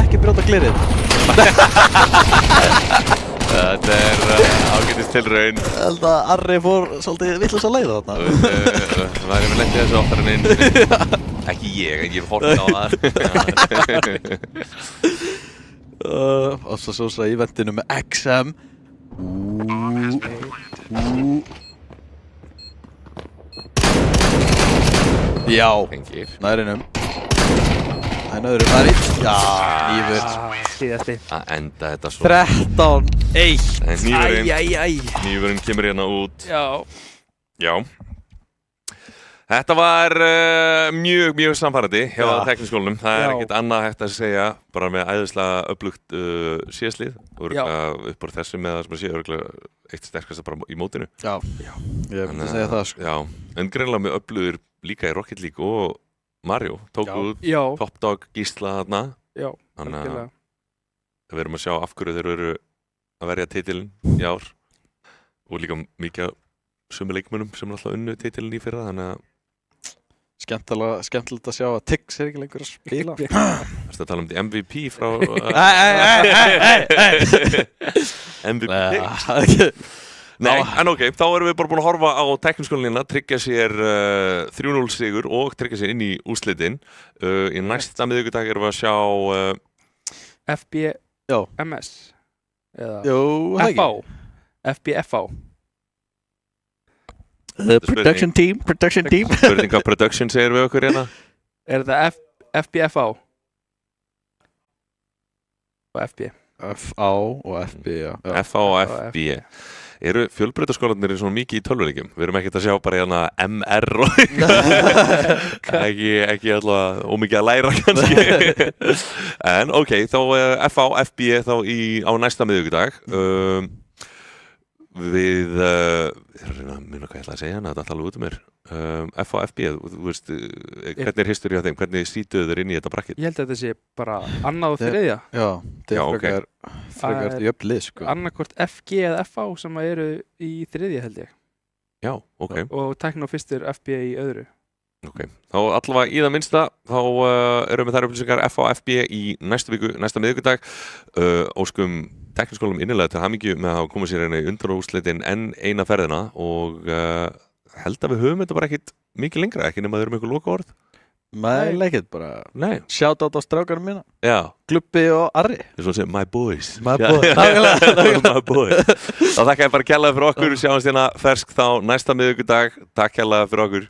ekki brjóta glerið. Þetta er ágætist tilraun. Ég held að Arri fór svolítið vitlaus að leiða þarna. Það er með lendið þessu oftar en einn. Ekki ég, en ég hef horfð á það. Og svo í vendinu með XM. Já, nærinum. Það er nöðurum, það er ítt. Já, nýfur. Síðasti. Að enda þetta svo. 13-1. Nýfurinn kemur hérna út. Já. Þetta var mjög samfærandi hjá tekniskólanum. Það er ekkert annað hægt að segja, bara með æðislega öflugt síðastlið. Upp úr þessu með það sem að sé eitt sterkast bara í mótinu. Já, ég myndi að segja það, sko. Já, en greinlega með öflugur líka í Rocket League og Mario. Tóku út Top Dog Gísla þarna. Já, þannig að við erum að sjá af hverju þeir eru að verja titilinn í ár. Og líka mikið sömu leikmönnum sem alltaf unnu titilinn í fyrra, þannig að skemmtilegt að sjá að Tix er ekki lengur að spila. Erstu að tala um því MVP frá... MVP Tix? Nei, en ok, þá erum við bara búin að horfa á tækniskólanina, tryggja sér 3-0 sigur og tryggja sér inn í úrslitin. Í næsta miðvikudag erum við að sjá FBMS eða FH. FBFH. Production team. Spurninga production segir við okkur hérna. Er það FBFH? Og FB. FA og FB, já. FA og FB. Eru fjölbrautaskólarnir svona mikið í tölvuleikjum? Við erum ekkert að sjá bara hérna MR og ekki alltaf ómikið að læra kannski. En ok, þá FA og FB þá á næsta miðvikudag. Við erum að minna hvað ég ætla að segja hérna, þetta tala út mér. F og FB, þú veist, hvernig history á þeim, hvernig sítuðu þeir inn í þetta bracket? Ég held að þetta sé bara annað og þriðja. Já, þetta er frekar jöfnlið, sko. Annarkvort FG eða FH sem eru í þriðja, held ég. Já, ok. Og tækni og fyrstur FB í öðru. Ok, þá allavega í það minnsta, þá erum við þær upplýsingar F og FB í næsta miðvikudag. Óskum tekniskólum innilega til hamingju með að koma sér í undanúrslitin enn eina ferðina og held að við höfum þetta bara ekkit mikið lengra, ekki nema þau eru með ykkur loka orð. Nei, ekkert bara. Nei. Shoutout á strákarum mína. Já. Glubbi og Arri. Það er svona að segja, my boys. My boys. My boys. Þá þakka ég bara kærlega fyrir okkur, sjáumst hérna fersk þá næsta miðvikudag. Takk kærlega fyrir okkur.